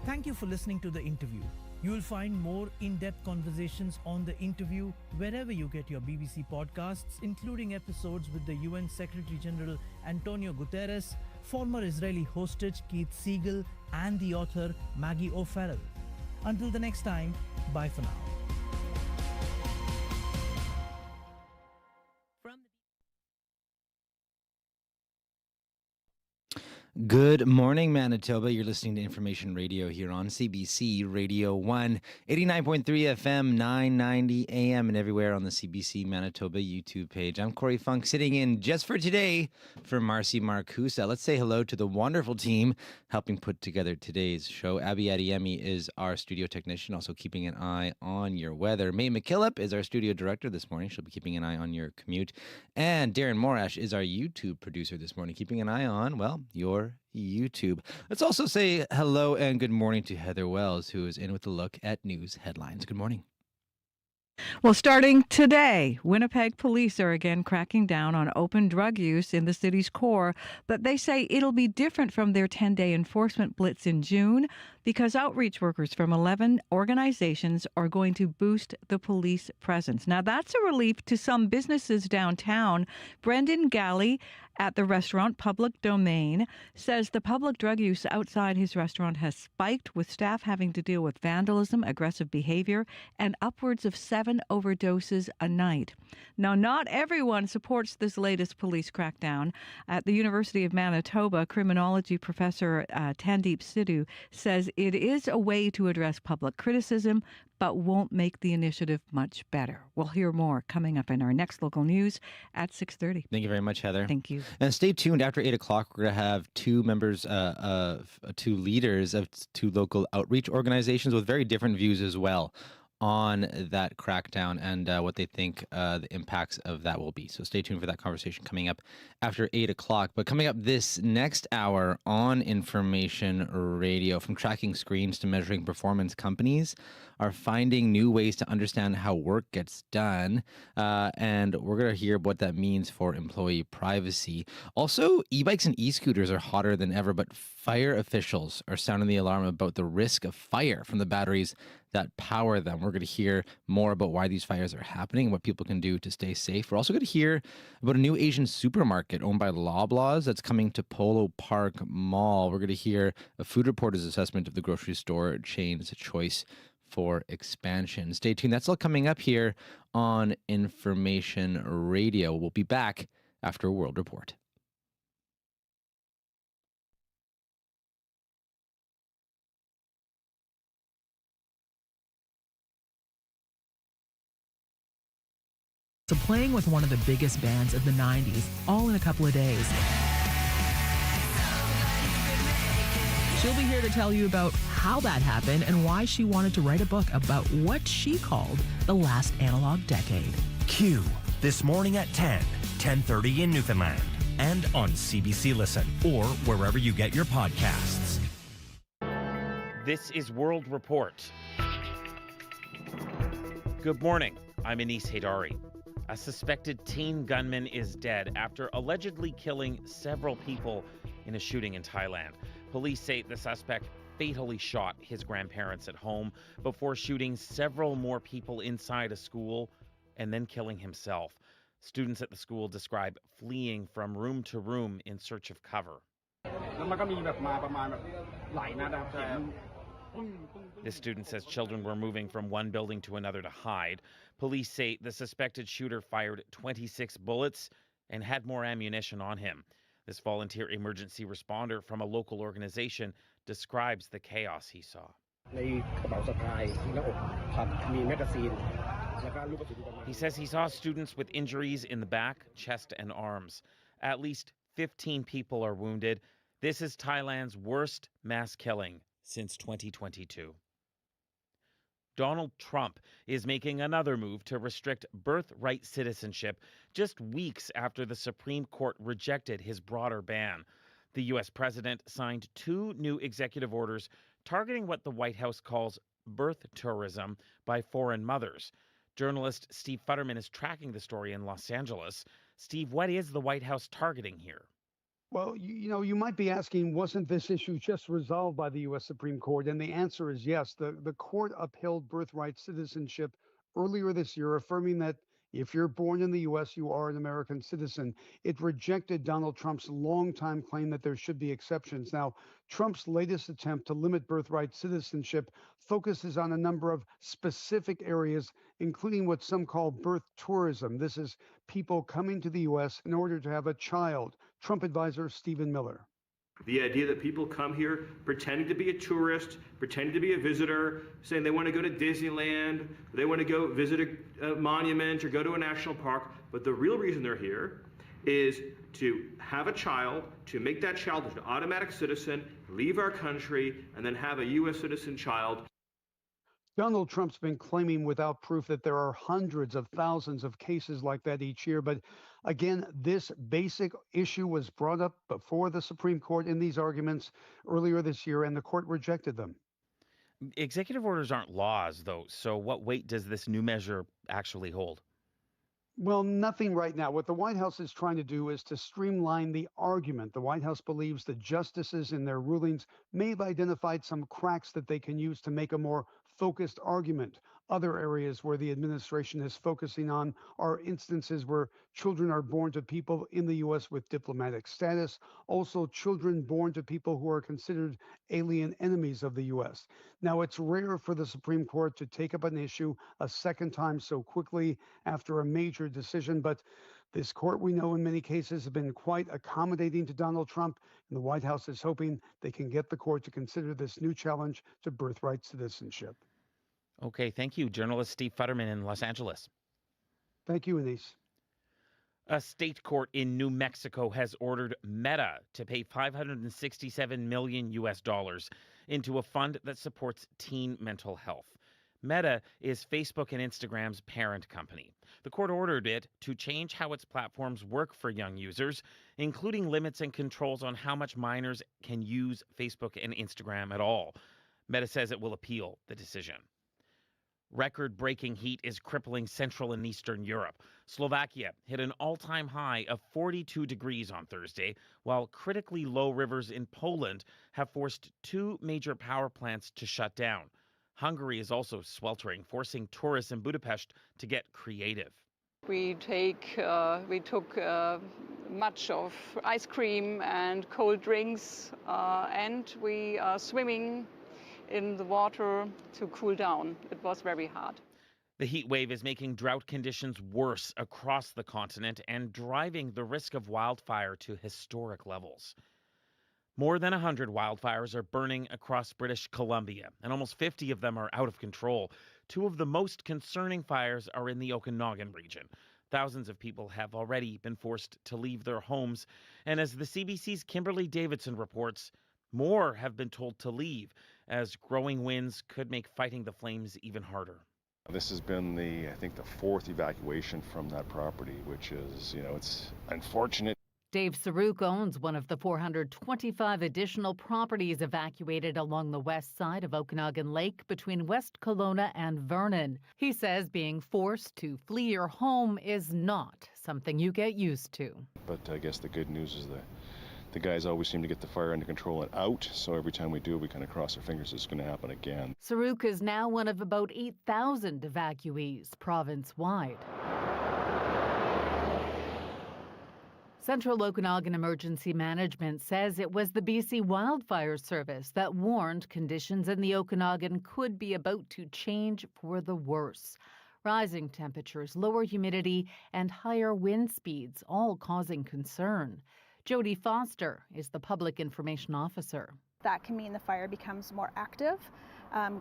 Thank you for listening to the interview. You will find more in-depth conversations on the interview wherever you get your BBC podcasts, including episodes with the UN Secretary General Antonio Guterres, former Israeli hostage Keith Siegel, and the author Maggie O'Farrell. Until the next time, bye for now. Good morning, Manitoba. You're listening to Information Radio here on CBC Radio 1, 89.3 FM, 990 AM, and everywhere on the CBC Manitoba YouTube page. I'm Corey Funk, sitting in just for today for Marcy Marcusa. Let's say hello to the wonderful team helping put together today's show. Abby Adiemi is our studio technician, also keeping an eye on your weather. May McKillop is our studio director this morning. She'll be keeping an eye on your commute. And Darren Morash is our YouTube producer this morning, keeping an eye on, well, your YouTube. Let's also say hello and good morning to Heather Wells, who is in with a look at news headlines. Good morning. Well, starting today, Winnipeg police are again cracking down on open drug use in the city's core, but they say it'll be different from their 10-day enforcement blitz in June because outreach workers from 11 organizations are going to boost the police presence. Now, that's a relief to some businesses downtown. Brendan Galley at the restaurant Public Domain says the public drug use outside his restaurant has spiked, with staff having to deal with vandalism, aggressive behavior, and upwards of 7 overdoses a night. Now, not everyone supports this latest police crackdown. At the University of Manitoba, criminology professor Tandeep Sidhu says it is a way to address public criticism, but won't make the initiative much better. We'll hear more coming up in our next local news at 6:30. Thank you very much, Heather. Thank you. And stay tuned. After 8 o'clock, we're going to have two leaders of two local outreach organizations with very different views as well on that crackdown and what they think the impacts of that will be. So stay tuned for that conversation coming up after 8 o'clock. But coming up this next hour on Information Radio, from tracking screens to measuring performance, companies are finding new ways to understand how work gets done. And we're going to hear what that means for employee privacy. Also, e-bikes and e-scooters are hotter than ever, but fire officials are sounding the alarm about the risk of fire from the batteries that power them. We're going to hear more about why these fires are happening and what people can do to stay safe. We're also going to hear about a new Asian supermarket owned by Loblaws that's coming to Polo Park Mall. We're going to hear a food reporter's assessment of the grocery store chain as a choice for expansion. Stay tuned. That's all coming up here on Information Radio. We'll be back after a World Report. So playing with one of the biggest bands of the 90s, all in a couple of days. She'll be here to tell you about how that happened and why she wanted to write a book about what she called the last analog decade. Q, this morning at 10:30 in Newfoundland, and on CBC Listen, or wherever you get your podcasts. This is World Report. Good morning. I'm Anis Haydari. A suspected teen gunman is dead after allegedly killing several people in a shooting in Thailand. Police say the suspect fatally shot his grandparents at home before shooting several more people inside a school and then killing himself. Students at the school describe fleeing from room to room in search of cover. This student says children were moving from one building to another to hide. Police say the suspected shooter fired 26 bullets and had more ammunition on him. This volunteer emergency responder from a local organization describes the chaos he saw. He says he saw students with injuries in the back, chest, and arms. At least 15 people are wounded. This is Thailand's worst mass killing since 2022. Donald Trump is making another move to restrict birthright citizenship just weeks after the Supreme Court rejected his broader ban. The U.S. president signed 2 new executive orders targeting what the White House calls birth tourism by foreign mothers. Journalist Steve Futterman is tracking the story in Los Angeles. Steve, what is the White House targeting here? Well, you might be asking, wasn't this issue just resolved by the U.S. Supreme Court? And the answer is yes. The court upheld birthright citizenship earlier this year, affirming that if you're born in the U.S., you are an American citizen. It rejected Donald Trump's longtime claim that there should be exceptions. Now, Trump's latest attempt to limit birthright citizenship focuses on a number of specific areas, including what some call birth tourism. This is people coming to the U.S. in order to have a child. Trump advisor Stephen Miller. The idea that people come here pretending to be a tourist, pretending to be a visitor, saying they want to go to Disneyland, they want to go visit a monument or go to a national park, but the real reason they're here is to have a child, to make that child an automatic citizen, leave our country, and then have a U.S. citizen child. Donald Trump's been claiming without proof that there are hundreds of thousands of cases like that each year. But again, this basic issue was brought up before the Supreme Court in these arguments earlier this year, and the court rejected them. Executive orders aren't laws, though. So what weight does this new measure actually hold? Well, nothing right now. What the White House is trying to do is to streamline the argument. The White House believes the justices in their rulings may have identified some cracks that they can use to make a more focused argument. Other areas where the administration is focusing on are instances where children are born to people in the U.S. with diplomatic status, also children born to people who are considered alien enemies of the U.S. Now, it's rare for the Supreme Court to take up an issue a second time so quickly after a major decision, but this court, we know in many cases, has been quite accommodating to Donald Trump, and the White House is hoping they can get the court to consider this new challenge to birthright citizenship. Okay, thank you. Journalist Steve Futterman in Los Angeles. Thank you, Anise. A state court in New Mexico has ordered Meta to pay $567 million into a fund that supports teen mental health. Meta is Facebook and Instagram's parent company. The court ordered it to change how its platforms work for young users, including limits and controls on how much minors can use Facebook and Instagram at all. Meta says it will appeal the decision. Record-breaking heat is crippling Central and Eastern Europe. Slovakia hit an all-time high of 42 degrees on Thursday, while critically low rivers in Poland have forced two major power plants to shut down. Hungary is also sweltering, forcing tourists in Budapest to get creative. We took much of ice cream and cold drinks, and we are swimming in the water to cool down. It was very hard. The heat wave is making drought conditions worse across the continent and driving the risk of wildfire to historic levels. More than 100 wildfires are burning across British Columbia, and almost 50 of them are out of control. Two of the most concerning fires are in the Okanagan region. Thousands of people have already been forced to leave their homes, and as the CBC's Kimberly Davidson reports, more have been told to leave, as growing winds could make fighting the flames even harder. This has been I think the fourth evacuation from that property, which is, it's unfortunate. Dave Saruk owns one of the 425 additional properties evacuated along the west side of Okanagan Lake between West Kelowna and Vernon. He says being forced to flee your home is not something you get used to. But I guess the good news is the guys always seem to get the fire under control and out, so every time we do, we kind of cross our fingers it's going to happen again. Saruk is now one of about 8,000 evacuees province-wide. Central Okanagan Emergency Management says it was the BC Wildfire Service that warned conditions in the Okanagan could be about to change for the worse. Rising temperatures, lower humidity, and higher wind speeds all causing concern. Jody Foster is the Public Information Officer. That can mean the fire becomes more active,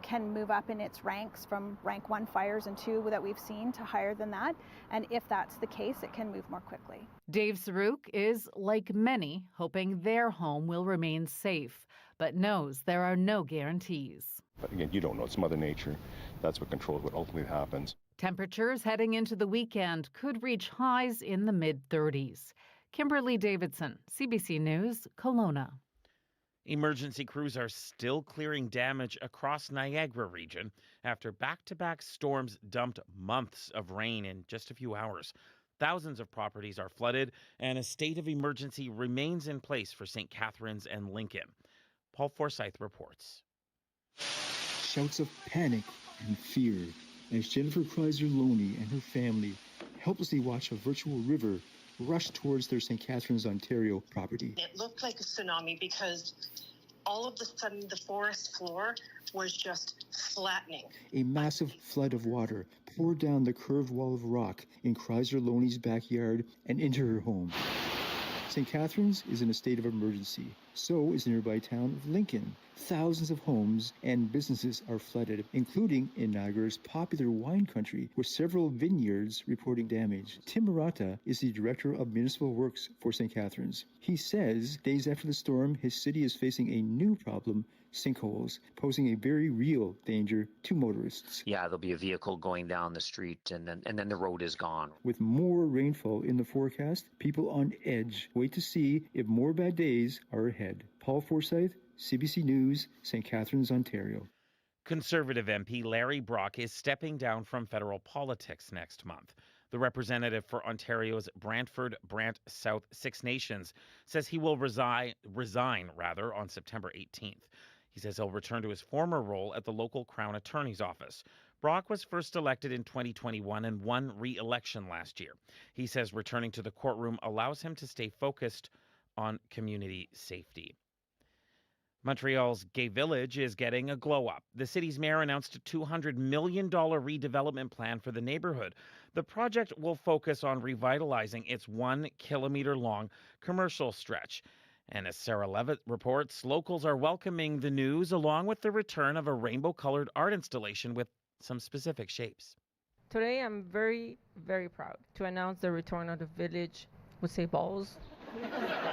can move up in its ranks from rank 1 fires and 2 that we've seen to higher than that. And if that's the case, it can move more quickly. Dave Saruk is, like many, hoping their home will remain safe, but knows there are no guarantees. But again, you don't know. It's Mother Nature. That's what controls what ultimately happens. Temperatures heading into the weekend could reach highs in the mid-30s. Kimberly Davidson, CBC News, Kelowna. Emergency crews are still clearing damage across Niagara region after back-to-back storms dumped months of rain in just a few hours. Thousands of properties are flooded, and a state of emergency remains in place for St. Catharines and Lincoln. Paul Forsyth reports. Shouts of panic and fear as Jennifer Kreiser-Loney and her family helplessly watch a virtual river rush towards their St. Catharines, Ontario property. It looked like a tsunami because all of a sudden the forest floor was just flattening. A massive flood of water poured down the curved wall of rock in Kreiser-Loney's backyard and into her home. St. Catharines is in a state of emergency. So is the nearby town of Lincoln. Thousands of homes and businesses are flooded, including in Niagara's popular wine country, with several vineyards reporting damage. Tim Murata is the Director of Municipal Works for St. Catharines. He says days after the storm, his city is facing a new problem, sinkholes, posing a very real danger to motorists. Yeah, there'll be a vehicle going down the street and then the road is gone. With more rainfall in the forecast, people on edge wait to see if more bad days are ahead. Paul Forsyth, CBC News, St. Catharines, Ontario. Conservative MP Larry Brock is stepping down from federal politics next month. The representative for Ontario's Brant South Six Nations says he will resign on September 18th. He says he'll return to his former role at the local Crown Attorney's office. Brock was first elected in 2021 and won re-election last year. He says returning to the courtroom allows him to stay focused on community safety. Montreal's Gay Village is getting a glow-up. The city's mayor announced a $200 million redevelopment plan for the neighborhood. The project will focus on revitalizing its 1 kilometer-long commercial stretch. And as Sarah Levitt reports, locals are welcoming the news along with the return of a rainbow-colored art installation with some specific shapes. Today I'm very, very proud to announce the return of the village with say balls.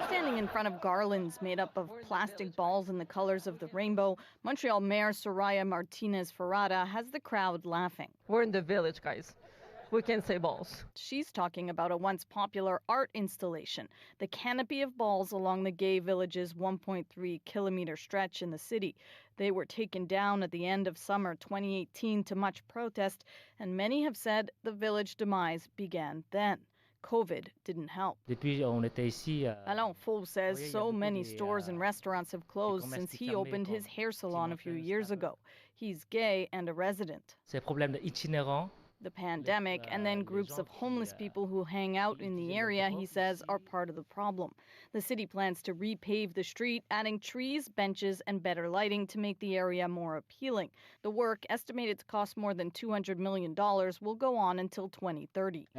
Standing in front of garlands made up of plastic balls in the colors of the rainbow, Montreal Mayor Soraya Martinez-Ferrada has the crowd laughing. We're in the village, guys. We can say balls. She's talking about a once popular art installation, the canopy of balls along the Gay Village's 1.3 kilometer stretch in the city. They were taken down at the end of summer 2018 to much protest, and many have said the village demise began then. COVID didn't help. Alain Faux says so many stores and restaurants have closed since he opened his hair salon a few years ago. He's gay and a resident. The pandemic and then groups of homeless people who hang out in the area, he says, are part of the problem. The city plans to repave the street, adding trees, benches, and better lighting to make the area more appealing. The work, estimated to cost more than $200 million, will go on until 2030.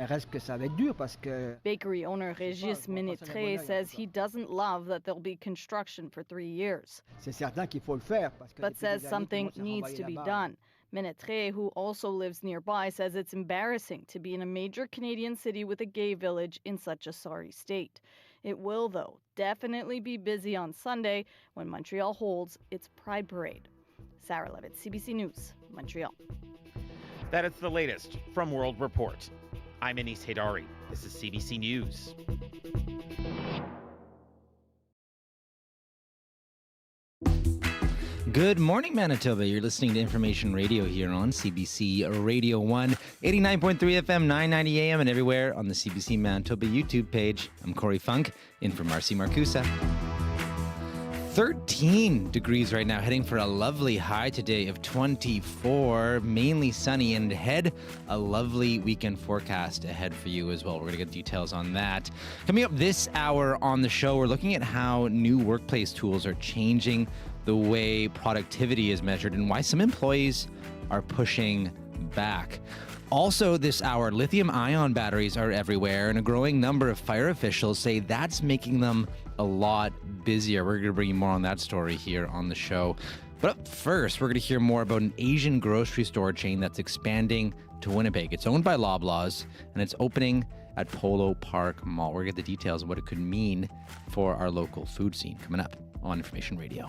Bakery owner Régis Ménétré says he doesn't love that there'll be construction for 3 years, but says something needs to be done. Ménétré, who also lives nearby, says it's embarrassing to be in a major Canadian city with a gay village in such a sorry state. It will, though, definitely be busy on Sunday when Montreal holds its Pride Parade. Sarah Levitt, CBC News, Montreal. That is the latest from World Report. I'm Anis Haidari. This is CBC News. Good morning, Manitoba. You're listening to Information Radio here on CBC Radio 1, 89.3 FM, 990 AM, and everywhere on the CBC Manitoba YouTube page. I'm Corey Funk, in for Marcy Marcusa. 13 degrees right now, heading for a lovely high today of 24, mainly sunny, and ahead, a lovely weekend forecast ahead for you as well. We're going to get details on that. Coming up this hour on the show, we're looking at how new workplace tools are changing the way productivity is measured and why some employees are pushing back. Also this hour, lithium-ion batteries are everywhere, and a growing number of fire officials say that's making them a lot busier. We're going to bring you more on that story here on the show. But up first, we're going to hear more about an Asian grocery store chain that's expanding to Winnipeg. It's owned by Loblaws, and it's opening at Polo Park Mall. We're going to get the details of what it could mean for our local food scene coming up on Information Radio.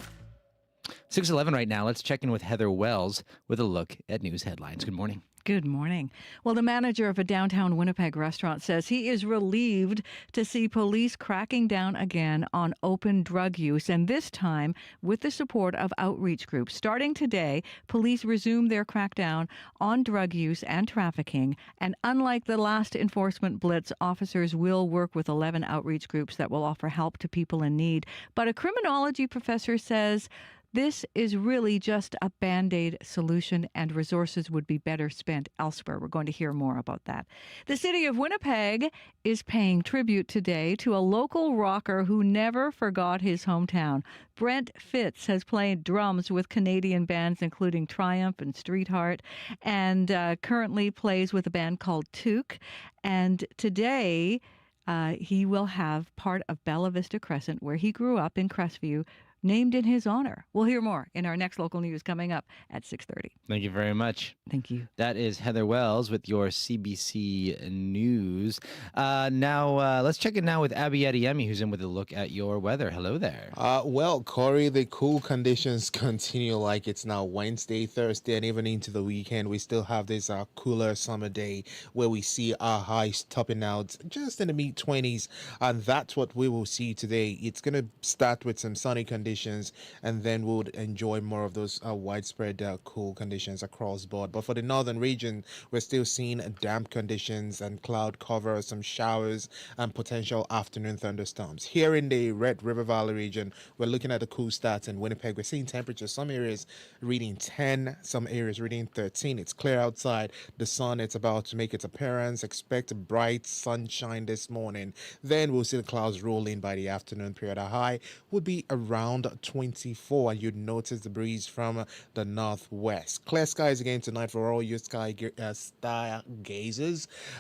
6:11 right now. Let's check in with Heather Wells with a look at news headlines. Good morning. Good morning. Well, the manager of a downtown Winnipeg restaurant says he is relieved to see police cracking down again on open drug use, and this time with the support of outreach groups. Starting today, police resume their crackdown on drug use and trafficking, and unlike the last enforcement blitz, officers will work with 11 outreach groups that will offer help to people in need. But a criminology professor says this is really just a Band-Aid solution and resources would be better spent elsewhere. We're going to hear more about that. The city of Winnipeg is paying tribute today to a local rocker who never forgot his hometown. Brent Fitz has played drums with Canadian bands including Triumph and Streetheart, and currently plays with a band called Toque. And today he will have part of Bella Vista Crescent, where he grew up in Crestview, named in his honor. We'll hear more in our next local news coming up at 6:30. Thank you very much. Thank you. That is Heather Wells with your CBC News. Now, let's check in now with Abby Adeyemi, who's in with a look at your weather. Hello there. Well, Corey, the cool conditions continue like it's now Wednesday, Thursday, and even into the weekend. We still have this cooler summer day where we see our highs topping out just in the mid-20s, and that's what we will see today. It's going to start with some sunny conditions, and then we'll enjoy more of those widespread cool conditions across board. But for the northern region, we're still seeing damp conditions and cloud cover, some showers, and potential afternoon thunderstorms. Here in the Red River Valley region, we're looking at a cool start in Winnipeg. We're seeing temperatures, some areas reading 10, some areas reading 13. It's clear outside. The sun, it's about to make its appearance. Expect bright sunshine this morning. Then we'll see the clouds roll in by the afternoon period. A high would be around 24, and you'd notice the breeze from the northwest. Clear skies again tonight for all you stargazers,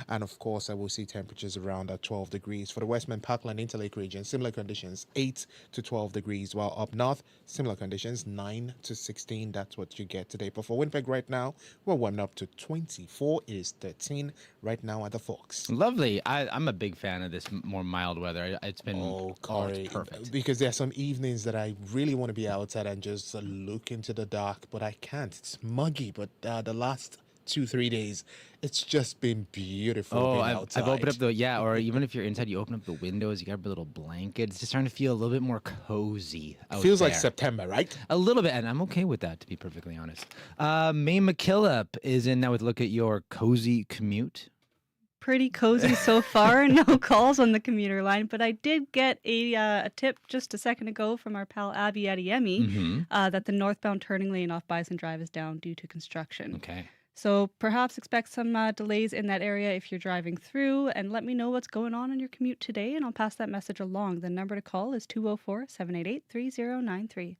and of course I will see temperatures around 12 degrees for the Westman Parkland Interlake region. Similar conditions, 8 to 12 degrees, while up north similar conditions, 9 to 16. That's what you get today. But for Winnipeg right now, we're warming up to 24. It is 13 right now at the Forks. Lovely. I'm a big fan of this more mild weather. It's been Corey, it's perfect. Because there are some evenings that I really want to be outside and just look into the dark, but I can't. It's muggy, but the last 2-3 days, it's just been beautiful being outside. I've opened up or even if you're inside, you open up the windows, you got a little blanket. It's just starting to feel a little bit more cozy out Feels there. like September, right? A little bit, and I'm okay with that, to be perfectly honest. May McKillop is in now with a look at your cozy commute. Pretty cozy so far. No calls on the commuter line, but I did get a tip just a second ago from our pal Abby Adeyemi that the northbound turning lane off Bison Drive is down due to construction. Okay. So perhaps expect some delays in that area if you're driving through, and let me know what's going on your commute today, and I'll pass that message along. The number to call is 204-788-3093.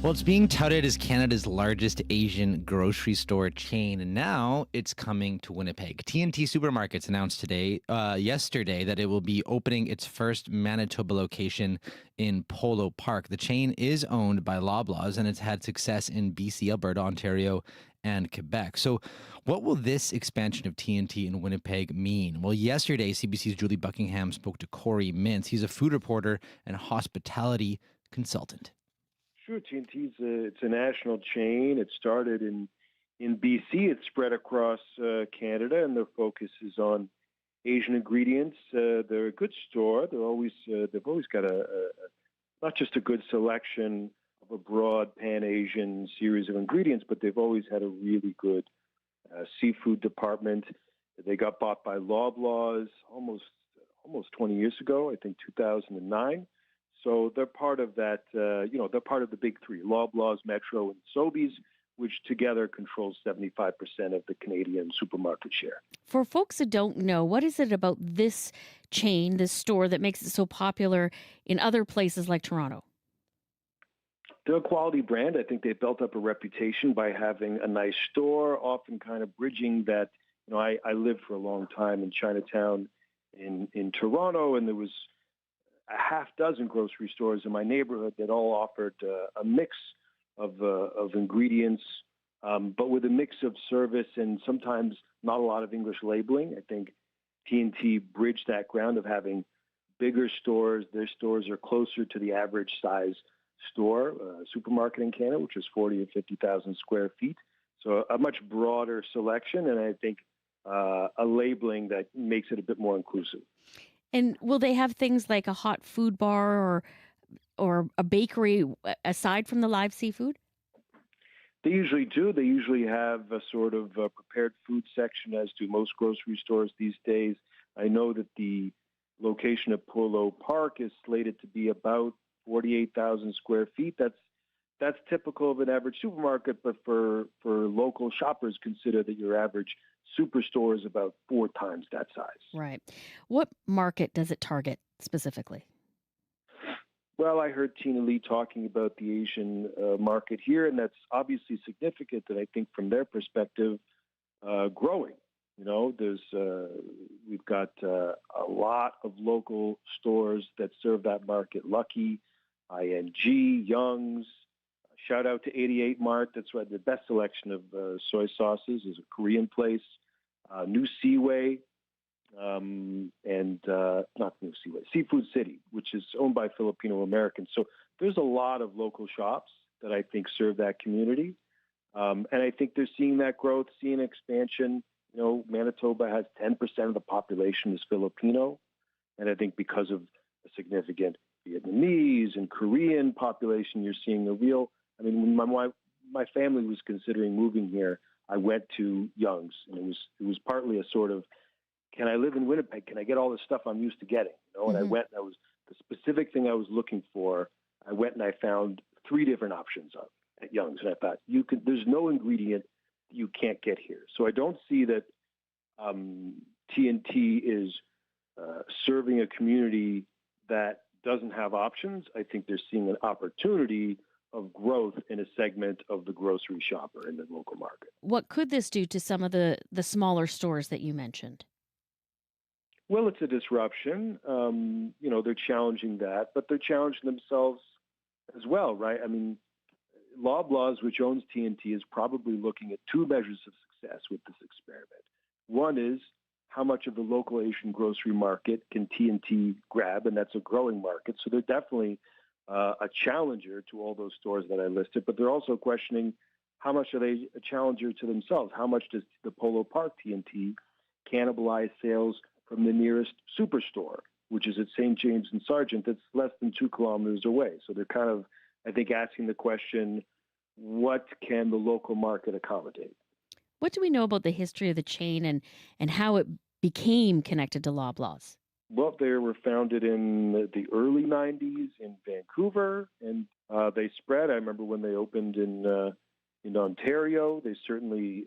Well, it's being touted as Canada's largest Asian grocery store chain, and now it's coming to Winnipeg. T&T Supermarkets announced yesterday, that it will be opening its first Manitoba location in Polo Park. The chain is owned by Loblaws, and it's had success in BC, Alberta, Ontario, and Quebec. So what will this expansion of T&T in Winnipeg mean? Well, yesterday, CBC's Julie Buckingham spoke to Corey Mintz. He's a food reporter and hospitality consultant. Sure, T&T's it's a national chain. It started in BC. It's spread across Canada, and their focus is on Asian ingredients. They're a good store. They've always got a not just a good selection of a broad pan-Asian series of ingredients, but they've always had a really good seafood department. They got bought by Loblaws almost 20 years ago, I think 2009. So they're part of that, they're part of the big three, Loblaws, Metro, and Sobeys, which together controls 75% of the Canadian supermarket share. For folks that don't know, what is it about this chain, this store, that makes it so popular in other places like Toronto? They're a quality brand. I think they built up a reputation by having a nice store, often kind of bridging that. I lived for a long time in Chinatown in Toronto, and there was a half dozen grocery stores in my neighborhood that all offered a mix of ingredients but with a mix of service and sometimes not a lot of English labeling. I think T&T bridged that ground of having bigger stores. Their stores are closer to the average size store, supermarket in Canada, which is 40 or 50,000 square feet. So a much broader selection, and I think a labeling that makes it a bit more inclusive. And will they have things like a hot food bar or a bakery aside from the live seafood? They usually do. They usually have a sort of prepared food section, as do most grocery stores these days. I know that the location at Polo Park is slated to be about 48,000 square feet. That's typical of an average supermarket, but for local shoppers, consider that your average superstore is about 4 times that size. Right. What market does it target specifically? Well, I heard Tina Lee talking about the Asian market here, and that's obviously significant. And I think from their perspective, growing. You know, we've got a lot of local stores that serve that market. Lucky, ING, Young's. Shout out to 88 Mart. That's why the best selection of soy sauces is a Korean place. New Seaway. Not New Seaway, Seafood City, which is owned by Filipino Americans. So there's a lot of local shops that I think serve that community. And I think they're seeing that growth, seeing expansion. You know, Manitoba has 10% of the population is Filipino. And I think because of a significant Vietnamese and Korean population, you're seeing a real, I mean, when my family was considering moving here, I went to Young's, and it was partly a sort of, can I live in Winnipeg? Can I get all the stuff I'm used to getting? You know, and I went, and I was the specific thing I was looking for. I went and I found 3 different options at Young's, and I thought there's no ingredient you can't get here. So I don't see that T&T is serving a community that doesn't have options. I think they're seeing an opportunity of growth in a segment of the grocery shopper in the local market. What could this do to some of the smaller stores that you mentioned? Well, it's a disruption. You know, they're challenging that, but they're challenging themselves as well, right? I mean, Loblaws, which owns T&T, is probably looking at 2 measures of success with this experiment. One is how much of the local Asian grocery market can T&T grab, and that's a growing market. So they're definitely a challenger to all those stores that I listed, but they're also questioning how much are they a challenger to themselves? How much does the Polo Park T&T cannibalize sales from the nearest superstore, which is at St. James and Sargent, that's less than 2 kilometers away. So they're kind of, I think, asking the question, what can the local market accommodate? What do we know about the history of the chain and how it became connected to Loblaws? Well, they were founded in the early 90s in Vancouver, and they spread. I remember when they opened in Ontario, they certainly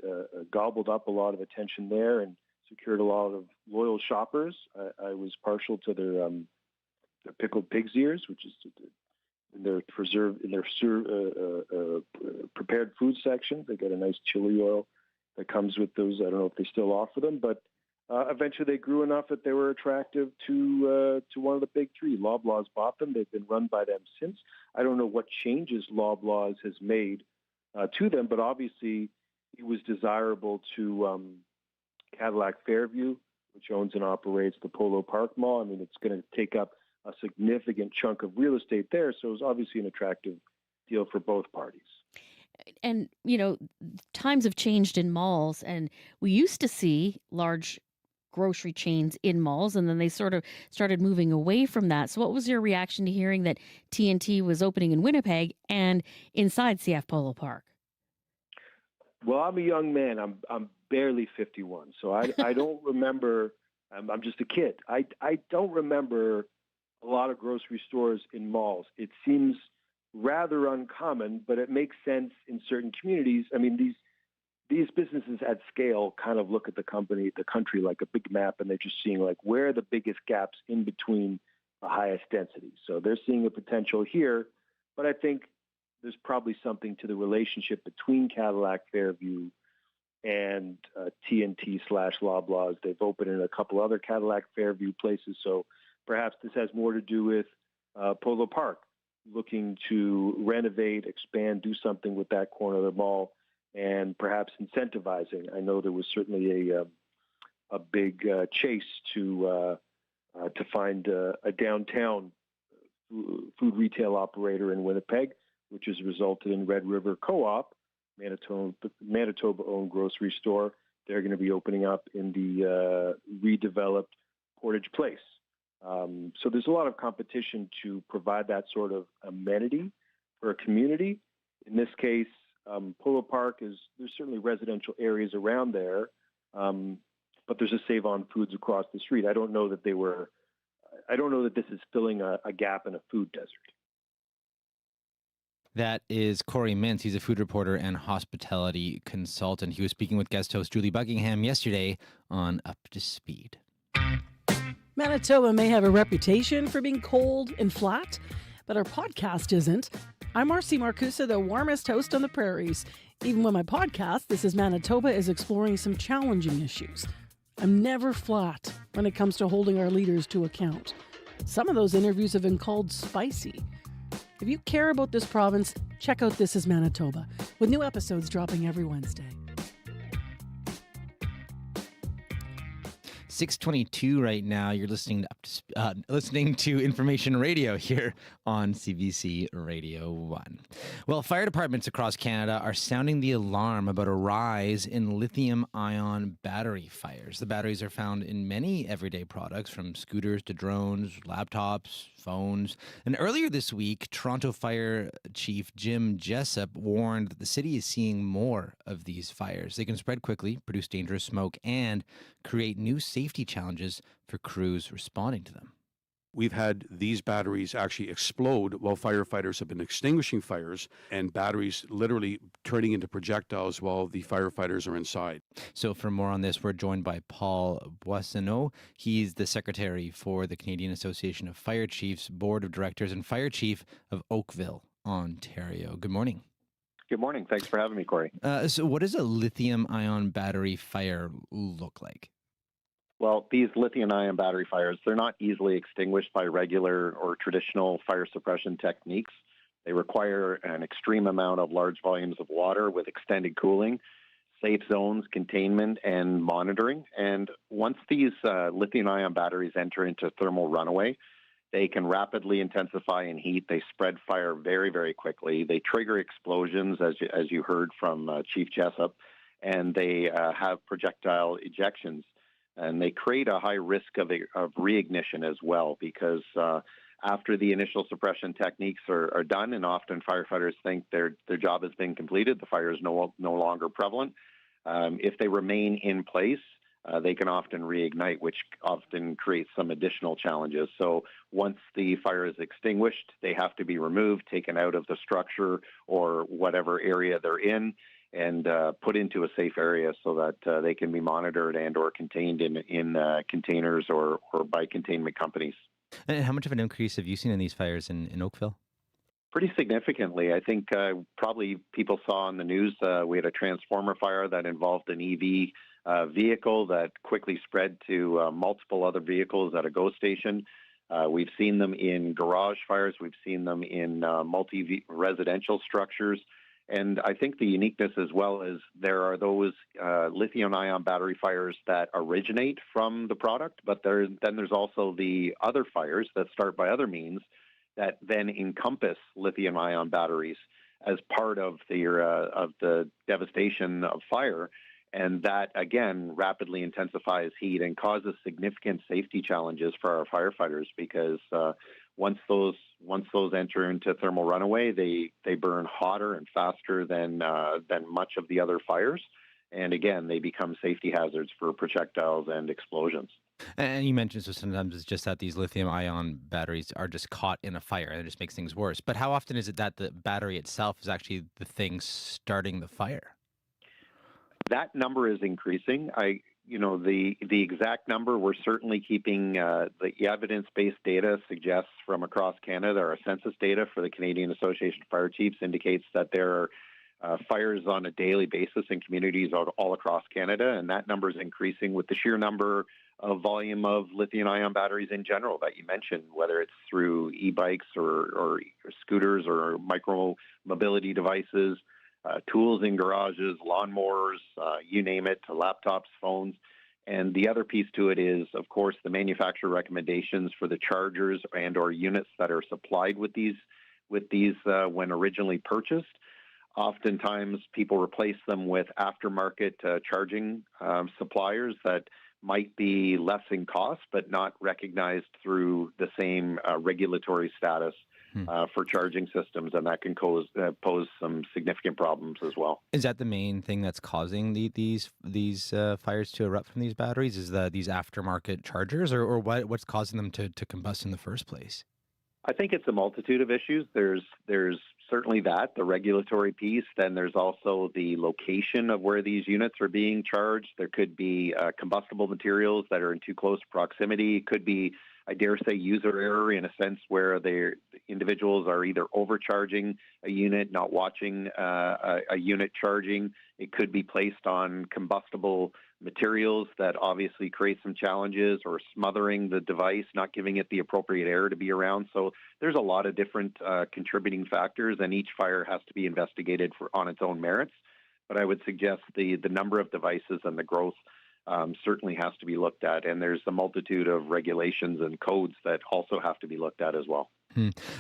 gobbled up a lot of attention there and secured a lot of loyal shoppers. I was partial to their pickled pig's ears, which is in their prepared food section. They got a nice chili oil that comes with those. I don't know if they still offer them, but eventually they grew enough that they were attractive to one of the big 3. Loblaws bought them. They've been run by them since. I don't know what changes Loblaws has made to them, but obviously it was desirable to Cadillac Fairview, which owns and operates the Polo Park Mall. I mean, it's going to take up a significant chunk of real estate there, so it was obviously an attractive deal for both parties. And, you know, times have changed in malls, and we used to see large grocery chains in malls, and then they sort of started moving away from that. So what was your reaction to hearing that T&T was opening in Winnipeg and inside CF Polo Park? Well, I'm a young man. I'm barely 51, so I don't remember. I'm just a kid. I don't remember a lot of grocery stores in malls. It seems rather uncommon, but it makes sense in certain communities. I mean, these businesses at scale kind of look at the country like a big map, and they're just seeing like where are the biggest gaps in between the highest density. So they're seeing a potential here, but I think there's probably something to the relationship between Cadillac Fairview and T&T/Loblaws. They've opened in a couple other Cadillac Fairview places, so perhaps this has more to do with Polo Park looking to renovate, expand, do something with that corner of the mall. and perhaps incentivizing. I know there was certainly a big chase to find a downtown food retail operator in Winnipeg, which has resulted in Red River Co-op, Manitoba-owned grocery store. They're going to be opening up in the redeveloped Portage Place. So there's a lot of competition to provide that sort of amenity for a community. In this case, Polo Park there's certainly residential areas around there, but there's a Save On Foods across the street. I don't know that this is filling a gap in a food desert. That is Corey Mintz. He's a food reporter and hospitality consultant. He was speaking with guest host Julie Buckingham yesterday on Up to Speed. Manitoba may have a reputation for being cold and flat, but our podcast isn't. I'm Marcy Marcusa, the warmest host on the prairies. Even when my podcast, This is Manitoba, is exploring some challenging issues. I'm never flat when it comes to holding our leaders to account. Some of those interviews have been called spicy. If you care about this province, check out This is Manitoba, with new episodes dropping every Wednesday. 6:22 right now. You're listening to Information Radio here on CBC Radio 1. Well, fire departments across Canada are sounding the alarm about a rise in lithium-ion battery fires. The batteries are found in many everyday products, from scooters to drones, laptops, phones. And earlier this week, Toronto Fire Chief Jim Jessup warned that the city is seeing more of these fires. They can spread quickly, produce dangerous smoke, and create new safety challenges for crews responding to them. We've had these batteries actually explode while firefighters have been extinguishing fires, and batteries literally turning into projectiles while the firefighters are inside. So for more on this, we're joined by Paul Boissonneau. He's the secretary for the Canadian Association of Fire Chiefs Board of Directors and fire chief of Oakville, Ontario. Good morning. Good morning. Thanks for having me, Corey. So what does a lithium-ion battery fire look like? Well, these lithium-ion battery fires, they're not easily extinguished by regular or traditional fire suppression techniques. They require an extreme amount of large volumes of water with extended cooling, safe zones, containment, and monitoring. And once these lithium-ion batteries enter into thermal runaway, they can rapidly intensify in heat. They spread fire very, very quickly. They trigger explosions, as you heard from Chief Jessup, and they have projectile ejections. And they create a high risk of reignition as well, because after the initial suppression techniques are done, and often firefighters think their job has been completed, the fire is no longer prevalent. If they remain in place, they can often reignite, which often creates some additional challenges. So once the fire is extinguished, they have to be removed, taken out of the structure or whatever area they're in, and put into a safe area so that they can be monitored and or contained in containers or by containment companies. And how much of an increase have you seen in these fires in Oakville? Pretty significantly. I think probably people saw on the news we had a transformer fire that involved an EV vehicle that quickly spread to multiple other vehicles at a GO station. We've seen them in garage fires. We've seen them in multi-residential structures. And I think the uniqueness as well is there are those lithium-ion battery fires that originate from the product, but then there's also the other fires that start by other means that then encompass lithium-ion batteries as part of the devastation of fire. And that, again, rapidly intensifies heat and causes significant safety challenges for our firefighters, because once those enter into thermal runaway, they burn hotter and faster than much of the other fires. And again, they become safety hazards for projectiles and explosions. And you mentioned, so sometimes it's just that these lithium-ion batteries are just caught in a fire, and it just makes things worse. But how often is it that the battery itself is actually the thing starting the fire? That number is increasing. The exact number, we're certainly keeping the evidence-based data suggests from across Canada. Our census data for the Canadian Association of Fire Chiefs indicates that there are fires on a daily basis in communities all across Canada, and that number is increasing with the sheer number of volume of lithium-ion batteries in general that you mentioned, whether it's through e-bikes or scooters or micro-mobility devices. tools in garages, lawnmowers, you name it, laptops, phones. And the other piece to it is, of course, the manufacturer recommendations for the chargers and or units that are supplied with these when originally purchased. Oftentimes, people replace them with aftermarket charging suppliers that might be less in cost, but not recognized through the same regulatory status for charging systems, and that can pose some significant problems as well. Is that the main thing that's causing these fires to erupt from these batteries? Is these aftermarket chargers, or what's causing them to combust in the first place? I think it's a multitude of issues. There's certainly the regulatory piece. Then there's also the location of where these units are being charged. There could be combustible materials that are in too close proximity. It could be, I dare say, user error in a sense where the individuals are either overcharging a unit, not watching a unit charging. It could be placed on combustible materials that obviously create some challenges, or smothering the device, not giving it the appropriate air to be around. So there's a lot of different contributing factors, and each fire has to be investigated on its own merits. But I would suggest the number of devices and the growth certainly has to be looked at, and there's a multitude of regulations and codes that also have to be looked at as well.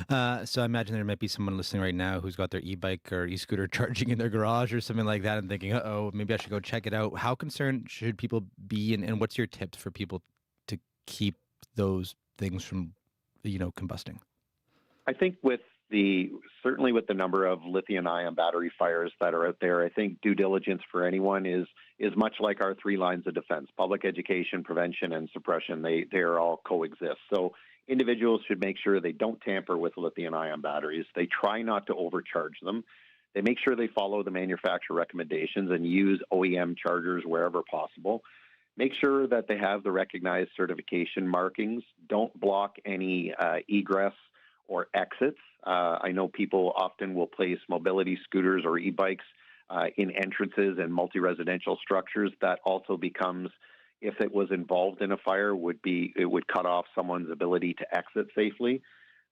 So I imagine there might be someone listening right now who's got their e-bike or e-scooter charging in their garage or something like that and thinking, uh-oh, maybe I should go check it out. How concerned should people be, and what's your tips for people to keep those things from, combusting? I think certainly with the number of lithium-ion battery fires that are out there, I think due diligence for anyone is much like our three lines of defense: public education, prevention, and suppression. They are all coexist. So individuals should make sure they don't tamper with lithium-ion batteries. They try not to overcharge them. They make sure they follow the manufacturer recommendations and use OEM chargers wherever possible. Make sure that they have the recognized certification markings. Don't block any egress or exits. I know people often will place mobility scooters or e-bikes in entrances and multi-residential structures. That also becomes, if it was involved in a fire, it would cut off someone's ability to exit safely.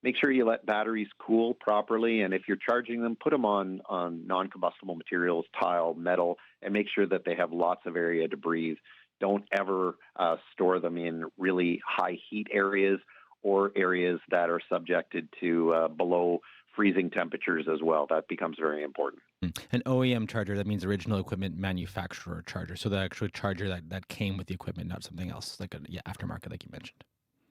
Make sure you let batteries cool properly, and if you're charging them, put them on non-combustible materials, tile, metal, and make sure that they have lots of area to breathe. Don't ever store them in really high heat areas or areas that are subjected to below freezing temperatures as well. That becomes very important. An OEM charger, that means original equipment manufacturer charger. So the actual charger that came with the equipment, not something else, like aftermarket, like you mentioned.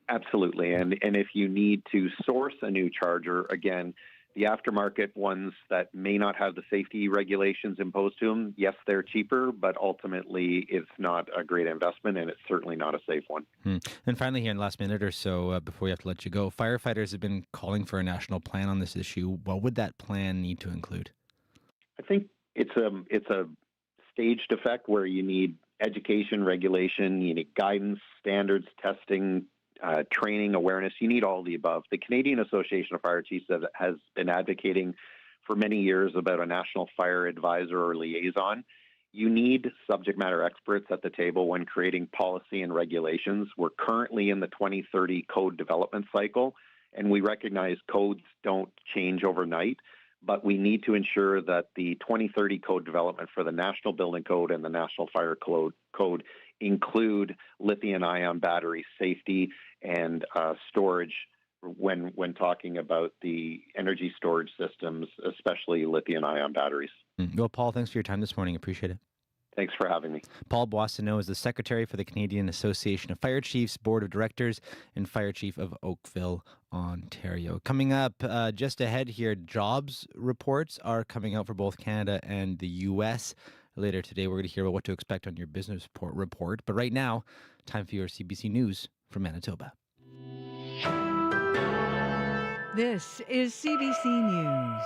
Absolutely. And if you need to source a new charger, again, the aftermarket ones that may not have the safety regulations imposed to them, yes, they're cheaper, but ultimately it's not a great investment, and it's certainly not a safe one. And finally, here in the last minute or so, before we have to let you go, firefighters have been calling for a national plan on this issue. What would that plan need to include? I think it's a staged effect where you need education, regulation, you need guidance, standards, testing, training, awareness. You need all the above. The Canadian Association of Fire Chiefs has been advocating for many years about a national fire advisor or liaison. You need subject matter experts at the table when creating policy and regulations. We're currently in the 2030 code development cycle, and we recognize codes don't change overnight, but we need to ensure that the 2030 code development for the National Building Code and the National Fire Code include lithium-ion battery safety and storage when talking about the energy storage systems, especially lithium-ion batteries. Well, Paul, thanks for your time this morning. Appreciate it. Thanks for having me. Paul Boissonneau is the Secretary for the Canadian Association of Fire Chiefs Board of Directors and Fire Chief of Oakville, Ontario. Coming up just ahead here, jobs reports are coming out for both Canada and the U.S. Later today, we're going to hear about what to expect on your business report. But right now, time for your CBC News from Manitoba. This is CBC News.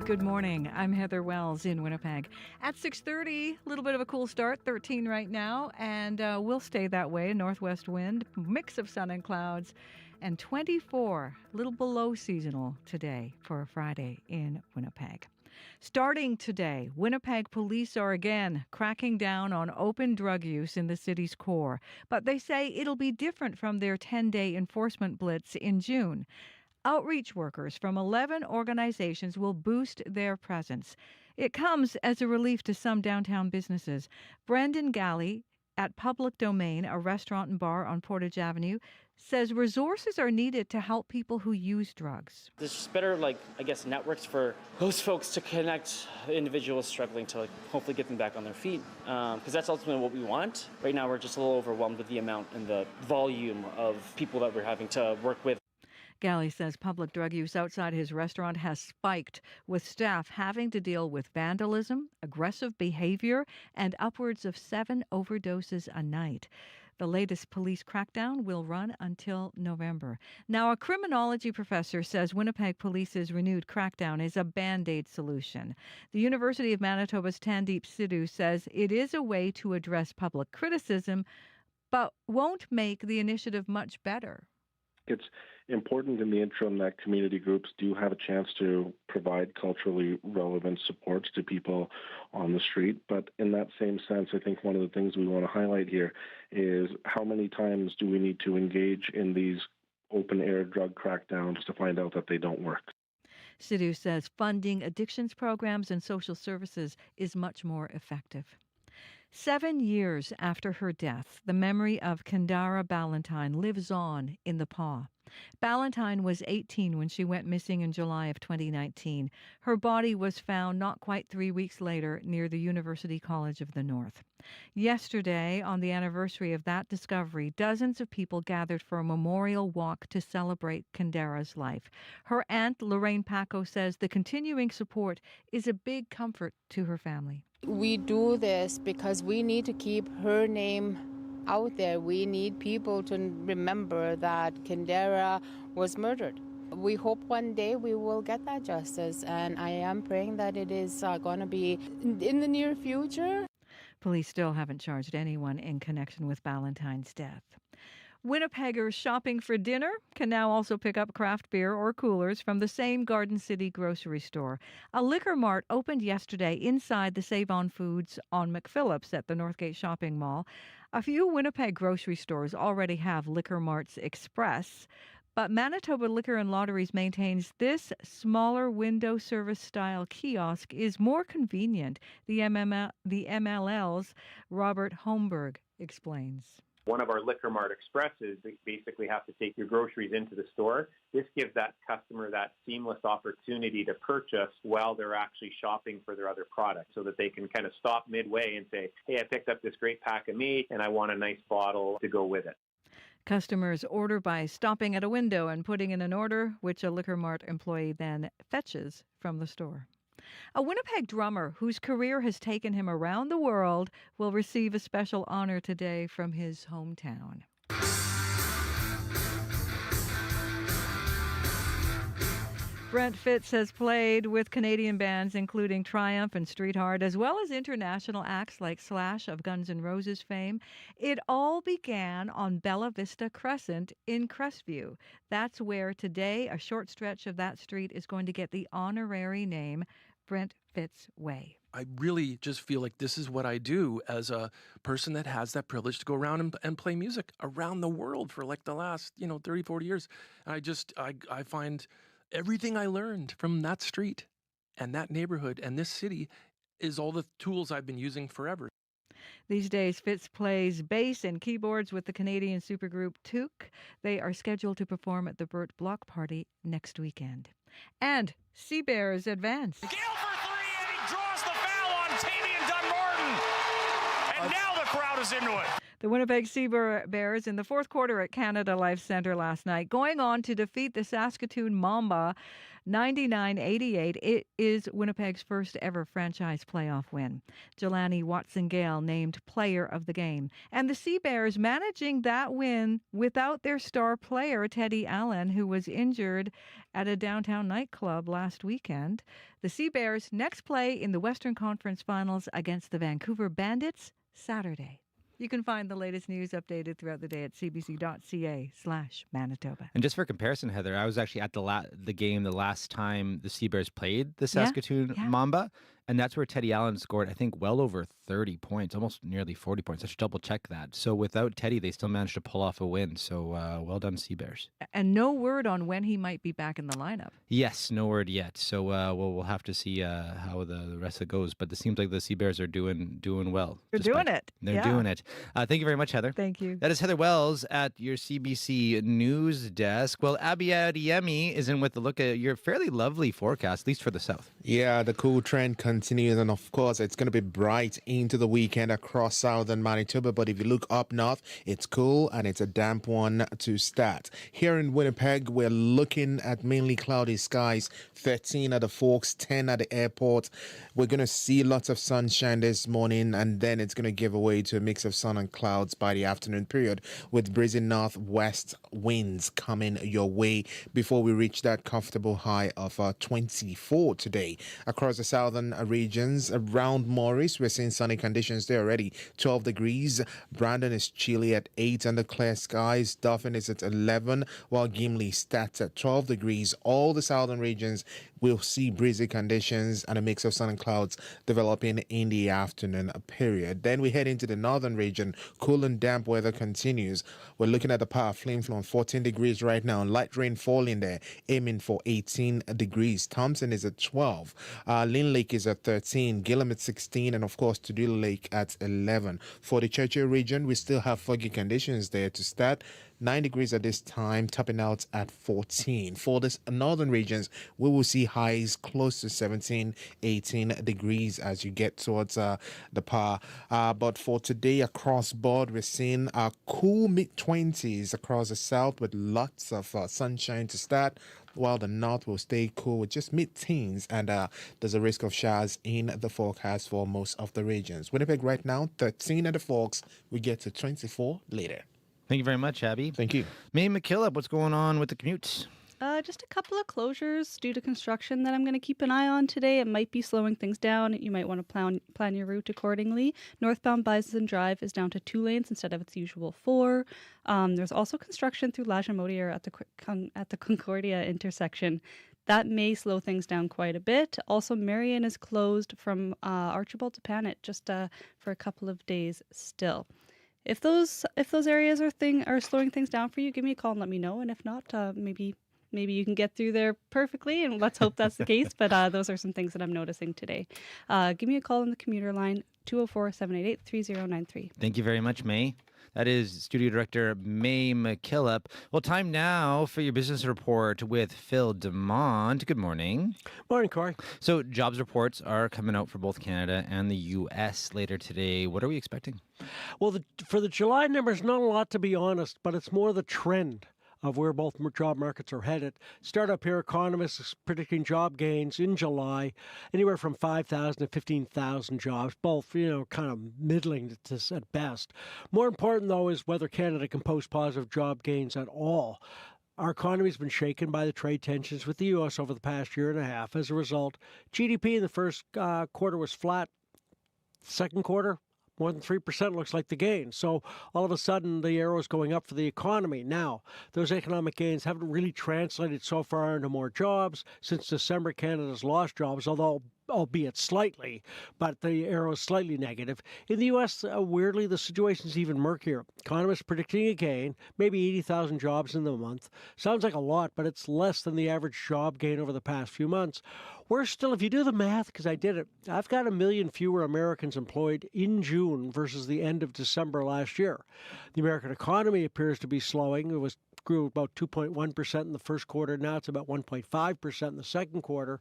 Good morning. I'm Heather Wells in Winnipeg. At 6:30, a little bit of a cool start, 13 right now, and we'll stay that way. Northwest wind, mix of sun and clouds, and 24, a little below seasonal today for a Friday in Winnipeg. Starting today, Winnipeg police are again cracking down on open drug use in the city's core, but they say it'll be different from their 10-day enforcement blitz in June. Outreach workers from 11 organizations will boost their presence. It comes as a relief to some downtown businesses. Brendan Galley at Public Domain, a restaurant and bar on Portage Avenue, says resources are needed to help people who use drugs. There's just better, networks for those folks to connect individuals struggling to hopefully get them back on their feet, because that's ultimately what we want. Right now, we're just a little overwhelmed with the amount and the volume of people that we're having to work with. Galley says public drug use outside his restaurant has spiked, with staff having to deal with vandalism, aggressive behavior, and upwards of 7 overdoses a night. The latest police crackdown will run until November. Now, a criminology professor says Winnipeg Police's renewed crackdown is a Band-Aid solution. The University of Manitoba's Tandeep Sidhu says it is a way to address public criticism, but won't make the initiative much better. It's important in the interim that community groups do have a chance to provide culturally relevant supports to people on the street. But in that same sense, I think one of the things we want to highlight here is how many times do we need to engage in these open-air drug crackdowns to find out that they don't work? Sidhu says funding addictions programs and social services is much more effective. 7 years after her death, the memory of Kendara Ballantyne lives on in the Pas. Ballantyne was 18 when she went missing in July of 2019. Her body was found not quite 3 weeks later near the University College of the North. Yesterday, on the anniversary of that discovery, dozens of people gathered for a memorial walk to celebrate Kendara's life. Her aunt, Lorraine Paco, says the continuing support is a big comfort to her family. We do this because we need to keep her name out there. We need people to remember that Kendara was murdered. We hope one day we will get that justice, and I am praying that it is going to be in the near future. Police still haven't charged anyone in connection with Ballantyne's death. Winnipeggers shopping for dinner can now also pick up craft beer or coolers from the same Garden City grocery store. A liquor mart opened yesterday inside the Save-On Foods on McPhillips at the Northgate Shopping Mall. A few Winnipeg grocery stores already have Liquor Marts Express, but Manitoba Liquor and Lotteries maintains this smaller window service style kiosk is more convenient. The MLL's Robert Holmberg explains. One of our Liquor Mart Expresses, you basically have to take your groceries into the store. This gives that customer that seamless opportunity to purchase while they're actually shopping for their other products, so that they can kind of stop midway and say, hey, I picked up this great pack of meat and I want a nice bottle to go with it. Customers order by stopping at a window and putting in an order, which a Liquor Mart employee then fetches from the store. A Winnipeg drummer whose career has taken him around the world will receive a special honor today from his hometown. Brent Fitz has played with Canadian bands including Triumph and Street Hard, as well as international acts like Slash of Guns N' Roses fame. It all began on Bella Vista Crescent in Crestview. That's where today a short stretch of that street is going to get the honorary name Brent Fitz Way. I really just feel like this is what I do as a person that has that privilege to go around and play music around the world for like the last, 30, 40 years. And I find everything I learned from that street and that neighborhood and this city is all the tools I've been using forever. These days, Fitz plays bass and keyboards with the Canadian supergroup Took. They are scheduled to perform at the Burt Block Party next weekend. And Sea Bears advance. Gale for three, and he draws the foul on Tamian Dunmorton. And now the crowd is into it. The Winnipeg Sea Bears in the fourth quarter at Canada Life Centre last night, going on to defeat the Saskatoon Mamba 99-88. It is Winnipeg's first ever franchise playoff win. Jelani Watson-Gale named player of the game. And the Sea Bears managing that win without their star player, Teddy Allen, who was injured at a downtown nightclub last weekend. The Sea Bears next play in the Western Conference Finals against the Vancouver Bandits Saturday. You can find the latest news updated throughout the day at cbc.ca/Manitoba. And just for comparison, Heather, I was actually at the game the last time the Sea Bears played the Saskatoon Mamba, And that's where Teddy Allen scored, I think, well over 30 points, almost nearly 40 points. I should double check that. So without Teddy, they still managed to pull off a win. So well done, Sea Bears. And no word on when he might be back in the lineup. Yes, no word yet. So we'll have to see how the rest of it goes. But it seems like the Sea Bears are doing well. They're doing it. They're doing it. Thank you very much, Heather. Thank you. That is Heather Wells at your CBC News desk. Well, Abby Adiemi is in with a look at your fairly lovely forecast, at least for the south. Yeah, the cool trend continues, and of course, it's going to be bright into the weekend across southern Manitoba. But if you look up north, it's cool and it's a damp one to start. Here in Winnipeg, we're looking at mainly cloudy skies, 13 at the Forks, 10 at the airport. We're going to see lots of sunshine this morning, and then it's going to give way to a mix of sun and clouds by the afternoon period, with breezy northwest winds coming your way before we reach that comfortable high of 24 today. Across the southern regions, around Maurice, we're seeing sunny conditions there already, 12 degrees. Brandon is chilly at 8 under clear skies. Dauphin is at 11, while Gimli stats at 12 degrees. All the southern regions will see breezy conditions and a mix of sun and clouds developing in the afternoon period. Then we head into the northern region. Cool and damp weather continues. We're looking at the power flame flow on 14 degrees right now. Light rain falling there, aiming for 18 degrees. Thompson is at 12. Lynn Lake is at 13. Gillam at 16. And of course, Tudela Lake at 11. For the Churchill region, we still have foggy conditions there to start. 9 degrees at this time, topping out at 14. For the northern regions, we will see highs close to 17, 18 degrees as you get towards the power. But for today, across board, we're seeing cool mid-20s across the south with lots of sunshine to start, while the north will stay cool with just mid-teens, and there's a risk of showers in the forecast for most of the regions. Winnipeg right now, 13 at the Forks. We get to 24 later. Thank you very much, Abby. Thank you. May McKillop, what's going on with the commutes? Just a couple of closures due to construction that I'm going to keep an eye on today. It might be slowing things down. You might want to plan your route accordingly. Northbound Bison Drive is down to 2 lanes instead of its usual 4. There's also construction through Lajamodier at the Concordia intersection. That may slow things down quite a bit. Also, Marion is closed from Archibald to Panet just for a couple of days still. If those areas are slowing things down for you, give me a call and let me know. And if not, maybe you can get through there perfectly, and let's hope that's the case. But those are some things that I'm noticing today. Give me a call on the commuter line, 204-788-3093. Thank you very much, May. That is Studio Director May McKillop. Well, time now for your business report with Phil DeMont. Good morning. Morning, Corey. So jobs reports are coming out for both Canada and the U.S. later today. What are we expecting? Well, for the July numbers, not a lot, to be honest, but it's more the trend of where both job markets are headed. Startup here, economists predicting job gains in July, anywhere from 5,000 to 15,000 jobs, both, kind of middling at best. More important, though, is whether Canada can post positive job gains at all. Our economy has been shaken by the trade tensions with the U.S. over the past year and a half. As a result, GDP in the first quarter was flat. Second quarter, more than 3% looks like the gain. So all of a sudden, the arrow is going up for the economy. Now, those economic gains haven't really translated so far into more jobs. Since December, Canada's lost jobs, although albeit slightly, but the arrow is slightly negative. In the U.S., weirdly, the situation is even murkier. Economists predicting a gain, maybe 80,000 jobs in the month. Sounds like a lot, but it's less than the average job gain over the past few months. We're still, if you do the math, because I did it, I've got 1 million fewer Americans employed in June versus the end of December last year. The American economy appears to be slowing. It grew about 2.1% in the first quarter. Now it's about 1.5% in the second quarter.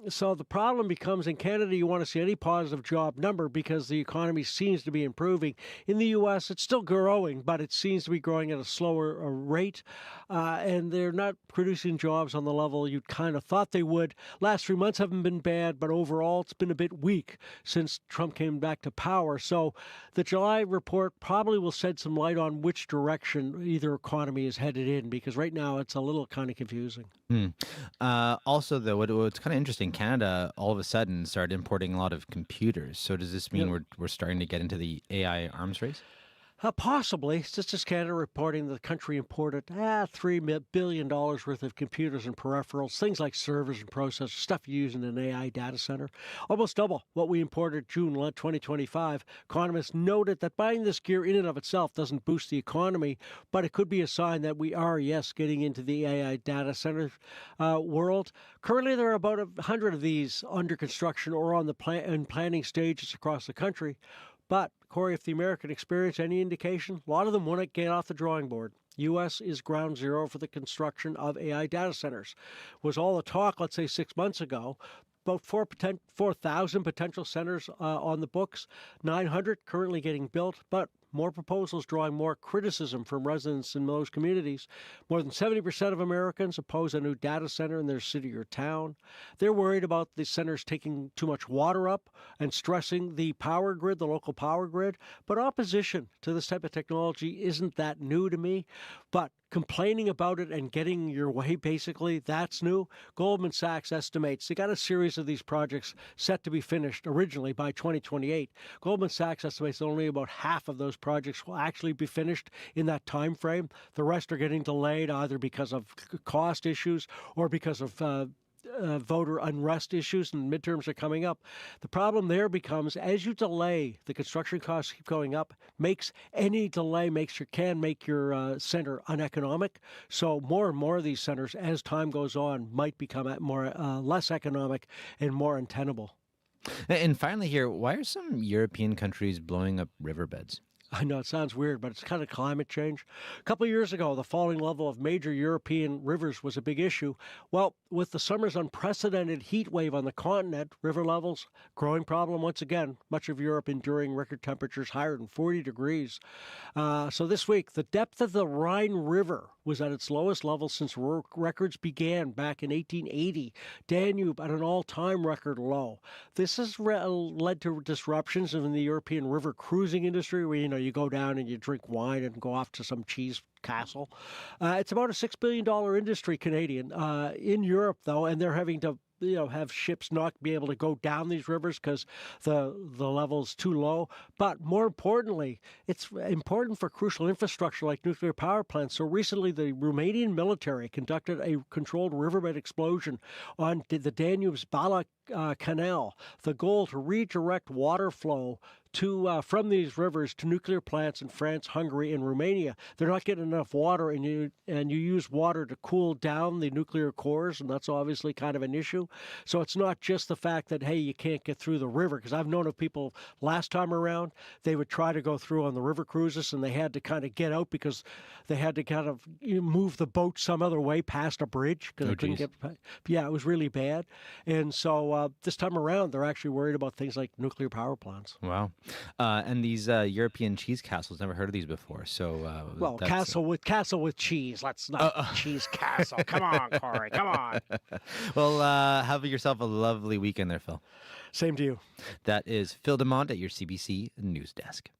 So the problem becomes, in Canada, you want to see any positive job number because the economy seems to be improving. In the U.S., it's still growing, but it seems to be growing at a slower rate. And they're not producing jobs on the level you kind of thought they would. Last 3 months haven't been bad, but overall it's been a bit weak since Trump came back to power. So the July report probably will shed some light on which direction either economy is headed in, because right now it's a little kind of confusing. Also, though, what's kind of interesting, Canada all of a sudden started importing a lot of computers. So does this mean we're starting to get into the AI arms race? Possibly. Statistics Canada reporting that the country imported $3 billion worth of computers and peripherals, things like servers and processors, stuff you use in an AI data center. Almost double what we imported June 2025. Economists noted that buying this gear in and of itself doesn't boost the economy, but it could be a sign that we are, yes, getting into the AI data center world. Currently, there are about 100 of these under construction or on the planning stages across the country. But, Corey, if the American experience any indication, a lot of them want to get off the drawing board. U.S. is ground zero for the construction of AI data centers. Was all the talk, let's say 6 months ago, about 4,000 potential centers on the books, 900 currently getting built, but more proposals drawing more criticism from residents in those communities. More than 70% of Americans oppose a new data center in their city or town. They're worried about the centers taking too much water up and stressing the power grid, the local power grid. But opposition to this type of technology isn't that new to me. But complaining about it and getting your way, basically, that's new. Goldman Sachs estimates they got a series of these projects set to be finished originally by 2028. Goldman Sachs estimates only about half of those projects will actually be finished in that time frame. The rest are getting delayed either because of cost issues or because of voter unrest issues, and midterms are coming up. The problem there becomes, as you delay, the construction costs keep going up, any delay makes your center uneconomic. So more and more of these centers, as time goes on, might become less economic and more untenable. And finally here, why are some European countries blowing up riverbeds? I know it sounds weird, but it's kind of climate change. A couple of years ago, the falling level of major European rivers was a big issue. Well, with the summer's unprecedented heat wave on the continent, river levels, growing problem once again. Much of Europe enduring record temperatures higher than 40 degrees. So this week, the depth of the Rhine River was at its lowest level since records began back in 1880. Danube at an all-time record low. This has led to disruptions in the European river cruising industry, where you go down and you drink wine and go off to some cheese castle. It's about a $6 billion industry Canadian in Europe, though, and they're having to have ships not be able to go down these rivers because the level's too low. But more importantly, it's important for crucial infrastructure like nuclear power plants. So recently, the Romanian military conducted a controlled riverbed explosion on the Danube's Bala Canal. The goal to redirect water flow from these rivers to nuclear plants in France, Hungary, and Romania. They're not getting enough water, and you use water to cool down the nuclear cores, and that's obviously kind of an issue. So it's not just the fact that, hey, you can't get through the river, because I've known of people last time around, they would try to go through on the river cruises, and they had to kind of get out because they had to kind of move the boat some other way past a bridge because couldn't get. Yeah, it was really bad, and so this time around, they're actually worried about things like nuclear power plants. Wow. And these European cheese castles, never heard of these before. So, castle with cheese. Let's not cheese castle. Come on, Corey. Come on. Well, have yourself a lovely weekend there, Phil. Same to you. That is Phil DeMont at your CBC News Desk.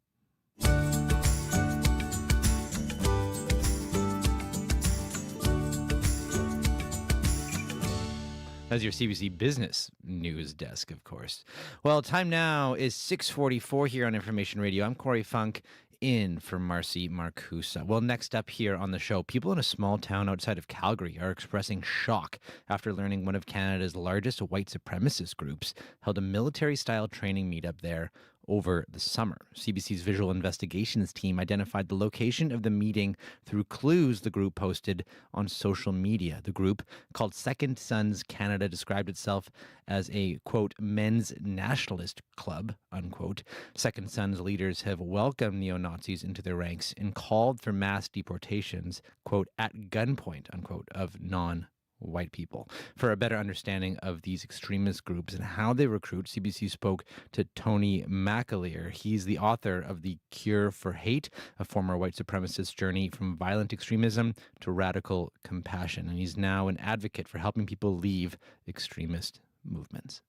As your CBC Business News Desk, of course. Well, time now is 6:44 here on Information Radio. I'm Corey Funk, in for Marcy Marcusa. Well, next up here on the show, people in a small town outside of Calgary are expressing shock after learning one of Canada's largest white supremacist groups held a military-style training meetup there over the summer. CBC's visual investigations team identified the location of the meeting through clues the group posted on social media. The group, called Second Sons Canada, described itself as a, quote, men's nationalist club, unquote. Second Sons leaders have welcomed neo-Nazis into their ranks and called for mass deportations, quote, at gunpoint, unquote, of non-white people. For a better understanding of these extremist groups and how they recruit, CBC spoke to Tony McAleer. He's the author of The Cure for Hate, a former white supremacist journey from violent extremism to radical compassion. And he's now an advocate for helping people leave extremist movements.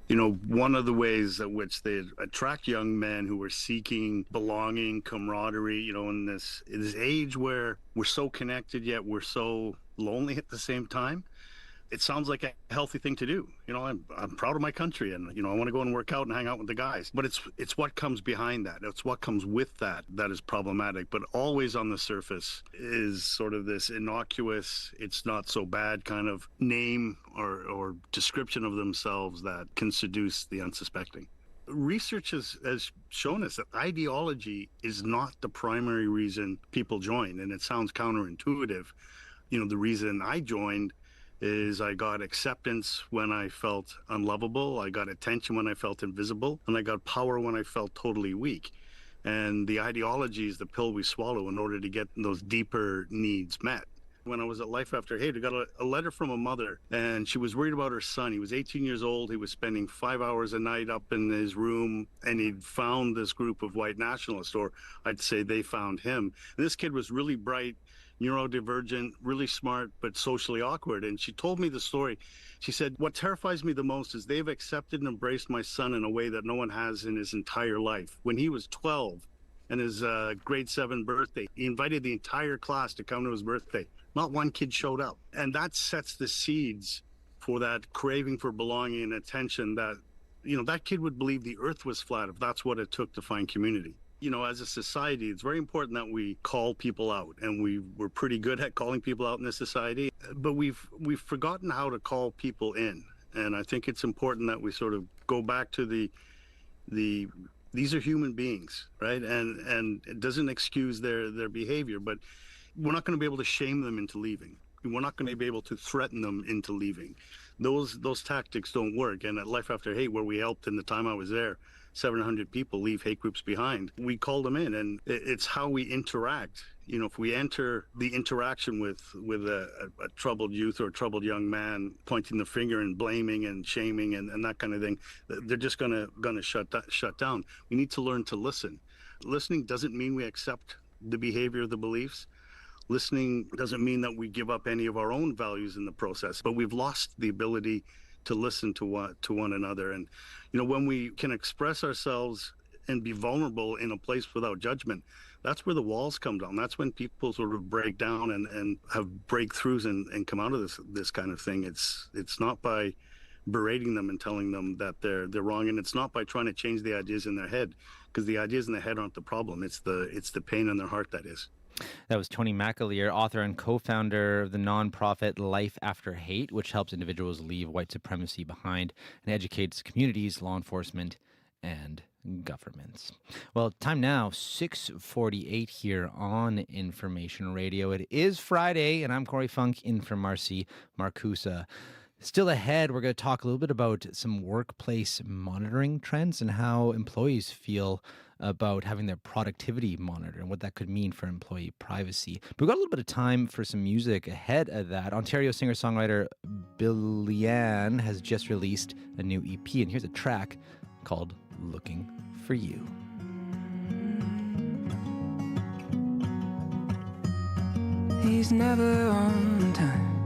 You know, one of the ways in which they attract young men who are seeking belonging, camaraderie, you know, in this age where we're so connected, yet we're so lonely at the same time. it sounds like a healthy thing to do. You know, I'm proud of my country, and I want to go and work out and hang out with the guys. But it's what comes behind that. It's what comes with that is problematic. But always on the surface is sort of this innocuous, it's not so bad kind of name or description of themselves that can seduce the unsuspecting. Research has shown us that ideology is not the primary reason people join, and it sounds counterintuitive. The reason I joined is I got acceptance when I felt unlovable, I got attention when I felt invisible, and I got power when I felt totally weak. And the ideology is the pill we swallow in order to get those deeper needs met. When I was at Life After Hate, I got a letter from a mother, and she was worried about her son. He was 18 years old. He was spending 5 hours a night up in his room, and he'd found this group of white nationalists, or I'd say they found him. And this kid was really bright, neurodivergent, really smart, but socially awkward. And she told me the story. She said, what terrifies me the most is they've accepted and embraced my son in a way that no one has in his entire life. When he was 12 and his grade 7 birthday, he invited the entire class to come to his birthday. Not one kid showed up. And that sets the seeds for that craving for belonging and attention that, that kid would believe the earth was flat if that's what it took to find community. As a society, it's very important that we call people out, and we're pretty good at calling people out in this society, but we've forgotten how to call people in. And I think it's important that we sort of go back to these are human beings, right? And it doesn't excuse their behavior, but we're not going to be able to shame them into leaving. We're not going to be able to threaten them into leaving. Those tactics don't work. And at Life After Hate, where we helped in the time I was there, 700 people leave hate groups behind. We called them in, and it's how we interact. If we enter the interaction with a troubled youth or a troubled young man, pointing the finger and blaming and shaming and that kind of thing, they're just gonna shut down. We need to learn to listen. Listening doesn't mean we accept the behavior, the beliefs. Listening doesn't mean that we give up any of our own values in the process, but we've lost the ability to listen to one another. And when we can express ourselves and be vulnerable in a place without judgment, that's where the walls come down. That's when people sort of break down and have breakthroughs and come out of this kind of thing. It's not by berating them and telling them that they're wrong, and it's not by trying to change the ideas in their head, because the ideas in their head aren't the problem. It's the pain in their heart that is. That was Tony McAleer, author and co-founder of the nonprofit Life After Hate, which helps individuals leave white supremacy behind and educates communities, law enforcement, and governments. Well, time now, 6:48 here on Information Radio. It is Friday, and I'm Corey Funk in for Marcy Marcusa. Still ahead, we're going to talk a little bit about some workplace monitoring trends and how employees feel about having their productivity monitored and what that could mean for employee privacy. But we've got a little bit of time for some music ahead of that. Ontario singer-songwriter Billian has just released a new EP, and here's a track called Looking for You. He's never on time,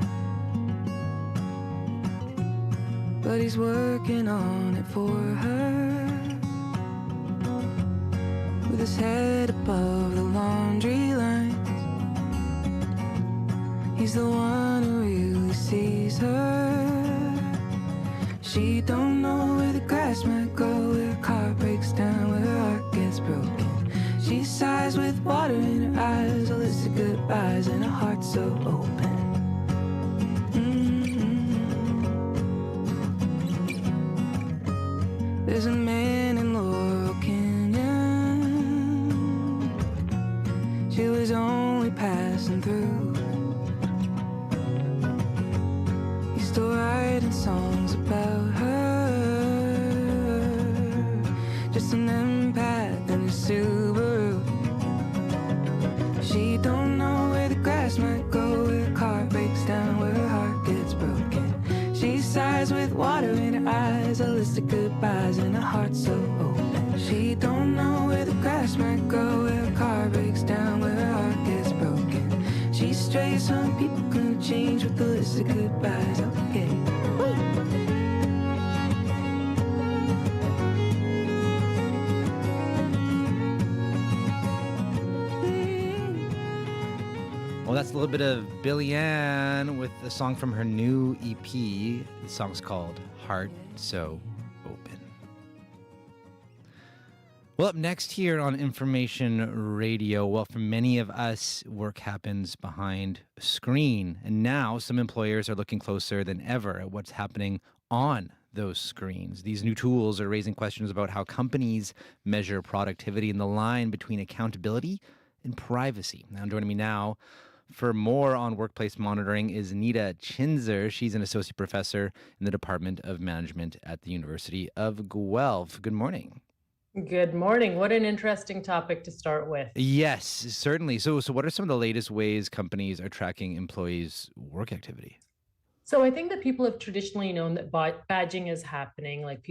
but he's working on it for her. With his head above the laundry lines, he's the one who really sees her. She don't know where the grass might grow, where a car breaks down, where her heart gets broken. She sighs with water in her eyes, a list of goodbyes, and her heart so open. There's a man in Laurel Canyon. She was only passing through. He's still writing songs about her. Just an empath in a Subaru. She don't know where the grass might grow, where a car breaks down, where her heart gets broken. She sighs with water in her eyes, a list of goodbyes, and her heart so open. She don't know where the grass might grow, where a car breaks down, where her heart gets broken. She strays from people who change with a list of goodbyes. Okay. Well, that's little bit of Billie Ann with a song from her new EP. The song's called Heart So Open. Well, up next here on Information Radio, well, for many of us, work happens behind a screen. And now some employers are looking closer than ever at what's happening on those screens. These new tools are raising questions about how companies measure productivity and the line between accountability and privacy. Now, joining me now for more on workplace monitoring is Nita Chinzer. She's an associate professor in the Department of Management at the University of Guelph. Good morning. Good morning. What an interesting topic to start with. Yes, certainly. So what are some of the latest ways companies are tracking employees' work activity? So I think that people have traditionally known that badging is happening, like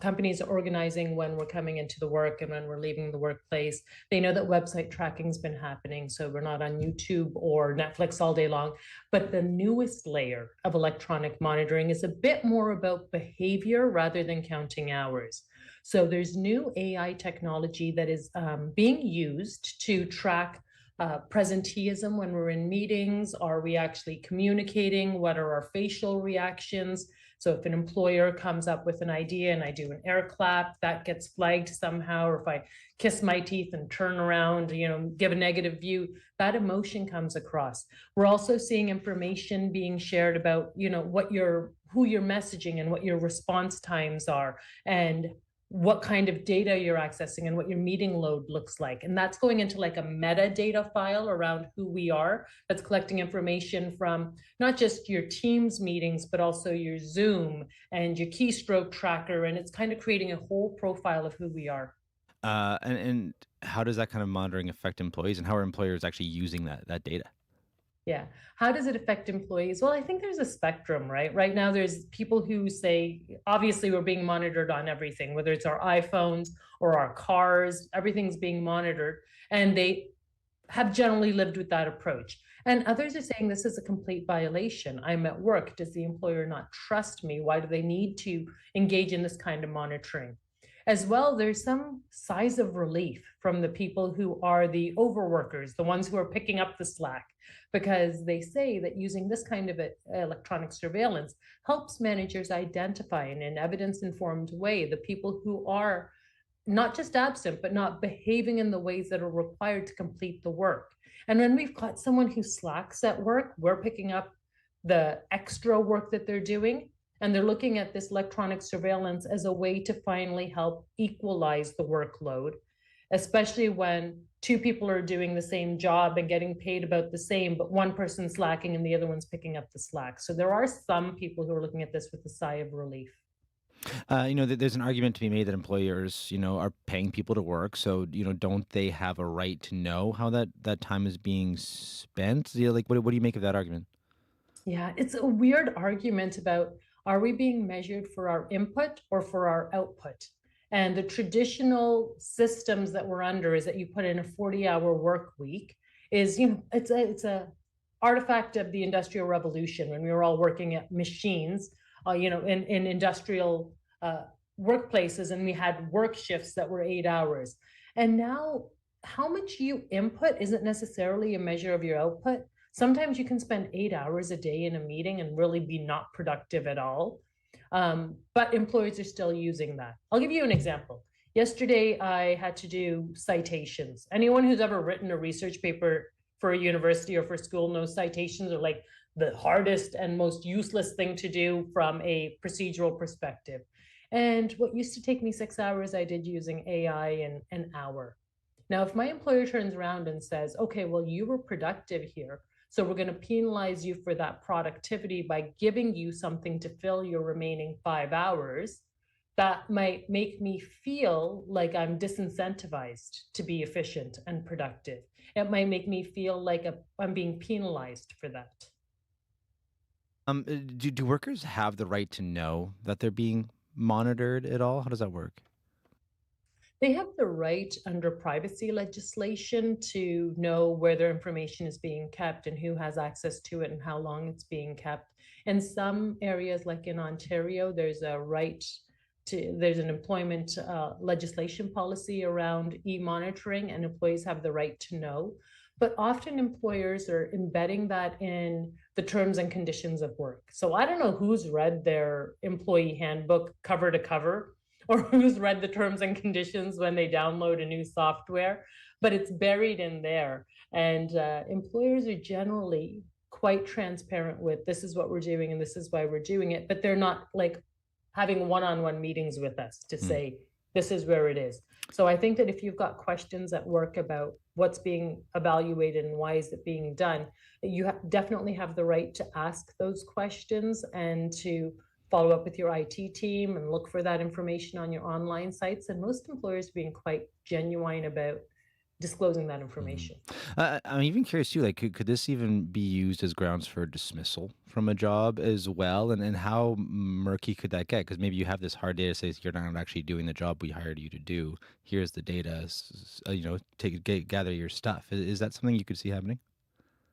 companies are organizing when we're coming into the work and when we're leaving the workplace. They know that website tracking's been happening, so we're not on YouTube or Netflix all day long. But the newest layer of electronic monitoring is a bit more about behavior rather than counting hours. So there's new AI technology that is being used to track presenteeism when we're in meetings. Are we actually communicating? What are our facial reactions? So if an employer comes up with an idea and I do an air clap, that gets flagged somehow. Or if I kiss my teeth and turn around, give a negative view, that emotion comes across. We're also seeing information being shared about, who you're messaging and what your response times are, and what kind of data you're accessing and what your meeting load looks like. And that's going into like a metadata file around who we are. That's collecting information from not just your Teams meetings, but also your Zoom and your keystroke tracker. And it's kind of creating a whole profile of who we are. And how does that kind of monitoring affect employees, and how are employers actually using that data? Yeah. How does it affect employees? Well, I think there's a spectrum, right? Right now, there's people who say, obviously, we're being monitored on everything, whether it's our iPhones or our cars, everything's being monitored. And they have generally lived with that approach. And others are saying this is a complete violation. I'm at work. Does the employer not trust me? Why do they need to engage in this kind of monitoring? As well, there's some sighs of relief from the people who are the overworkers, the ones who are picking up the slack, because they say that using this kind of electronic surveillance helps managers identify in an evidence-informed way the people who are not just absent, but not behaving in the ways that are required to complete the work. And when we've got someone who slacks at work, we're picking up the extra work that they're doing. And they're looking at this electronic surveillance as a way to finally help equalize the workload, especially when two people are doing the same job and getting paid about the same, but one person's slacking and the other one's picking up the slack. So there are some people who are looking at this with a sigh of relief. There's an argument to be made that employers, are paying people to work. So, don't they have a right to know how that time is being spent? What do you make of that argument? Yeah, it's a weird argument about, are we being measured for our input or for our output? And the traditional systems that we're under is that you put in a 40-hour work week. It's a artifact of the Industrial Revolution, when we were all working at machines, in industrial workplaces, and we had work shifts that were 8 hours. And now, how much you input isn't necessarily a measure of your output. Sometimes you can spend 8 hours a day in a meeting and really be not productive at all. But employers are still using that. I'll give you an example. Yesterday, I had to do citations. Anyone who's ever written a research paper for a university or for school knows citations are like the hardest and most useless thing to do from a procedural perspective. And what used to take me 6 hours, I did using AI in an hour. Now, if my employer turns around and says, okay, well, you were productive here, so we're going to penalize you for that productivity by giving you something to fill your remaining 5 hours, that might make me feel like I'm disincentivized to be efficient and productive. It might make me feel like I'm being penalized for that. Do workers have the right to know that they're being monitored at all? How does that work? They have the right under privacy legislation to know where their information is being kept and who has access to it and how long it's being kept. In some areas, like in Ontario, there's an employment legislation policy around e-monitoring, and employees have the right to know. but often employers are embedding that in the terms and conditions of work. So I don't know who's read their employee handbook cover to cover, or who's read the terms and conditions when they download a new software, but it's buried in there. And employers are generally quite transparent with, this is what we're doing and this is why we're doing it, but they're not like having one-on-one meetings with us to say, this is where it is. So I think that if you've got questions at work about what's being evaluated and why is it being done, you definitely have the right to ask those questions and to follow up with your IT team and look for that information on your online sites. And most employers being quite genuine about disclosing that information. I'm even curious too, like could this even be used as grounds for dismissal from a job as well? And how murky could that get? Because maybe you have this hard data says you're not actually doing the job we hired you to do. Here's the data, gather your stuff. Is that something you could see happening?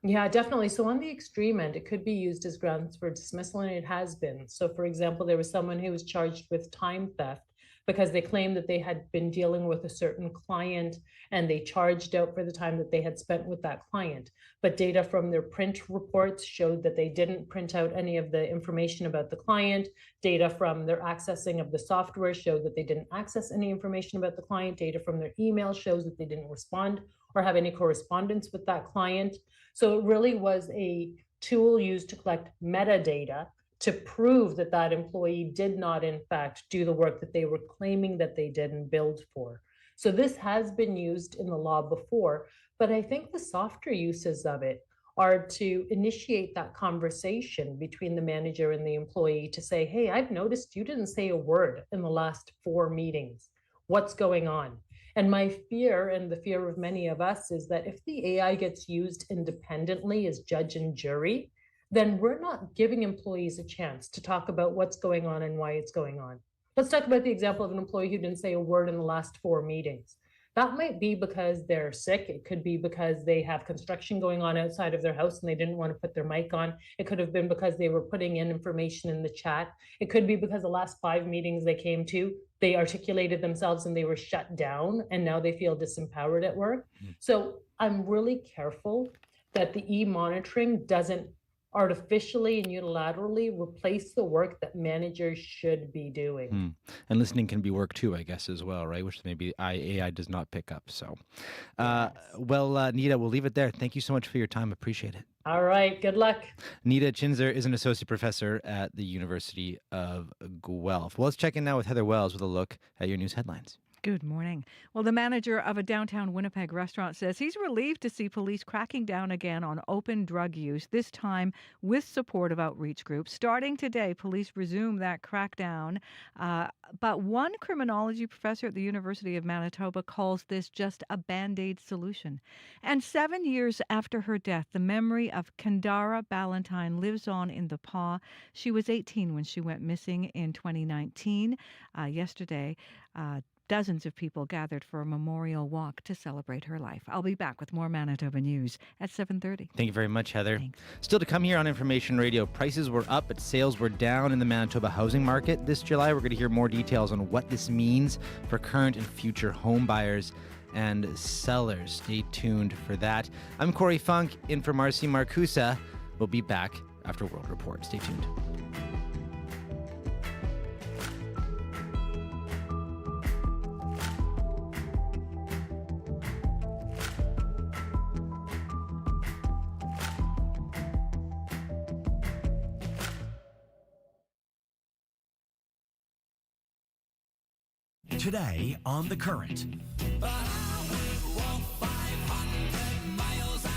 Yeah, definitely. So on the extreme end, it could be used as grounds for dismissal, and it has been. So for example, there was someone who was charged with time theft because they claimed that they had been dealing with a certain client and they charged out for the time that they had spent with that client. But data from their print reports showed that they didn't print out any of the information about the client. Data from their accessing of the software showed that they didn't access any information about the client. Data from their email shows that they didn't respond or have any correspondence with that client. So it really was a tool used to collect metadata to prove that that employee did not, in fact, do the work that they were claiming that they did and billed for. So this has been used in the law before, but I think the softer uses of it are to initiate that conversation between the manager and the employee to say, hey, I've noticed you didn't say a word in the last 4 meetings. What's going on? And my fear, and the fear of many of us, is that if the AI gets used independently as judge and jury, then we're not giving employees a chance to talk about what's going on and why it's going on. Let's talk about the example of an employee who didn't say a word in the last 4 meetings. That might be because they're sick. It could be because they have construction going on outside of their house and they didn't want to put their mic on. It could have been because they were putting in information in the chat. It could be because the last 5 meetings they came to, they articulated themselves and they were shut down and now they feel disempowered at work. So I'm really careful that the e-monitoring doesn't artificially and unilaterally replace the work that managers should be doing. And listening can be work too, I guess, as well, right? Which maybe AI does not pick up. So, well, Nita, we'll leave it there. Thank you so much for your time. Appreciate it. All right. Good luck. Nita Chinzer is an associate professor at the University of Guelph. Well, let's check in now with Heather Wells with a look at your news headlines. Good morning. Well, the manager of a downtown Winnipeg restaurant says he's relieved to see police cracking down again on open drug use, this time with support of outreach groups. Starting today, police resume that crackdown. But one criminology professor at the University of Manitoba calls this just a Band-Aid solution. And 7 years after her death, the memory of Kendara Ballantyne lives on in the Pas. She was 18 when she went missing in 2019. Yesterday, dozens of people gathered for a memorial walk to celebrate her life. I'll be back with more Manitoba news at 7:30. Thank you very much, Heather. Thanks. Still to come here on Information Radio, prices were up, but sales were down in the Manitoba housing market this July. We're going to hear more details on what this means for current and future home buyers and sellers. Stay tuned for that. I'm Corey Funk, in for Marcy Marcusa. We'll be back after World Report. Stay tuned. Today on The Current.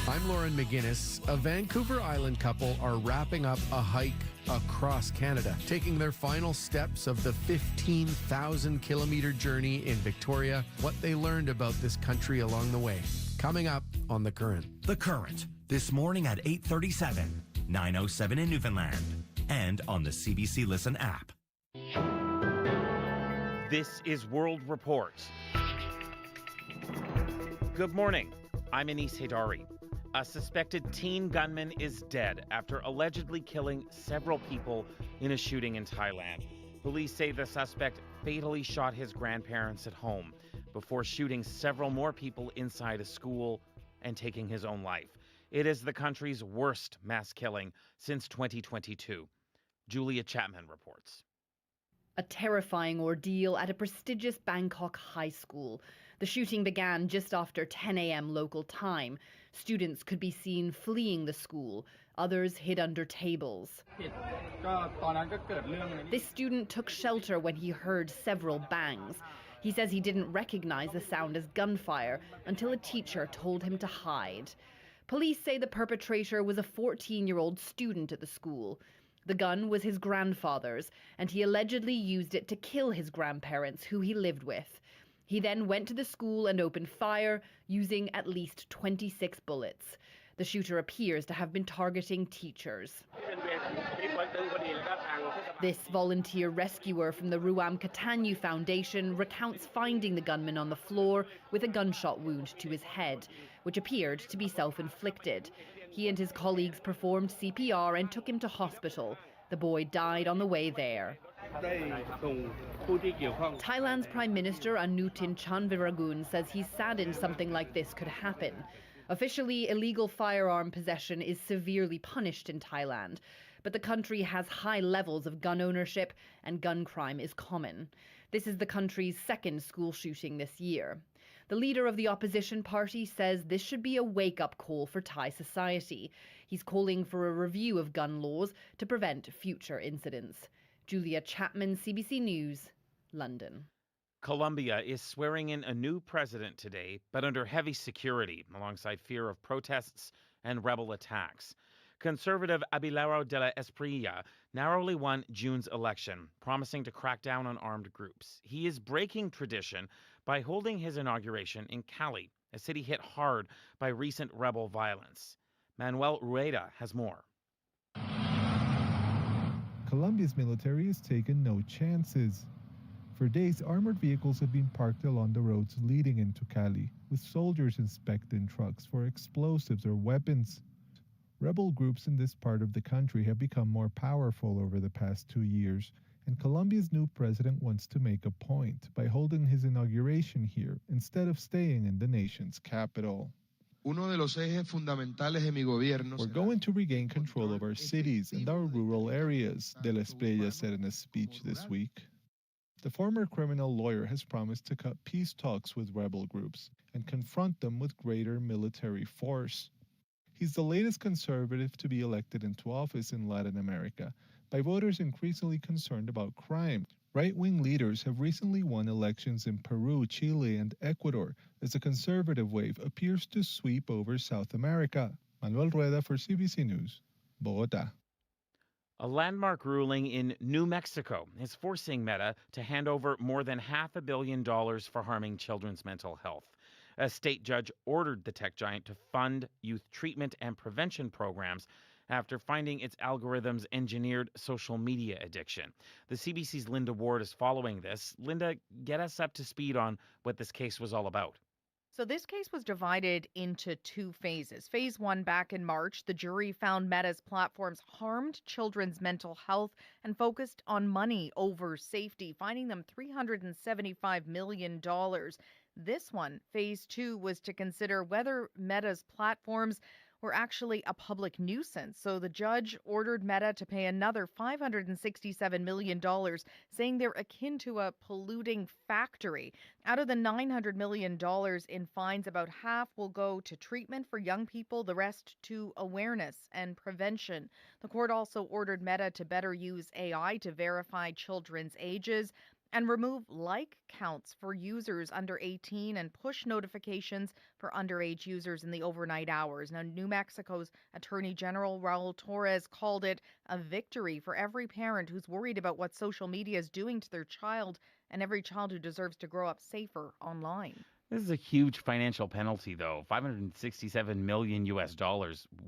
I'm Lauren McGinnis. A Vancouver Island couple are wrapping up a hike across Canada, taking their final steps of the 15,000-kilometer journey in Victoria, what they learned about this country along the way. Coming up on The Current. The Current, this morning at 8:37, 9:07 in Newfoundland, and on the CBC Listen app. This is World Report. Good morning. I'm Anis Haidari. A suspected teen gunman is dead after allegedly killing several people in a shooting in Thailand. Police say the suspect fatally shot his grandparents at home before shooting several more people inside a school and taking his own life. It is the country's worst mass killing since 2022. Julia Chapman reports. A terrifying ordeal at a prestigious Bangkok high school. The shooting began just after 10 a.m. local time. Students could be seen fleeing the school. Others hid under tables. This student took shelter when he heard several bangs. He says he didn't recognize the sound as gunfire until a teacher told him to hide. Police say the perpetrator was a 14-year-old student at the school. The gun was his grandfather's, and he allegedly used it to kill his grandparents, who he lived with. He then went to the school and opened fire, using at least 26 bullets. The shooter appears to have been targeting teachers. This volunteer rescuer from the Ruam Katanyu Foundation recounts finding the gunman on the floor with a gunshot wound to his head, which appeared to be self-inflicted. He and his colleagues performed CPR and took him to hospital. The boy died on the way there. Thailand's Prime Minister Anutin Chanvirakul says he's saddened something like this could happen. Officially, illegal firearm possession is severely punished in Thailand, but the country has high levels of gun ownership and gun crime is common. This is the country's second school shooting this year. The leader of the opposition party says this should be a wake-up call for Thai society. He's calling for a review of gun laws to prevent future incidents. Julia Chapman, CBC News, London. Colombia is swearing in a new president today, but under heavy security, alongside fear of protests and rebel attacks. Conservative Abelardo de la Espriella narrowly won June's election, promising to crack down on armed groups. He is breaking tradition by holding his inauguration in Cali, a city hit hard by recent rebel violence. Manuel Rueda has more. Colombia's military has taken no chances. For days, armored vehicles have been parked along the roads leading into Cali, with soldiers inspecting trucks for explosives or weapons. Rebel groups in this part of the country have become more powerful over the past 2 years, and Colombia's new president wants to make a point by holding his inauguration here instead of staying in the nation's capital. We're going to regain control of our cities and our rural areas, De la Espriella said in a speech this week. The former criminal lawyer has promised to cut peace talks with rebel groups and confront them with greater military force. He's the latest conservative to be elected into office in Latin America by voters increasingly concerned about crime. Right-wing leaders have recently won elections in Peru, Chile, and Ecuador as a conservative wave appears to sweep over South America. Manuel Rueda for CBC News, Bogotá. A landmark ruling in New Mexico is forcing Meta to hand over more than $500 million for harming children's mental health. A state judge ordered the tech giant to fund youth treatment and prevention programs after finding its algorithms engineered social media addiction. The CBC's Linda Ward is following this. Linda, get us up to speed on what this case was all about. So this case was divided into two phases. Phase one, back in March, the jury found Meta's platforms harmed children's mental health and focused on money over safety, finding them $375 million. This one, phase two, was to consider whether Meta's platforms were actually a public nuisance. So the judge ordered Meta to pay another $567 million, saying they're akin to a polluting factory. Out of the $900 million in fines, about half will go to treatment for young people, the rest to awareness and prevention. The court also ordered Meta to better use AI to verify children's ages and remove like counts for users under 18 and push notifications for underage users in the overnight hours. Now, New Mexico's Attorney General Raul Torres called it a victory for every parent who's worried about what social media is doing to their child and every child who deserves to grow up safer online. This is a huge financial penalty, though. $567 million US.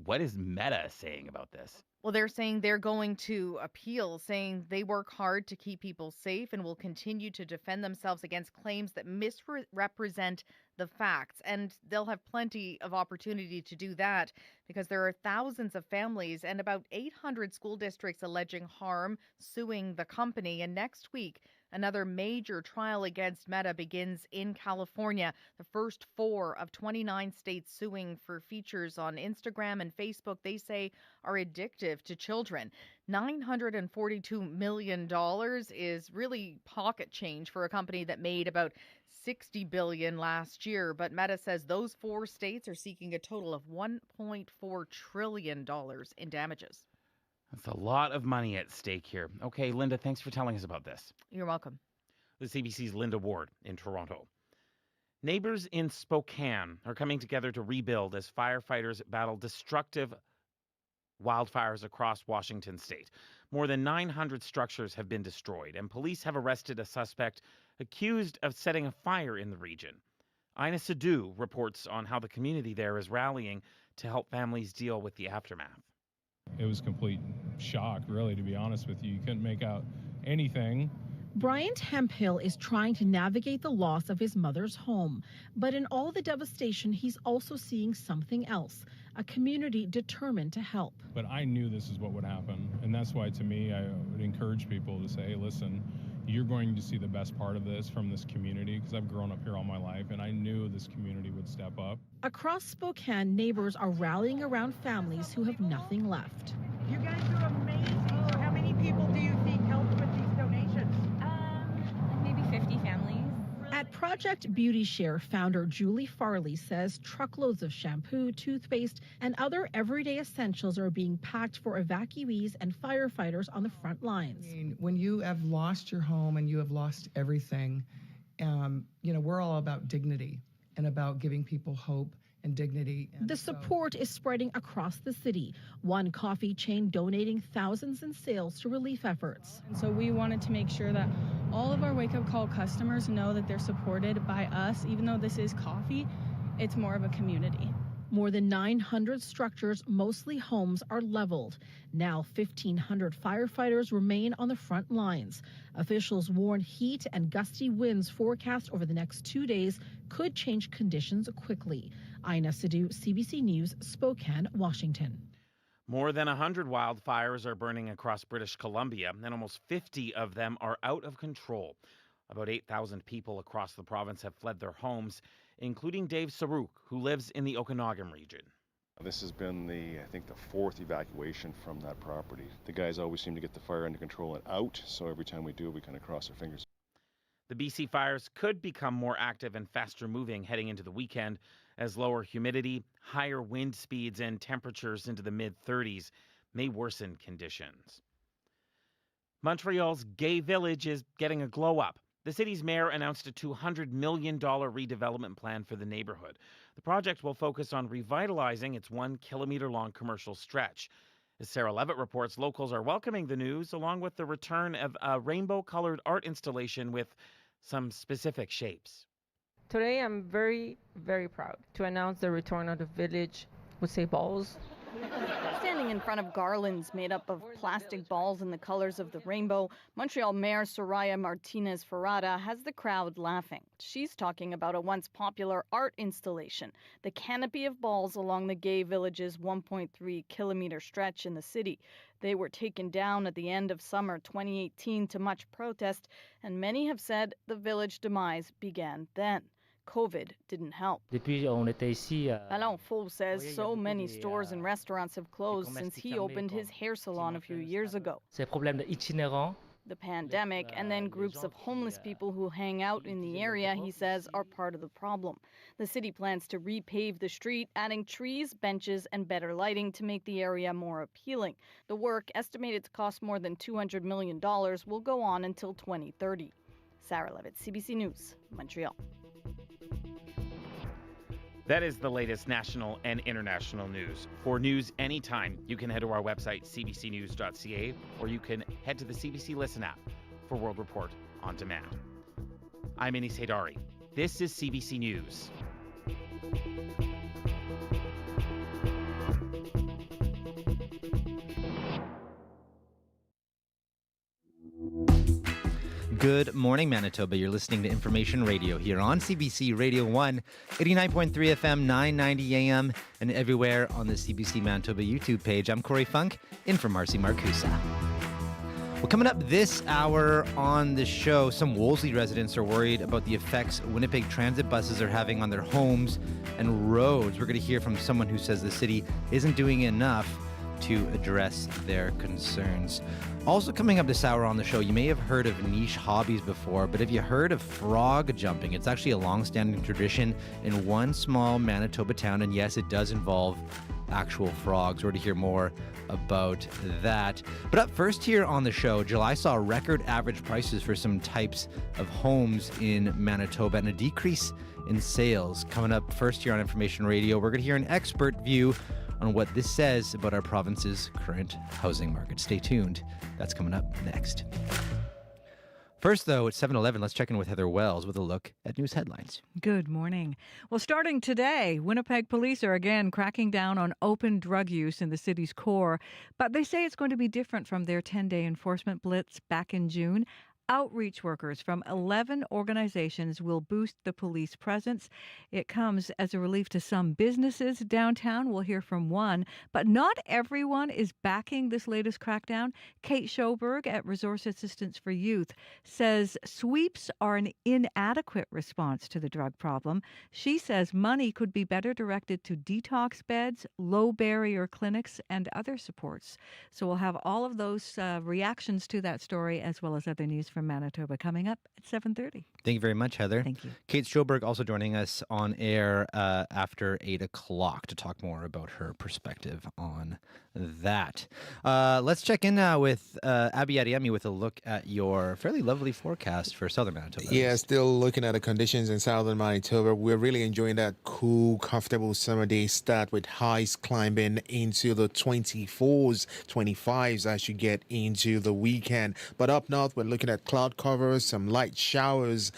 What is Meta saying about this? Well, they're saying they're going to appeal, saying they work hard to keep people safe and will continue to defend themselves against claims that misrepresent the facts. And they'll have plenty of opportunity to do that because there are thousands of families and about 800 school districts alleging harm, suing the company. And next week, Another major trial against Meta begins in California, the first 4 of 29 states suing for features on Instagram and Facebook they say are addictive to children. $942 million is really pocket change for a company that made about $60 billion last year. But Meta says those 4 states are seeking a total of $1.4 trillion in damages. That's a lot of money at stake here. Okay, Linda, thanks for telling us about this. You're welcome. The CBC's Linda Ward in Toronto. Neighbors in Spokane are coming together to rebuild as firefighters battle destructive wildfires across Washington state. More than 900 structures have been destroyed, and police have arrested a suspect accused of setting a fire in the region. Ina Sidhu reports on how the community there is rallying to help families deal with the aftermath. It was complete shock, really, to be honest with you. You couldn't make out anything. Bryant Hemphill is trying to navigate the loss of his mother's home. But in all the devastation, he's also seeing something else, a community determined to help. But I knew this is what would happen. And that's why, to me, I would encourage people to say, hey, listen, you're going to see the best part of this from this community, because I've grown up here all my life, and I knew this community would step up. Across Spokane, neighbors are rallying around families who have nothing left. You guys are amazing. So how many people do you think helped with these donations? Maybe 50 families. At Project Beauty Share, founder Julie Farley says truckloads of shampoo, toothpaste, and other everyday essentials are being packed for evacuees and firefighters on the front lines. When you have lost your home and you have lost everything, we're all about dignity and about giving people hope and dignity. The support is spreading across the city. One coffee chain donating thousands in sales to relief efforts. And so we wanted to make sure that all of our wake-up call customers know that they're supported by us. Even though this is coffee, it's more of a community. More than 900 structures, mostly homes, are leveled. Now 1,500 firefighters remain on the front lines. Officials warn heat and gusty winds forecast over the next 2 days could change conditions quickly. Ina Sidhu, CBC News, Spokane, Washington. More than 100 wildfires are burning across British Columbia, and almost 50 of them are out of control. About 8,000 people across the province have fled their homes, including Dave Saruk, who lives in the Okanagan region. This has been the 4th evacuation from that property. The guys always seem to get the fire under control and out, so every time we do, we kind of cross our fingers. The BC fires could become more active and faster moving heading into the weekend as lower humidity, higher wind speeds, and temperatures into the mid-30s may worsen conditions. Montreal's Gay Village is getting a glow up. The city's mayor announced a $200 million redevelopment plan for the neighborhood. The project will focus on revitalizing its 1 kilometer-long commercial stretch. As Sarah Levitt reports, locals are welcoming the news, along with the return of a rainbow-colored art installation with some specific shapes. Today, I'm very, very proud to announce the return of the village with say balls. Standing in front of garlands made up of plastic balls in the colors of the rainbow, Montreal Mayor Soraya Martinez Ferrada has the crowd laughing. She's talking about a once popular art installation, the canopy of balls along the Gay Village's 1.3 kilometer stretch in the city. They were taken down at the end of summer 2018 to much protest, and many have said the village demise began then. COVID didn't help. Alain Faux says so many stores and restaurants have closed since he opened his hair salon a few years ago. The pandemic and then groups of homeless people who hang out in the area, he says, are part of the problem. The city plans to repave the street, adding trees, benches, and better lighting to make the area more appealing. The work, estimated to cost more than $200 million, will go on until 2030. Sarah Levitt, CBC News, Montreal. That is the latest national and international news. For news anytime, you can head to our website, cbcnews.ca, or you can head to the CBC Listen app for World Report on demand. I'm Anis Haydari. This is CBC News. Good morning, Manitoba. You're listening to Information Radio here on CBC Radio 1, 89.3 FM, 990 AM, and everywhere on the CBC Manitoba YouTube page. I'm Corey Funk, in for Marcy Marcusa. Well, coming up this hour on the show, some Wolseley residents are worried about the effects Winnipeg transit buses are having on their homes and roads. We're going to hear from someone who says the city isn't doing enough to address their concerns. Also coming up this hour on the show, you may have heard of niche hobbies before, but have you heard of frog jumping? It's actually a long-standing tradition in one small Manitoba town, and yes, it does involve actual frogs. We're to hear more about that. But up first here on the show, July saw record average prices for some types of homes in Manitoba and a decrease in sales. Coming up first here on Information Radio, we're going to hear an expert view on what this says about our province's current housing market. Stay tuned. That's coming up next. First, though, at 7:11, let's check in with Heather Wells with a look at news headlines. Good morning. Well, starting today, Winnipeg police are again cracking down on open drug use in the city's core, but they say it's going to be different from their 10-day enforcement blitz back in June. Outreach workers from 11 organizations will boost the police presence. It comes as a relief to some businesses downtown. We'll hear from one, but not everyone is backing this latest crackdown. Kate Schoberg at Resource Assistance for Youth says sweeps are an inadequate response to the drug problem. She says money could be better directed to detox beds, low barrier clinics, and other supports. So we'll have all of those reactions to that story as well as other news from Manitoba coming up at 7:30. Thank you very much, Heather. Thank you. Kate Schoberg also joining us on air after 8 o'clock to talk more about her perspective on that. Let's check in now with Abby Adeyemi with a look at your fairly lovely forecast for southern Manitoba. Yeah, still looking at the conditions in southern Manitoba. We're really enjoying that cool, comfortable summer day start with highs climbing into the 24s, 25s as you get into the weekend. But up north, we're looking at cloud covers, some light showers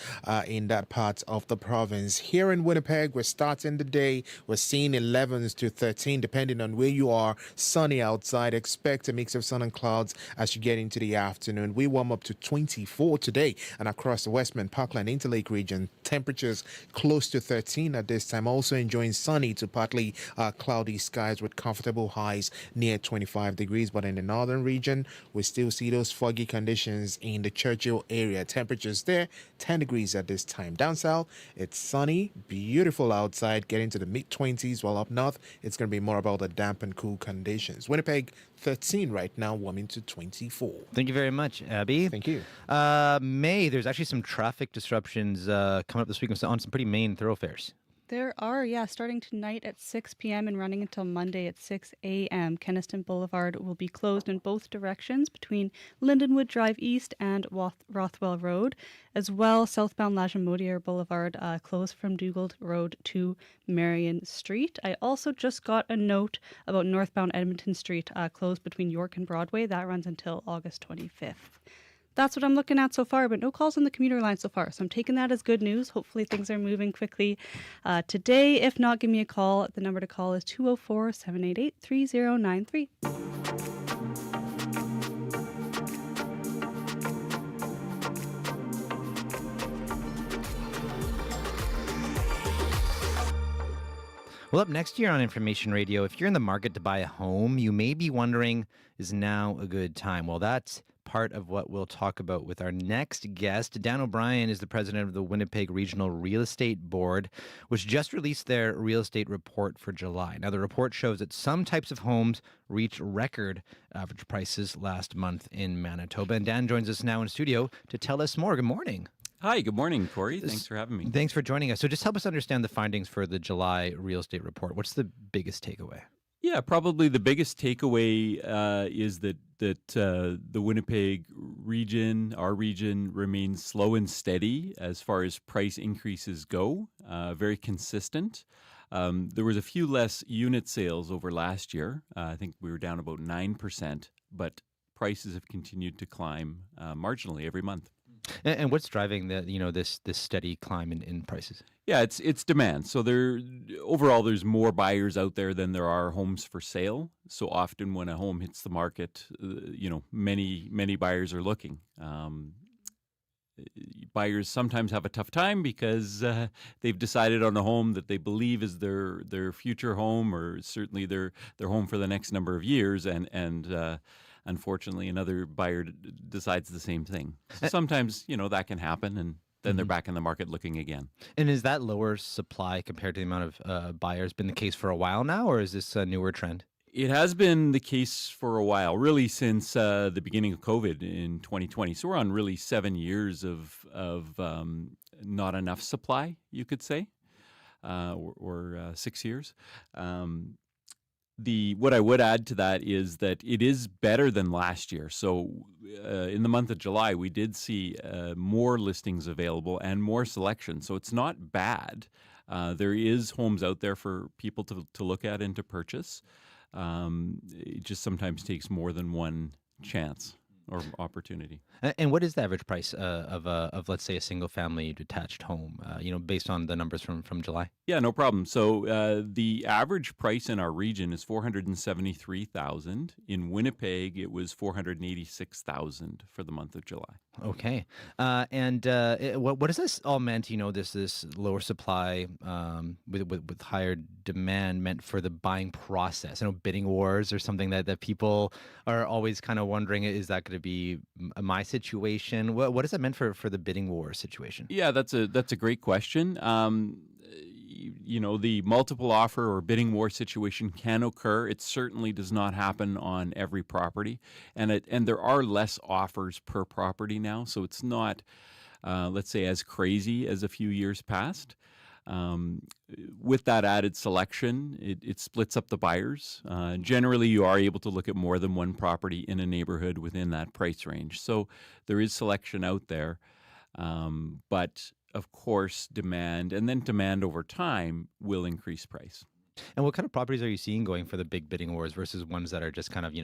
in that part of the province. Here in Winnipeg, we're starting the day. We're seeing 11s to 13, depending on where you are. Sunny outside. Expect a mix of sun and clouds as you get into the afternoon. We warm up to 24 today, and across the Westman, Parkland, Interlake region, temperatures close to 13 at this time. Also enjoying sunny to partly cloudy skies with comfortable highs near 25 degrees. But in the northern region, we still see those foggy conditions in the Churchill area. Temperatures there 10 degrees at this time. Down south, it's sunny, beautiful outside, getting to the mid-20s, while up north, it's going to be more about the damp and cool conditions. Winnipeg, 13 right now, warming to 24. Thank you very much, Abby. Thank you. May, there's actually some traffic disruptions coming up this week on some pretty main thoroughfares. There are, starting tonight at 6 p.m. and running until Monday at 6 a.m. Kenniston Boulevard will be closed in both directions between Lindenwood Drive East and Rothwell Road. As well, southbound Lajamodiere Boulevard closed from Dugald Road to Marion Street. I also just got a note about northbound Edmonton Street closed between York and Broadway. That runs until August 25th. That's what I'm looking at so far, but no calls on the commuter line so far. So I'm taking that as good news. Hopefully things are moving quickly today. If not, give me a call. The number to call is 204-788-3093. Well, up next year on Information Radio, if you're in the market to buy a home, you may be wondering, is now a good time? Well, that's part of what we'll talk about with our next guest. Dan O'Brien is the president of the Winnipeg Regional Real Estate Board, which just released their real estate report for July. Now, the report shows that some types of homes reached record average prices last month in Manitoba. And Dan joins us now in studio to tell us more. Good morning. Hi, good morning, Corey. Thanks for having me. Thanks for joining us. So just help us understand the findings for the July real estate report. What's the biggest takeaway? Yeah, probably the biggest takeaway is that the Winnipeg region, our region, remains slow and steady as far as price increases go, very consistent. There was a few less unit sales over last year. I think we were down about 9%, but prices have continued to climb marginally every month. And what's driving this steady climb in prices? Yeah, it's demand. So overall there's more buyers out there than there are homes for sale. So often when a home hits the market, many buyers are looking. Buyers sometimes have a tough time because they've decided on a home that they believe is their future home, or certainly their home for the next number of years, and unfortunately another buyer decides the same thing. So sometimes, that can happen, and then they're back in the market looking again. And is that lower supply compared to the amount of buyers been the case for a while now, or is this a newer trend? It has been the case for a while, really since the beginning of COVID in 2020. So we're on really 7 years of not enough supply, you could say, or 6 years. What I would add to that is that it is better than last year. So in the month of July, we did see more listings available and more selection. So it's not bad. There is homes out there for people to look at and to purchase. It just sometimes takes more than one chance or opportunity. And what is the average price of let's say a single family detached home? Based on the numbers from July. Yeah, no problem. So the average price in our region is $473,000. In Winnipeg, it was $486,000 for the month of July. Okay, and what does this all meant? This lower supply with higher demand meant for the buying process. I know bidding wars or something that people are always kind of wondering, is that going to be my situation? What does that meant for the bidding war situation? Yeah, that's a great question. The multiple offer or bidding war situation can occur. It certainly does not happen on every property, and there are less offers per property now, so it's not, let's say, as crazy as a few years past. With that added selection, it splits up the buyers. Generally, you are able to look at more than one property in a neighborhood within that price range. So there is selection out there, but of course, demand over time will increase price. And what kind of properties are you seeing going for the big bidding wars versus ones that are just kind of,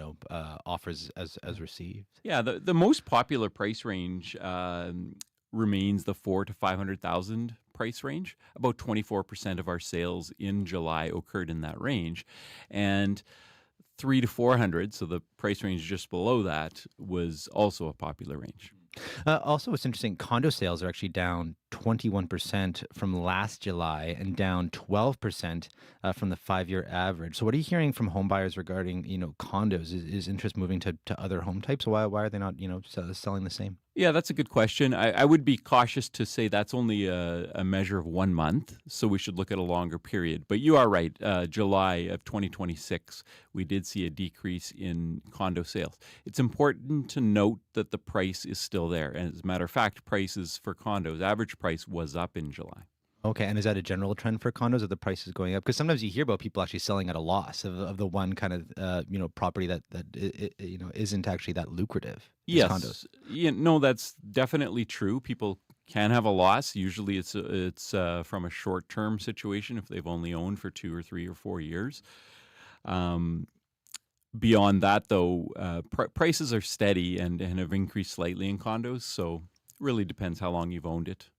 offers as received? Yeah, the most popular price range remains the $400,000 to $500,000 price range. About 24% of our sales in July occurred in that range, and $300,000 to $400,000, so the price range just below that, was also a popular range. Also, what's interesting, condo sales are actually down 21% from last July and down 12% from the 5-year average. So what are you hearing from home buyers regarding, condos? Is interest moving to other home types? Why are they not, selling the same? Yeah, that's a good question. I would be cautious to say that's only a measure of 1 month, so we should look at a longer period. But you are right. July of 2026, we did see a decrease in condo sales. It's important to note that the price is still there. And as a matter of fact, prices for condos, average price was up in July. Okay, and is that a general trend for condos? Are the prices going up? Because sometimes you hear about people actually selling at a loss of the one kind of property that isn't actually that lucrative. Yes, condos. Yeah, no, that's definitely true. People can have a loss. Usually, it's from a short-term situation if they've only owned for 2 or 3 or 4 years. Beyond that, though, prices are steady and have increased slightly in condos. So, it really depends how long you've owned it.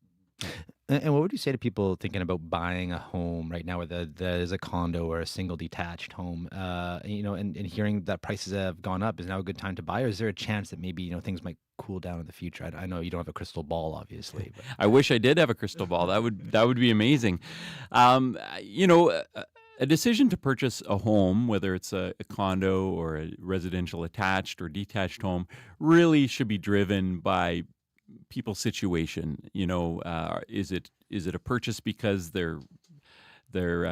And what would you say to people thinking about buying a home right now, whether that is a condo or a single detached home, and hearing that prices have gone up? Is now a good time to buy, or is there a chance that maybe, things might cool down in the future? I know you don't have a crystal ball, obviously. But. I wish I did have a crystal ball. That would be amazing. A decision to purchase a home, whether it's a condo or a residential attached or detached home, really should be driven by people's situation. Is it a purchase because they're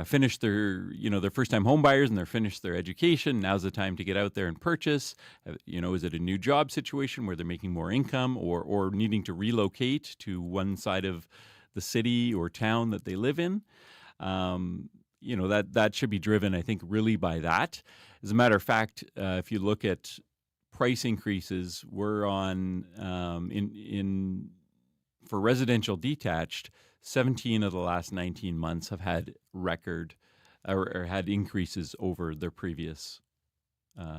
finished they're first time home buyers and they're finished their education? Now's the time to get out there and purchase. Is it a new job situation where they're making more income or needing to relocate to one side of the city or town that they live in? That should be driven, I think, really by that. As a matter of fact, if you look at price increases, we're on for residential detached, 17 of the last 19 months have had record or had increases over their previous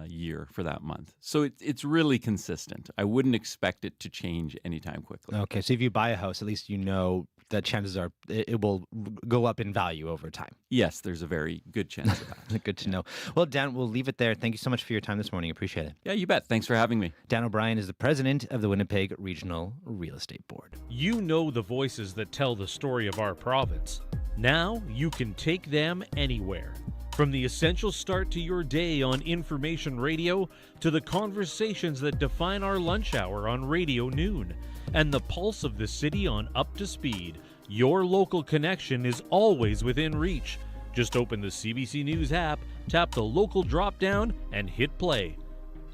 year for that month. So it's really consistent. I wouldn't expect it to change anytime quickly. Okay, so if you buy a house, at least that chances are it will go up in value over time. Yes, there's a very good chance of that. Good to know. Well, Dan, we'll leave it there. Thank you so much for your time this morning. Appreciate it. Yeah, you bet. Thanks for having me. Dan O'Brien is the president of the Winnipeg Regional Real Estate Board. You know the voices that tell the story of our province. Now you can take them anywhere. From the essential start to your day on information radio to the conversations that define our lunch hour on Radio Noon and the pulse of the city on Up to Speed, your local connection is always within reach. Just open the CBC News app, tap the local drop-down, and hit play.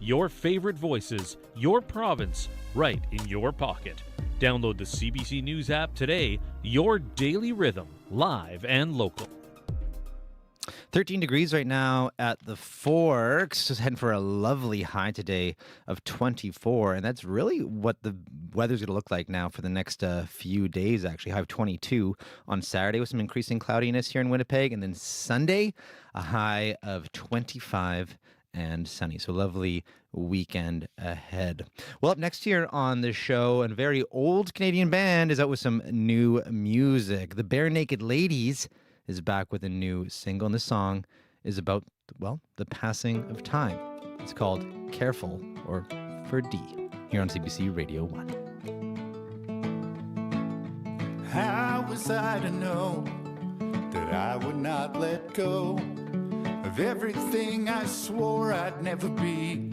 Your favorite voices, your province, right in your pocket. Download the CBC News app today, your daily rhythm, live and local. 13 degrees right now at the Forks. Just heading for a lovely high today of 24. And that's really what the weather's going to look like now for the next few days, actually. High of 22 on Saturday with some increasing cloudiness here in Winnipeg. And then Sunday, a high of 25 and sunny. So lovely weekend ahead. Well, up next here on the show, a very old Canadian band is out with some new music. The Bare Naked Ladies is back with a new single, and this song is about, well, the passing of time. It's called Careful, or For D, here on CBC Radio 1. How was I to know that I would not let go of everything I swore I'd never be?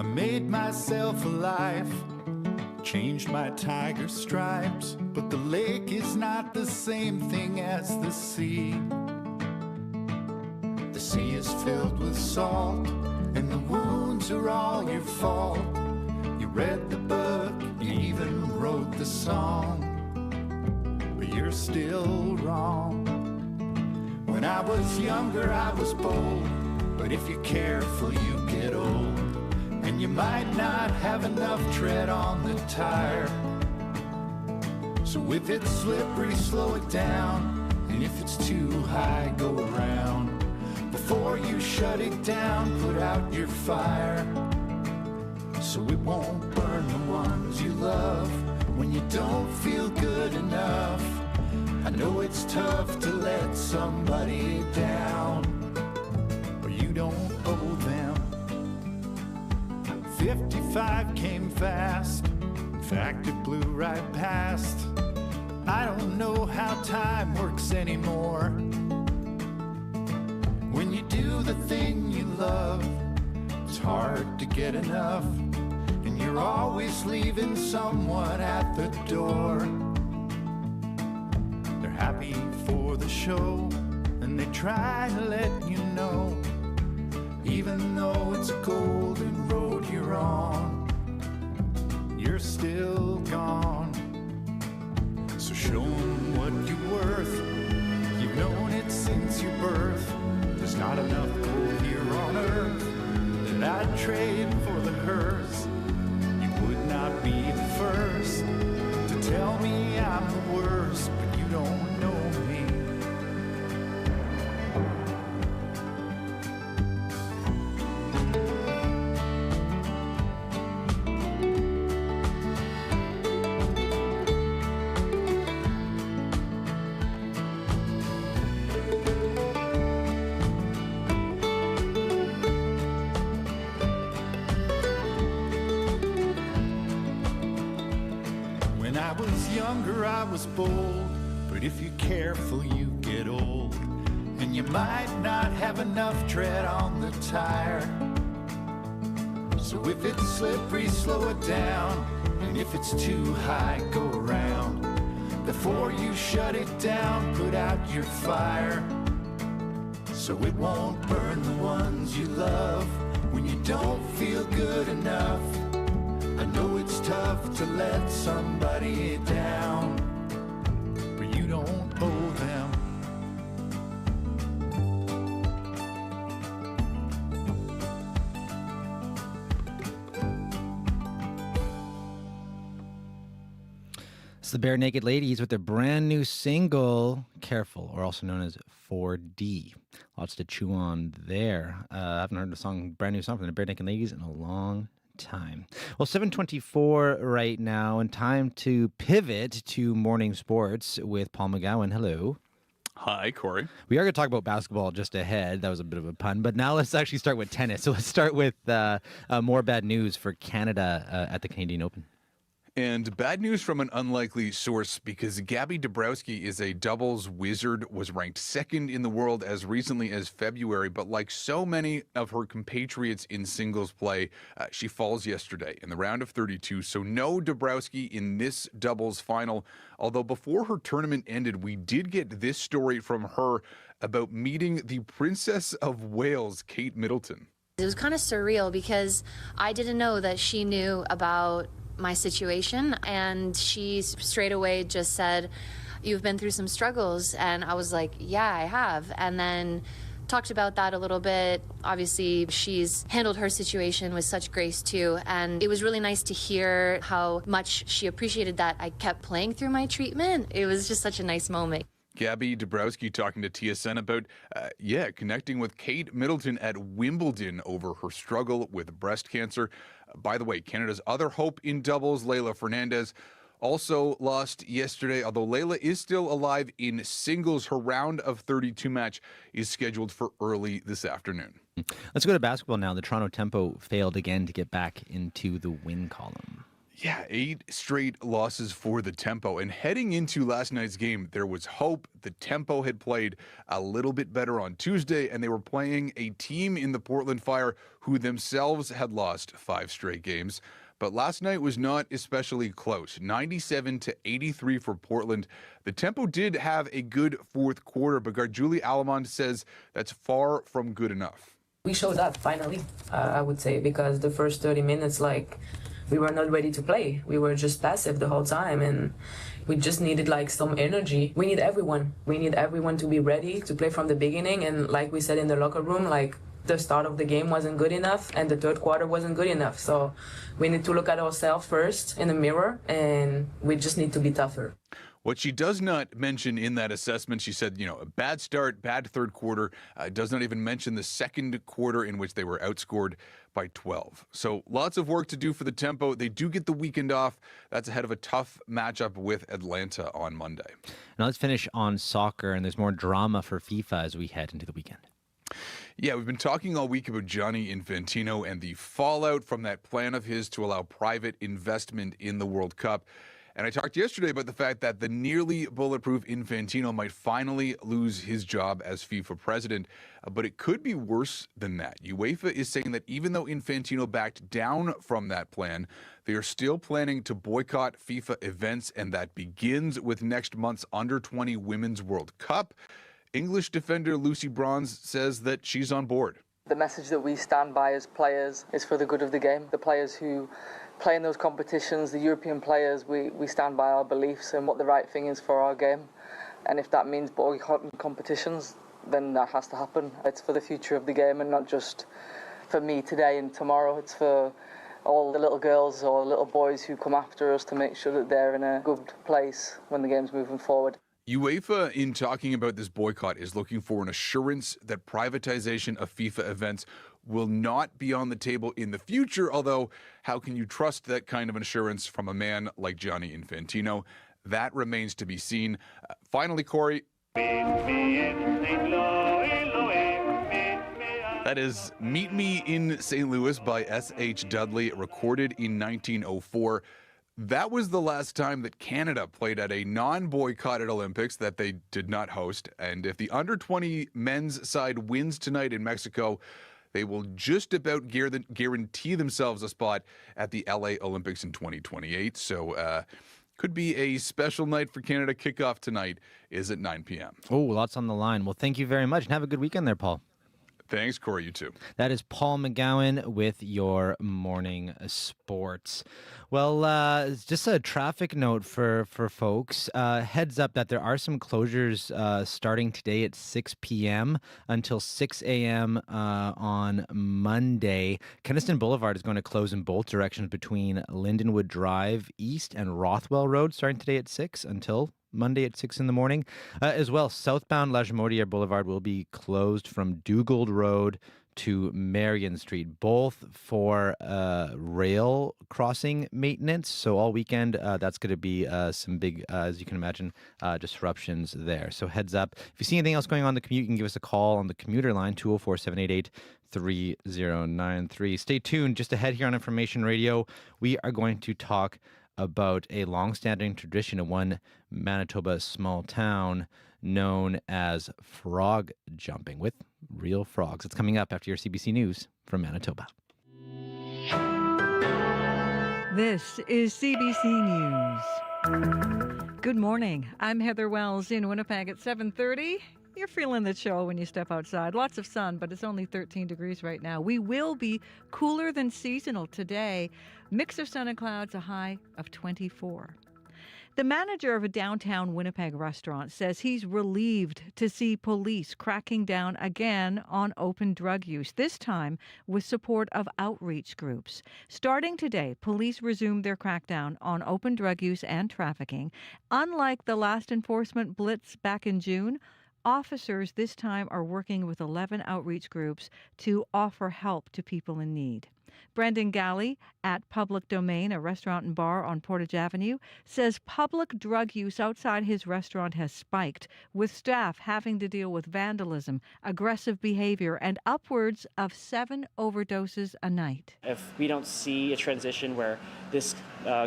I made myself a life, changed my tiger stripes, but the lake is not the same thing as the sea. The sea is filled with salt, and the wounds are all your fault. You read the book, you even wrote the song, but you're still wrong. When I was younger, I was bold, but if you're careful, you get old. And you might not have enough tread on the tire. So if it's slippery, slow it down. And if it's too high, go around. Before you shut it down, put out your fire, so it won't burn the ones you love when you don't feel good enough. I know it's tough to let somebody down, but you don't owe them. 55 came fast, in fact it blew right past. I don't know how time works anymore. When you do the thing you love, it's hard to get enough, and you're always leaving someone at the door. They're happy for the show, and they try to let you know, even though it's a golden road you're on, you're still gone. So show them what you're worth. You've known it since your birth. There's not enough gold here on earth that I'd trade for the hearse. You would not be the first to tell me I'm the worst, but you don't know me. I was bold, but if you're careful, you get old, and you might not have enough tread on the tire. So if it's slippery, slow it down, and if it's too high, go around. Before you shut it down, put out your fire, so it won't burn the ones you love when you don't feel good enough. I know it's tough to let somebody down, but you don't owe them. It's the Bare Naked Ladies with their brand new single, Careful, or also known as 4D. Lots to chew on there. I haven't heard a brand new song from the Bare Naked Ladies in a long time. Well, 7:24 right now, and time to pivot to morning sports with Paul McGowan. Hello. Hi, Corey. We are going to talk about basketball just ahead. That was a bit of a pun, but now let's actually start with tennis. So let's start with more bad news for Canada at the Canadian Open. And bad news from an unlikely source, because Gabby Dabrowski is a doubles wizard, was ranked second in the world as recently as February. But like so many of her compatriots in singles play, she falls yesterday in the round of 32. So no Dabrowski in this doubles final. Although before her tournament ended, we did get this story from her about meeting the Princess of Wales, Kate Middleton. It was kind of surreal because I didn't know that she knew about my situation, and she straight away just said, "You've been through some struggles," and I was like, "Yeah, I have," and then talked about that a little bit. Obviously, she's handled her situation with such grace too, and it was really nice to hear how much she appreciated that I kept playing through my treatment. It was just such a nice moment. Gabby Dabrowski talking to TSN about, connecting with Kate Middleton at Wimbledon over her struggle with breast cancer. By the way, Canada's other hope in doubles, Leylah Fernandez, also lost yesterday. Although Leylah is still alive in singles, her round of 32 match is scheduled for early this afternoon. Let's go to basketball now. The Toronto Tempo failed again to get back into the win column. Yeah, 8 straight losses for the Tempo. And heading into last night's game, there was hope. The Tempo had played a little bit better on Tuesday, and they were playing a team in the Portland Fire who themselves had lost 5 straight games. But last night was not especially close. 97-83 for Portland. The Tempo did have a good fourth quarter, but Julie Alamond says that's far from good enough. We showed up finally, I would say, because the first 30 minutes, we were not ready to play. We were just passive the whole time, and we just needed some energy. We need everyone. We need everyone to be ready to play from the beginning. And like we said in the locker room, the start of the game wasn't good enough, and the third quarter wasn't good enough. So we need to look at ourselves first in the mirror, and we just need to be tougher. What she does not mention in that assessment, she said, a bad start, bad third quarter, does not even mention the second quarter in which they were outscored by 12. So lots of work to do for the Tempo. They do get the weekend off. That's ahead of a tough matchup with Atlanta on Monday. Now let's finish on soccer, and there's more drama for FIFA as we head into the weekend. Yeah, we've been talking all week about Gianni Infantino and the fallout from that plan of his to allow private investment in the World Cup. And I talked yesterday about the fact that the nearly bulletproof Infantino might finally lose his job as FIFA president, but it could be worse than that. UEFA is saying that even though Infantino backed down from that plan, they are still planning to boycott FIFA events, and that begins with next month's Under-20 Women's World Cup. English defender Lucy Bronze says that she's on board. The message that we stand by as players is for the good of the game. The players who play in those competitions, the European players, we stand by our beliefs and what the right thing is for our game. And if that means boycotting competitions, then that has to happen. It's for the future of the game, and not just for me today and tomorrow. It's for all the little girls or little boys who come after us to make sure that they're in a good place when the game's moving forward. UEFA, in talking about this boycott, is looking for an assurance that privatization of FIFA events will not be on the table in the future, although how can you trust that kind of assurance from a man like Gianni Infantino? That remains to be seen. Finally, Corey. That is Meet Me in St. Louis by S.H. Dudley, recorded in 1904. That was the last time that Canada played at a non-boycotted Olympics that they did not host. And if the under-20 men's side wins tonight in Mexico, they will just about guarantee themselves a spot at the LA Olympics in 2028. So could be a special night for Canada. Kickoff tonight is at 9 p.m. Oh, lots on the line. Well, thank you very much, and have a good weekend there, Paul. Thanks, Corey. You too. That is Paul McGowan with your morning sports. Well, just a traffic note for folks. Heads up that there are some closures starting today at 6 p.m. until 6 a.m. On Monday. Keniston Boulevard is going to close in both directions between Lindenwood Drive East and Rothwell Road starting today at 6 until Monday at 6 in the morning. As well, southbound Lajemortier Boulevard will be closed from Dugald Road to Marion Street, both for rail crossing maintenance. So all weekend, that's going to be some big, as you can imagine, disruptions there. So heads up. If you see anything else going on the commute, you can give us a call on the commuter line, 204-788-3093. Stay tuned. Just ahead here on Information Radio, we are going to talk about a long-standing tradition of one Manitoba small town known as frog jumping with real frogs. It's coming up after your CBC News from Manitoba. This is CBC News. Good morning. I'm Heather Wells in Winnipeg at 7:30. You're feeling the chill when you step outside. Lots of sun, but it's only 13 degrees right now. We will be cooler than seasonal today. Mix of sun and clouds, a high of 24. The manager of a downtown Winnipeg restaurant says he's relieved to see police cracking down again on open drug use, this time with support of outreach groups. Starting today, police resumed their crackdown on open drug use and trafficking. Unlike the last enforcement blitz back in June, officers this time are working with 11 outreach groups to offer help to people in need. Brendan Galley at Public Domain, a restaurant and bar on Portage Avenue, says public drug use outside his restaurant has spiked, with staff having to deal with vandalism, aggressive behavior, and upwards of 7 overdoses a night. If we don't see a transition where this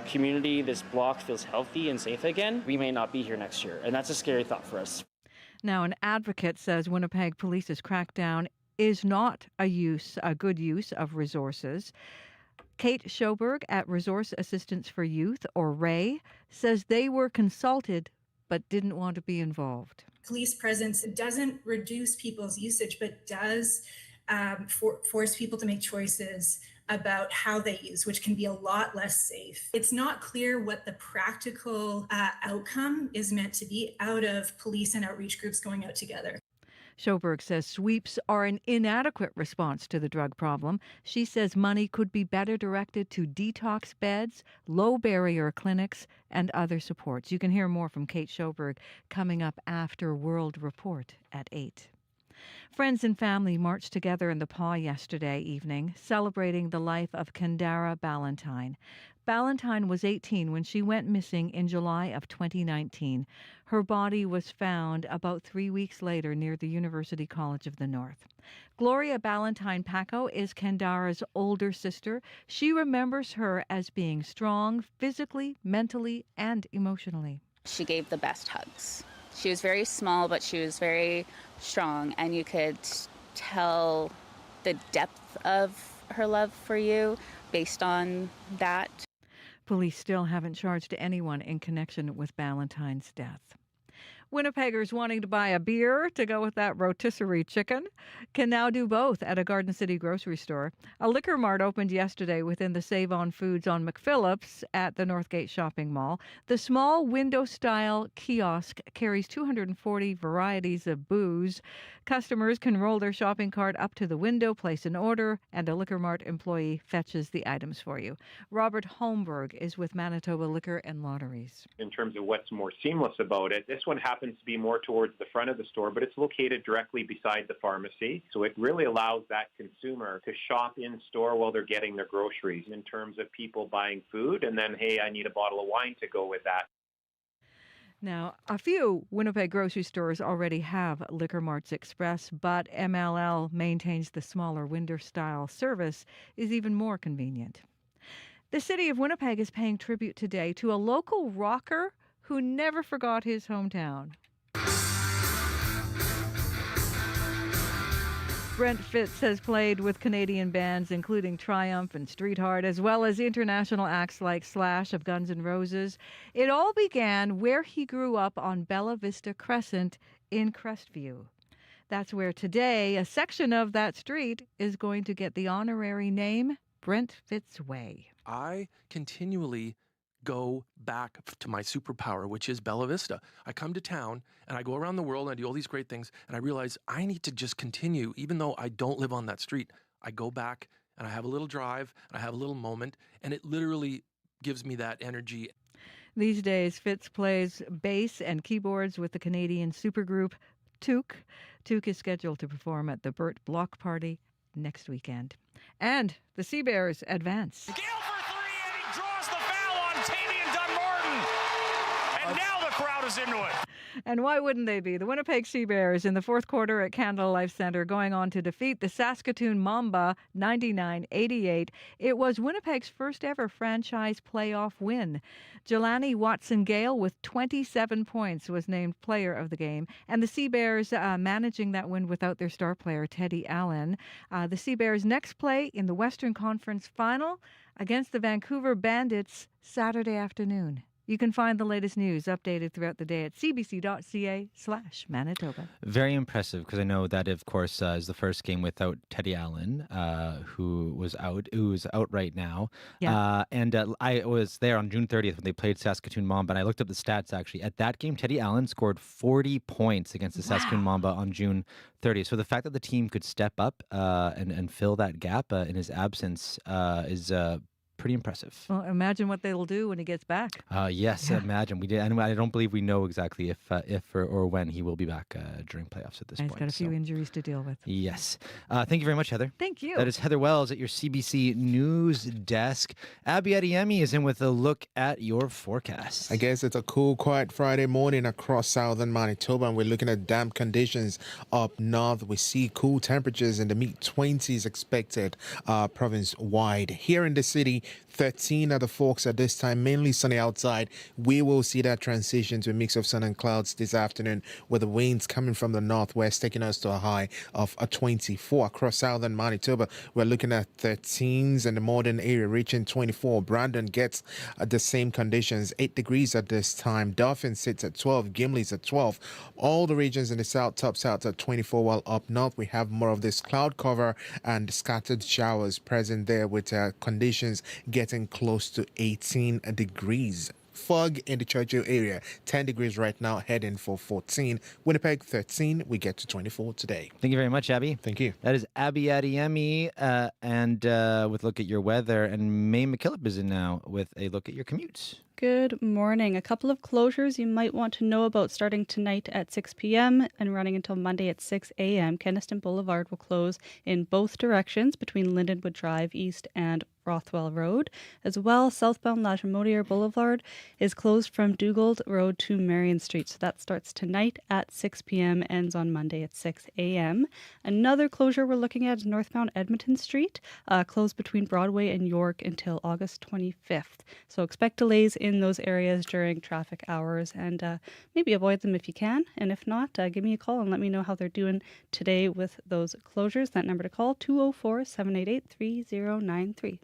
community, this block feels healthy and safe again, we may not be here next year. And that's a scary thought for us. Now, an advocate says Winnipeg Police's crackdown is not a good use of resources. Kate Schoberg at Resource Assistance for Youth, or RAY, says they were consulted but didn't want to be involved. Police presence doesn't reduce people's usage, but does force people to make choices about how they use, which can be a lot less safe. It's not clear what the practical outcome is meant to be out of police and outreach groups going out together. Schoberg says sweeps are an inadequate response to the drug problem. She says money could be better directed to detox beds, low-barrier clinics, and other supports. You can hear more from Kate Schoberg coming up after World Report at 8. Friends and family marched together in the Paw yesterday evening, celebrating the life of Kendara Ballantyne. Ballantyne was 18 when she went missing in July of 2019. Her body was found about 3 weeks later near the University College of the North. Gloria Ballantyne Paco is Kendara's older sister. She remembers her as being strong physically, mentally, and emotionally. She gave the best hugs. She was very small, but she was very strong, and you could tell the depth of her love for you based on that. Police still haven't charged anyone in connection with Ballantyne's death. Winnipeggers wanting to buy a beer to go with that rotisserie chicken can now do both at a Garden City grocery store. A liquor mart opened yesterday within the Save On Foods on McPhillips at the Northgate Shopping Mall. The small window-style kiosk carries 240 varieties of booze. Customers can roll their shopping cart up to the window, place an order, and a liquor mart employee fetches the items for you. Robert Holmberg is with Manitoba Liquor and Lotteries. In terms of what's more seamless about it, this one happens to be more towards the front of the store, but it's located directly beside the pharmacy. So it really allows that consumer to shop in store while they're getting their groceries in terms of people buying food and then, hey, I need a bottle of wine to go with that. Now, a few Winnipeg grocery stores already have Liquor Marts Express, but MLL maintains the smaller window-style service is even more convenient. The city of Winnipeg is paying tribute today to a local rocker who never forgot his hometown. Brent Fitz has played with Canadian bands including Triumph and Streetheart, as well as international acts like Slash of Guns N' Roses. It all began where he grew up on Bella Vista Crescent in Crestview. That's where today a section of that street is going to get the honorary name Brent Fitz Way. I continually go back to my superpower, which is Bella Vista. I come to town and I go around the world and I do all these great things, and I realize I need to just continue, even though I don't live on that street. I go back and I have a little drive and I have a little moment, and it literally gives me that energy. These days, Fitz plays bass and keyboards with the Canadian supergroup Took. Took is scheduled to perform at the Burt Block Party next weekend. And the Sea Bears advance. Gale for three, and he draws the foul on Tamian Dunmartin. And now the crowd is into it. And why wouldn't they be? The Winnipeg Sea Bears in the fourth quarter at Canada Life Centre going on to defeat the Saskatoon Mamba 99-88. It was Winnipeg's first ever franchise playoff win. Jelani Watson-Gale with 27 points was named player of the game. And the Sea Bears managing that win without their star player, Teddy Allen. The Sea Bears next play in the Western Conference Final against the Vancouver Bandits Saturday afternoon. You can find the latest news updated throughout the day at cbc.ca/Manitoba. Very impressive, because I know that, of course, is the first game without Teddy Allen, who's out right now. Yeah. I was there on June 30th when they played Saskatoon Mamba, and I looked up the stats, actually. At that game, Teddy Allen scored 40 points against the Saskatoon Mamba on June 30th. So the fact that the team could step up and fill that gap in his absence is pretty impressive. Well, imagine what they'll do when he gets back. Yes, imagine. We did. And I don't believe we know exactly if or when he will be back during playoffs at this He's point. got a few injuries to deal with. Yes. Thank you very much, Heather. Thank you. That is Heather Wells at your CBC News desk. Abby Adeyemi is in with a look at your forecast. I guess it's a cool, quiet Friday morning across southern Manitoba, and we're looking at damp conditions up north. We see cool temperatures in the mid-20s expected province-wide. Here in the city, 13 at the Forks at this time, mainly sunny outside. We will see that transition to a mix of sun and clouds this afternoon, with the winds coming from the northwest, taking us to a high of a 24. Across southern Manitoba, we're looking at 13s in the northern area, reaching 24. Brandon gets the same conditions, 8 degrees at this time. Dauphin sits at 12. Gimli's at 12. All the regions in the south tops out at 24, while up north we have more of this cloud cover and scattered showers present there, with conditions getting close to 18 degrees. Fog in the Churchill area, 10 degrees right now, heading for 14. Winnipeg, 13. We get to 24 today. Thank you very much, Abby. Thank you. That is Abby Adeyemi, and with a look at your weather. And May McKillop is in now with a look at your commutes. Good morning. A couple of closures you might want to know about starting tonight at 6 p.m. and running until Monday at 6 a.m. Keniston Boulevard will close in both directions between Lindenwood Drive East and Rothwell Road. As well, southbound Latimer Boulevard is closed from Dugald Road to Marion Street. So that starts tonight at 6 p.m., ends on Monday at 6 a.m. Another closure we're looking at is northbound Edmonton Street, closed between Broadway and York until August 25th. So expect delays in those areas during traffic hours, and maybe avoid them if you can. And if not, give me a call and let me know how they're doing today with those closures. That number to call, 204-788-3093.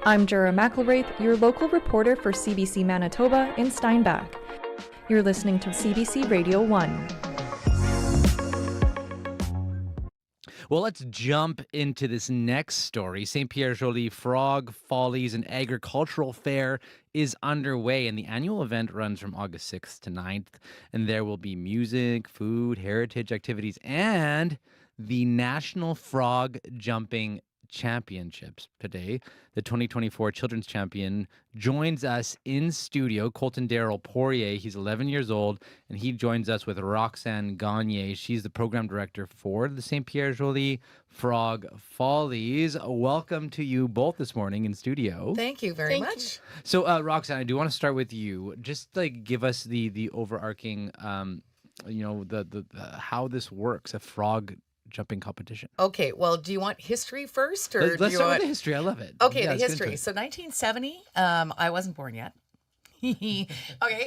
I'm Jura McElraith, your local reporter for CBC Manitoba in Steinbach. You're listening to CBC Radio 1. Well, let's jump into this next story. St. Pierre-Joly Frog Follies and Agricultural Fair is underway, and the annual event runs from August 6th to 9th, and there will be music, food, heritage activities, and the National Frog Jumping Championships today. The 2024 Children's Champion joins us in studio, Colton Darrell Poirier. He's 11 years old, and he joins us with Roxanne Gagne. She's the program director for the St. Pierre-Joly Frog Follies. Welcome to you both this morning in studio. Thank you very much. So, Roxanne, I do want to start with you. Just give us the overarching, the how this works, a frog jumping competition. Okay, well, do you want history first? Or Let's start with the history. I love it. Okay, Yeah, the let's get history. into it. So 1970, I wasn't born yet. Okay,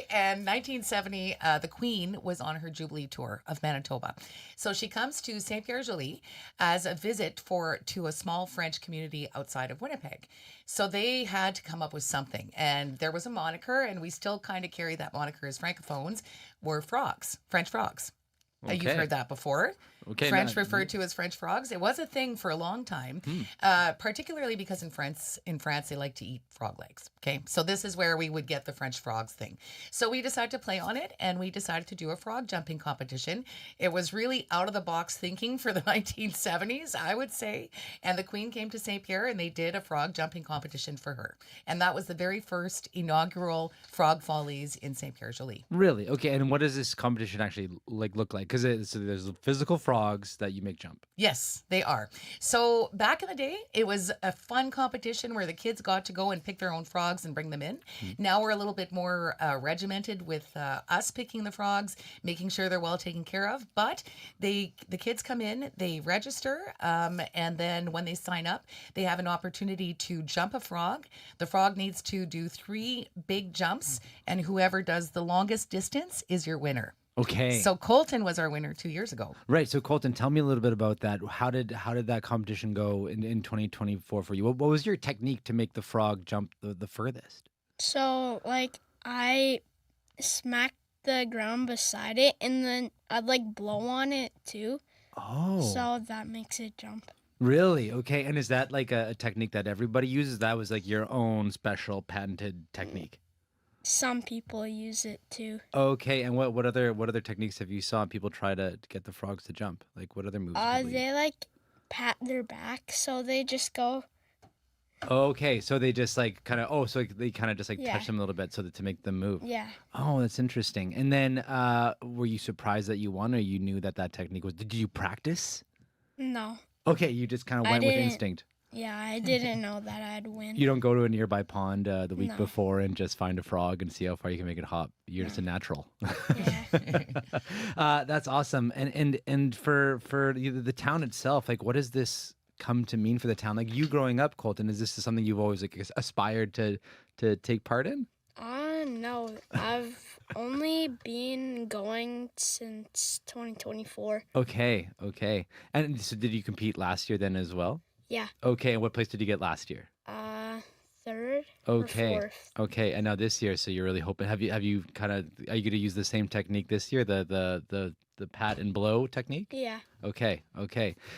and 1970, the Queen was on her Jubilee tour of Manitoba. So she comes to St. Pierre-Joly as a visit to a small French community outside of Winnipeg. So they had to come up with something. And there was a moniker, and we still kind of carry that moniker as Francophones, were frogs, French frogs. You've Okay. heard that before. Okay, French now- referred to as French frogs. It was a thing for a long time, particularly because in France they like to eat frog legs. Okay, so this is where we would get the French frogs thing. So we decided to play on it, and we decided to do a frog jumping competition. It was really out of the box thinking for the 1970s, I would say. And the Queen came to St. Pierre, and they did a frog jumping competition for her. And that was the very first inaugural Frog Follies in St. Pierre-Joly. Really? Okay, and what does this competition actually look like? Because there's a physical frog frogs that you make jump. Yes, they are. So back in the day, it was a fun competition where the kids got to go and pick their own frogs and bring them in. Now we're a little bit more regimented with us picking the frogs, making sure they're well taken care of. But the kids come in, they register, and then when they sign up, they have an opportunity to jump a frog. The frog needs to do 3 big jumps, and whoever does the longest distance is your winner. Okay. So Colton was our winner 2 years ago. Right. So Colton, tell me a little bit about that. How did that competition go in 2024 for you? What was your technique to make the frog jump the furthest? So, like, I smacked the ground beside it, and then I'd, like, blow on it, too. Oh. So that makes it jump. Really? Okay. And is that like a technique that everybody uses? That was like your own special patented technique? Some people use it, too. Okay. And what other techniques have you saw people try to get the frogs to jump? Like, what other moves? do people use? They, like, pat their back, so they just go... Okay, so they just like kind of they kind of just like Yeah. touch them a little bit so that to make them move. Yeah. Oh, that's interesting. And then were you surprised that you won, or you knew that technique was? Did you practice? No. Okay, you just kind of I went with didn't- instinct. Yeah, I didn't know that I'd win. You don't go to a nearby pond the week No. before and just find a frog and see how far you can make it hop. You're just a natural. That's awesome. And for the town itself, like, what does this come to mean for the town? Like, you growing up, Colton, is this something you've always like aspired to take part in? No. I've only been going since 2024. Okay. And so did you compete last year then as well? Yeah. Okay, and what place did you get last year? Third Okay. or fourth. Okay, and now this year, so you're really hoping. Are you going to use the same technique this year, the pat and blow technique? Yeah. Okay.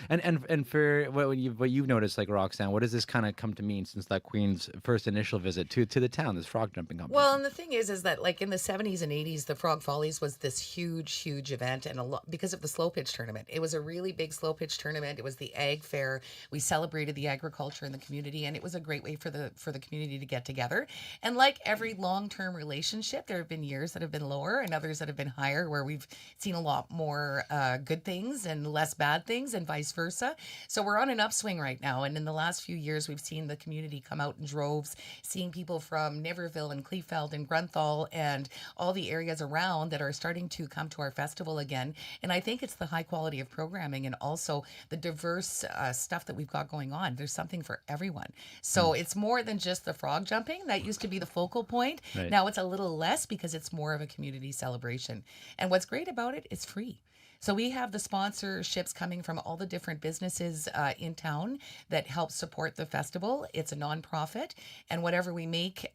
And for what you've noticed, like, Roxanne, what does this kind of come to mean since that Queen's first initial visit to the town, this frog jumping competition? Well, and the thing is that like in the 70s and 80s, the Frog Follies was this huge event, and a lot because of the slow pitch tournament. It was a really big slow pitch tournament. It was the ag fair. We celebrated the agriculture in the community, and it was a great way for the community to get together. And like every long-term relationship, there have been years that have been lower and others that have been higher, where we've seen a lot more good things and less bad things, and vice versa. So we're on an upswing right now, and in the last few years, we've seen the community come out in droves, seeing people from Niverville and Kleefeld and Grunthal and all the areas around that are starting to come to our festival again. And I think it's the high quality of programming and also the diverse stuff that we've got going on. There's something for everyone. So it's more than just the frog jumping. That used to be the focal point. Right. Now it's a little less because it's more of a community celebration. And what's great about it, it's free. So we have the sponsorships coming from all the different businesses in town that help support the festival. It's a nonprofit, and whatever we make,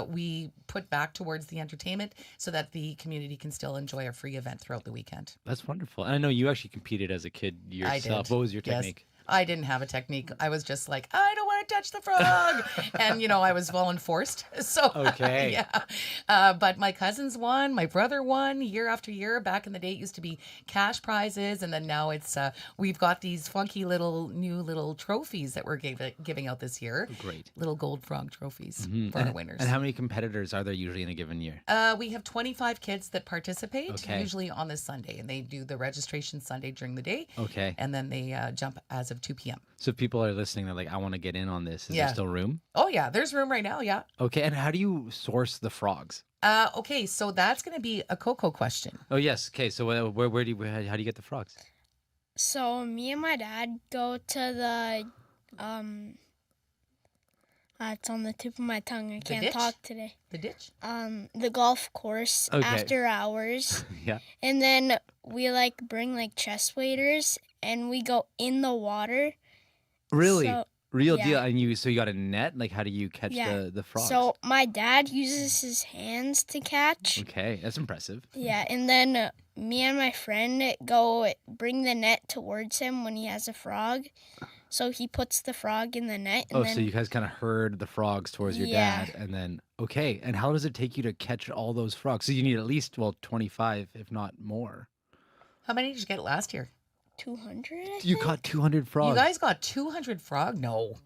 we put back towards the entertainment so that the community can still enjoy a free event throughout the weekend. That's wonderful. And I know you actually competed as a kid yourself. I did. What was your Yes. technique? I didn't have a technique. I was just like, I don't want to touch the frog. And, I was well enforced. So, Okay. yeah. But my cousins won. My brother won year after year. Back in the day, it used to be cash prizes. And then now it's, we've got these funky new little trophies that we're giving out this year. Great. Little gold frog trophies for and, our winners. And how many competitors are there usually in a given year? We have 25 kids that participate, Okay. usually on this Sunday. And they do the registration Sunday during the day. Okay. And then they jump as of 2 p.m. So if people are listening, they're like, I want to get in on this. Is Yeah. there still room? Oh, yeah. There's room right now. Yeah. Okay. And how do you source the frogs? Okay. So that's going to be a Coco question. Oh, yes. Okay. So how do you get the frogs? So me and my dad go to the it's on the tip of my tongue. I can't ditch? talk today. The ditch? The golf course Okay. after hours. Yeah. And then we bring chest waders and we go in the water. Really? So, Real yeah. deal. And you got a net? Like, how do you catch the frogs? So my dad uses his hands to catch. Okay. That's impressive. Yeah, and then me and my friend go bring the net towards him when he has a frog. So he puts the frog in the net. And then, So you guys kind of herd the frogs towards your Yeah. dad. And then, okay. And how does it take you to catch all those frogs? So you need at least, 25, if not more. How many did you get last year? 200. You caught 200 frogs. You guys got 200 frog? No.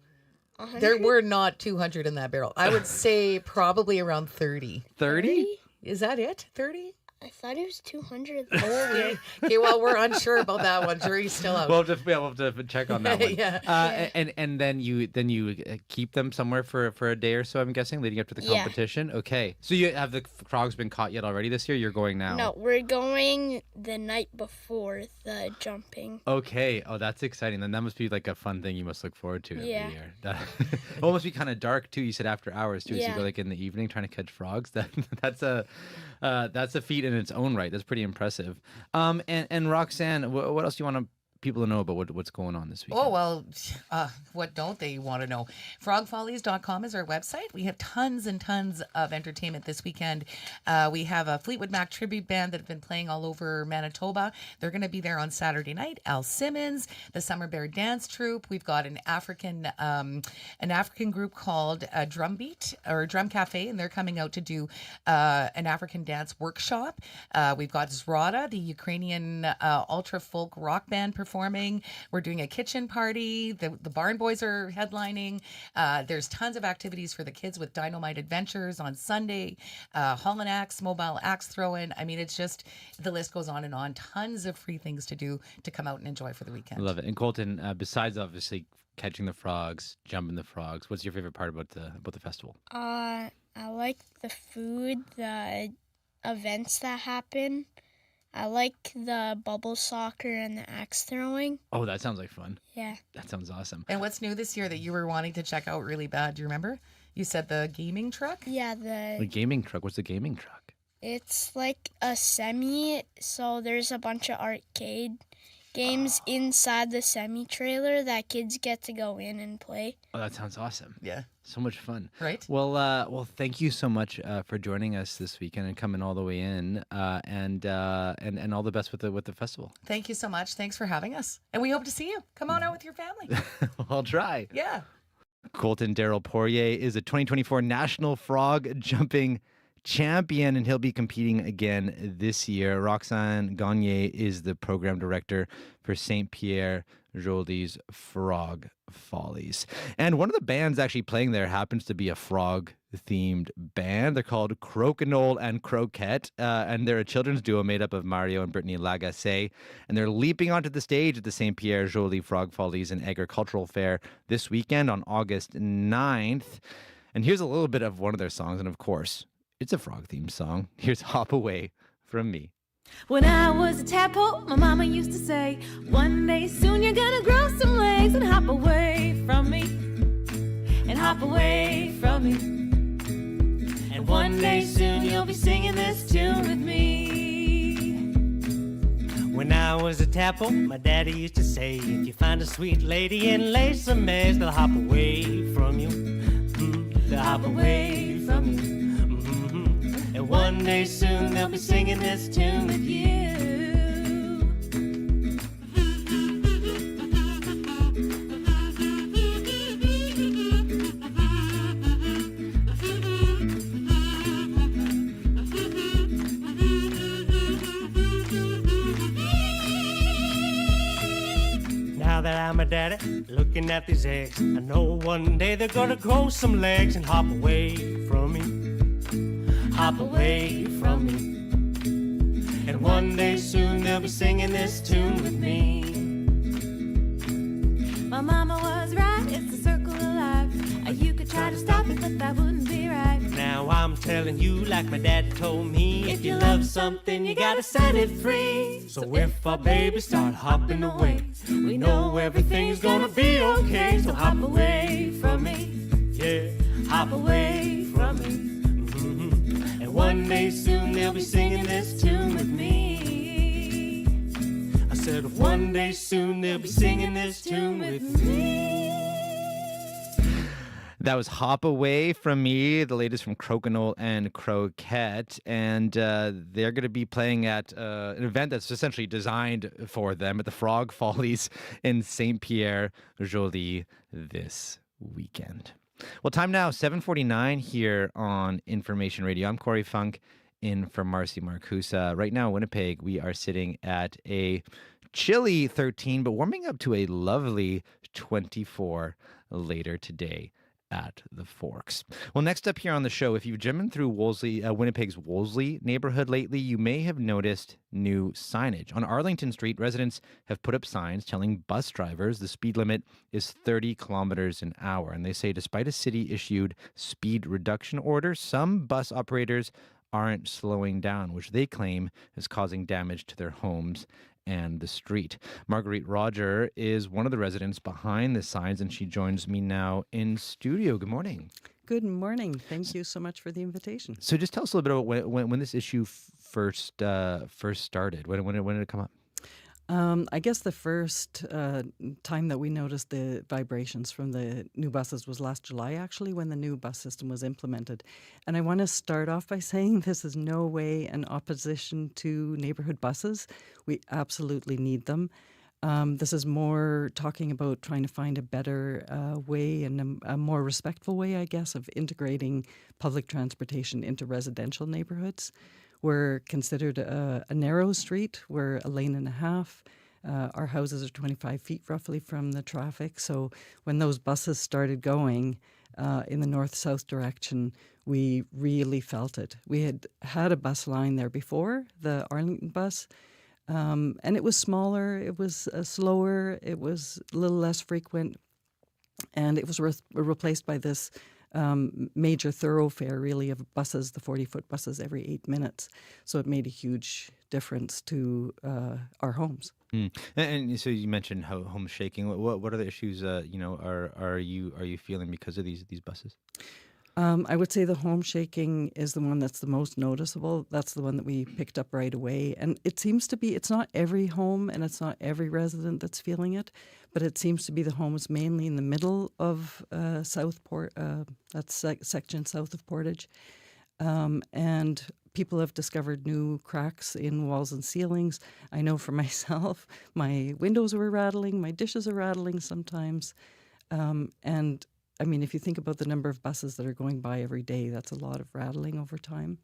100? There were not 200 in that barrel. I would say probably around 30. 30? Is that it? 30? I thought it was 200. Okay, well, we're unsure about that one. Jury's still out. We'll have to check on that one. Yeah. And then you keep them somewhere for a day or so, I'm guessing, leading up to the Yeah. competition. Okay. So have the frogs been caught yet already this year? You're going now. No, we're going the night before the jumping. Okay. Oh, that's exciting. Then that must be like a fun thing you must look forward to every Yeah. year. It must be kind of dark too. You said after hours too. So you Yeah. go like in the evening trying to catch frogs. That's a feat in its own right. That's pretty impressive. And Roxanne, what else do you want people to know about what's going on this week? Oh, well, what don't they want to know? Frogfollies.com is our website. We have tons and tons of entertainment this weekend. We have a Fleetwood Mac tribute band that have been playing all over Manitoba. They're going to be there on Saturday night. Al Simmons, the Summer Bear Dance Troupe. We've got an African group called Drumbeat or Drum Cafe, and they're coming out to do an African dance workshop. We've got Zrada, the Ukrainian ultra folk rock band performing. We're doing a kitchen party. The Barn Boys are headlining. There's tons of activities for the kids with Dynamite Adventures on Sunday. Holland Axe, mobile axe throwing. I mean, it's just, the list goes on and on. Tons of free things to do to come out and enjoy for the weekend. Love it. And Colton, besides obviously catching the frogs, jumping the frogs, what's your favorite part about the festival? I like the food, the events that happen. I like the bubble soccer and the axe throwing. Oh, that sounds like fun. Yeah. That sounds awesome. And what's new this year that you were wanting to check out really bad? Do you remember? You said the gaming truck? Yeah, The gaming truck. What's the gaming truck? it's like a semi, so there's a bunch of arcade games inside the semi trailer that kids get to go in and play. Oh, that sounds awesome. Yeah. So much fun. Right. Well, thank you so much for joining us this weekend and coming all the way in, and all the best with the festival. Thank you so much. Thanks for having us. And we hope to see you. Come on out with your family. I'll try. Yeah. Colton Darrell Poirier is a 2024 National Frog Jumping Champion, and he'll be competing again this year. Roxanne Gagne is the program director for St. Pierre Joli's Frog Follies. And one of the bands actually playing there happens to be a frog-themed band. They're called Crokinole and Croquette, and they're a children's duo made up of Mario and Brittany Lagacé. And they're leaping onto the stage at the St. Pierre Joly Frog Follies and Agricultural Fair this weekend on August 9th. And here's a little bit of one of their songs, and of course, it's a frog-themed song. Here's Hop Away from Me. When I was a tadpole, my mama used to say, one day soon you're gonna grow some legs and hop away from me. And hop away from me. And one day soon you'll be singing this tune with me. When I was a tadpole, my daddy used to say, if you find a sweet lady and lay some eggs, they'll hop away from you. They'll hop away from you. And one day soon they'll be singing this tune with you. Now that I'm a daddy, looking at these eggs, I know one day they're gonna grow some legs and hop away from me. Hop away from me. And one day soon they'll be singing this tune with me. My mama was right, it's a circle of life. You could try to stop it, but that wouldn't be right. Now I'm telling you like my daddy told me, if you love something you gotta set it free. So if our babies start hopping away, we know everything's gonna be okay. So hop away from me, yeah, hop away from me. One day soon they'll be singing this tune with me. I said one day soon they'll be singing this tune with me. That was Hop Away from Me, the latest from Crokinole and Croquette. And they're going to be playing at an event that's essentially designed for them at the Frog Follies in St. Pierre Joly this weekend. Well, time now, 7:49 here on Information Radio. I'm Corey Funk in for Marcy Marcusa. Right now in Winnipeg, we are sitting at a chilly 13, but warming up to a lovely 24 later today at the Forks. Well, next up here on the show, if you've driven through Winnipeg's Wolseley neighborhood lately, you may have noticed new signage. On Arlington Street, residents have put up signs telling bus drivers the speed limit is 30 kilometers an hour. And they say despite a city-issued speed reduction order, some bus operators aren't slowing down, which they claim is causing damage to their homes and the street. Marguerite Roger is one of the residents behind the signs, and she joins me now in studio. Good morning. Good morning. Thank you so much for the invitation. So just tell us a little bit about when this issue first started. When did it come up? I guess the first time that we noticed the vibrations from the new buses was last July, actually, when the new bus system was implemented. And I want to start off by saying this is no way an opposition to neighborhood buses. We absolutely need them. This is more talking about trying to find a better way and a more respectful way, I guess, of integrating public transportation into residential neighborhoods. We're considered a narrow street. We're a lane and a half. Our houses are 25 feet roughly from the traffic. So when those buses started going in the north-south direction, we really felt it. We had a bus line there before, the Arlington bus, and it was smaller, it was slower, it was a little less frequent, and it was replaced by this major thoroughfare, really, of buses, the 40-foot buses every 8 minutes. So it made a huge difference to our homes. And so you mentioned home shaking. What are the issues? Are you feeling because of these buses? I would say the home shaking is the one that's the most noticeable. That's the one that we picked up right away. And it seems to be, it's not every home and it's not every resident that's feeling it, but it seems to be the homes mainly in the middle of Southport, that's section south of Portage. And people have discovered new cracks in walls and ceilings. I know for myself, my windows were rattling, my dishes are rattling sometimes. And I mean, if you think about the number of buses that are going by every day, that's a lot of rattling over time.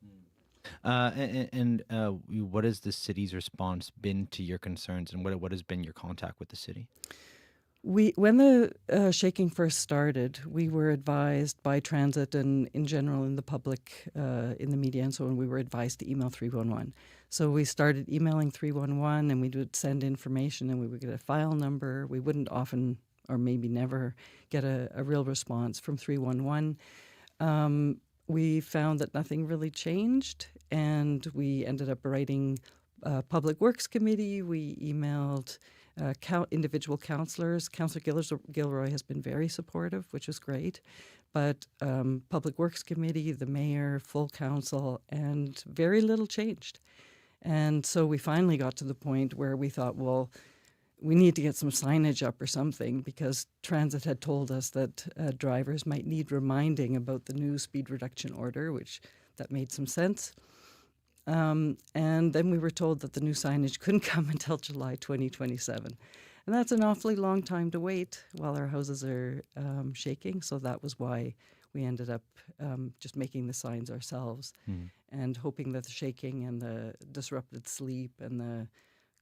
What has the city's response been to your concerns, and what has been your contact with the city? When the shaking first started, we were advised by transit and in general in the public, in the media and so on, we were advised to email 311. So we started emailing 311 and we would send information and we would get a file number. We wouldn't often or maybe never get a real response from 311. We found that nothing really changed, and we ended up writing Public Works Committee. We emailed individual councillors. Councillor Gilroy has been very supportive, which is great. But Public Works Committee, the mayor, full council, and very little changed. And so we finally got to the point where we thought, well, we need to get some signage up or something, because transit had told us that drivers might need reminding about the new speed reduction order, which that made some sense. And then we were told that the new signage couldn't come until July 2027. And that's an awfully long time to wait while our houses are shaking. So that was why we ended up just making the signs ourselves and hoping that the shaking and the disrupted sleep and the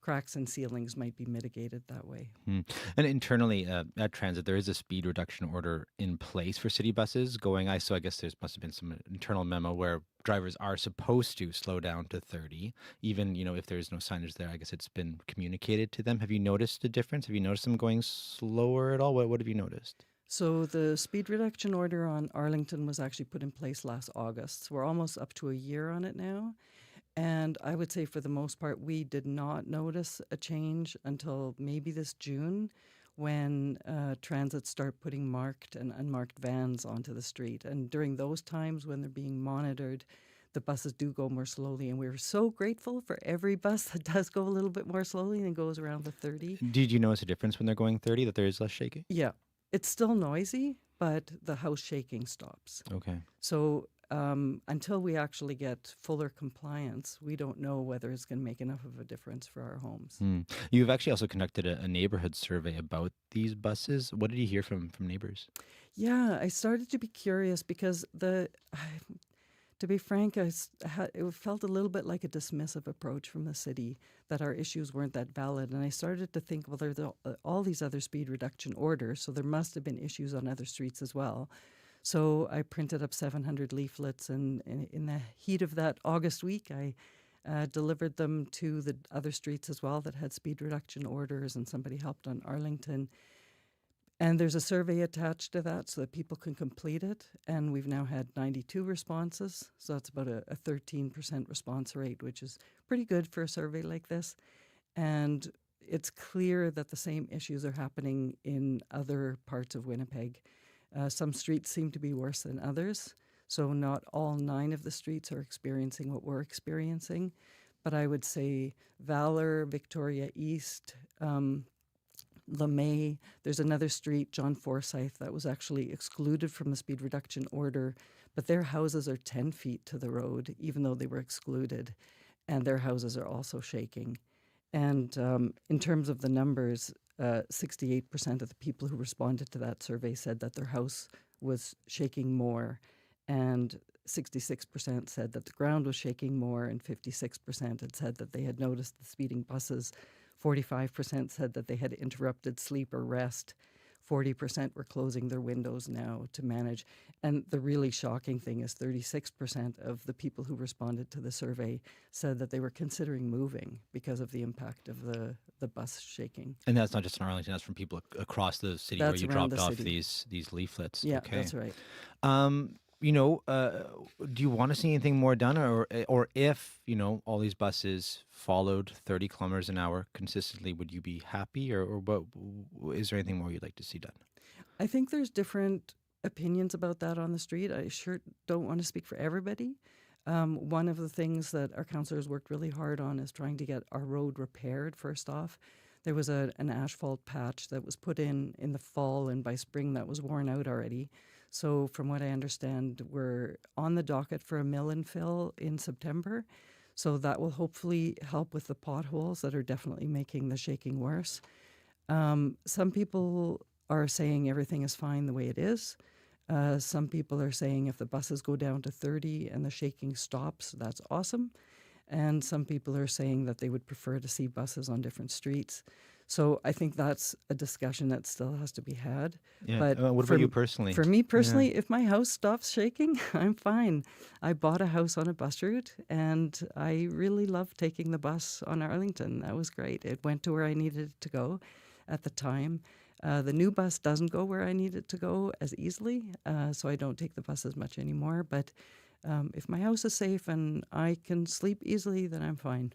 cracks in ceilings might be mitigated that way. And internally at transit, there is a speed reduction order in place for city buses going. So I guess there must have been some internal memo where drivers are supposed to slow down to 30, even if there's no signage there. I guess it's been communicated to them. Have you noticed a difference? Have you noticed them going slower at all? What have you noticed? So the speed reduction order on Arlington was actually put in place last August. So we're almost up to a year on it now. And I would say for the most part, we did not notice a change until maybe this June, when transit start putting marked and unmarked vans onto the street. And during those times when they're being monitored, the buses do go more slowly. And we're so grateful for every bus that does go a little bit more slowly and goes around the 30. Did you notice a difference when they're going 30, that there is less shaking? Yeah. It's still noisy, but the house shaking stops. Okay. So until we actually get fuller compliance, we don't know whether it's going to make enough of a difference for our homes. You've actually also conducted a neighborhood survey about these buses. What did you hear from neighbors? Yeah, I started to be curious because to be frank, it felt a little bit like a dismissive approach from the city that our issues weren't that valid. And I started to think, well, there are all these other speed reduction orders, so there must have been issues on other streets as well. So I printed up 700 leaflets, and in the heat of that August week, I delivered them to the other streets as well that had speed reduction orders, and somebody helped on Arlington. And there's a survey attached to that so that people can complete it. And we've now had 92 responses. So that's about a 13% response rate, which is pretty good for a survey like this. And it's clear that the same issues are happening in other parts of Winnipeg. Some streets seem to be worse than others. So not all 9 of the streets are experiencing what we're experiencing. But I would say Valor, Victoria East, LeMay, there's another street, John Forsyth, that was actually excluded from the speed reduction order, but their houses are 10 feet to the road, even though they were excluded, and their houses are also shaking. And in terms of the numbers, 68% of the people who responded to that survey said that their house was shaking more, and 66% said that the ground was shaking more, and 56% had said that they had noticed the speeding buses. 45% said that they had interrupted sleep or rest. 40% were closing their windows now to manage. And the really shocking thing is 36% of the people who responded to the survey said that they were considering moving because of the impact of the bus shaking. And that's not just in Arlington, that's from people across the city That's where you around dropped the off city. these leaflets. Yeah, okay. that's right. Do you want to see anything more done, or if, all these buses followed 30 kilometers an hour consistently, would you be happy, or what, is there anything more you'd like to see done? I think there's different opinions about that on the street. I sure don't want to speak for everybody. One of the things that our councillors worked really hard on is trying to get our road repaired first off. There was an asphalt patch that was put in the fall, and by spring that was worn out already. So from what I understand, we're on the docket for a mill and fill in September. So that will hopefully help with the potholes that are definitely making the shaking worse. Some people are saying everything is fine the way it is. Some people are saying if the buses go down to 30 and the shaking stops, that's awesome. And some people are saying that they would prefer to see buses on different streets. So I think that's a discussion that still has to be had. Yeah. But What about you personally? For me personally, if my house stops shaking, I'm fine. I bought a house on a bus route, and I really loved taking the bus on Arlington. That was great. It went to where I needed it to go at the time. The new bus doesn't go where I need it to go as easily, so I don't take the bus as much anymore. But if my house is safe and I can sleep easily, then I'm fine.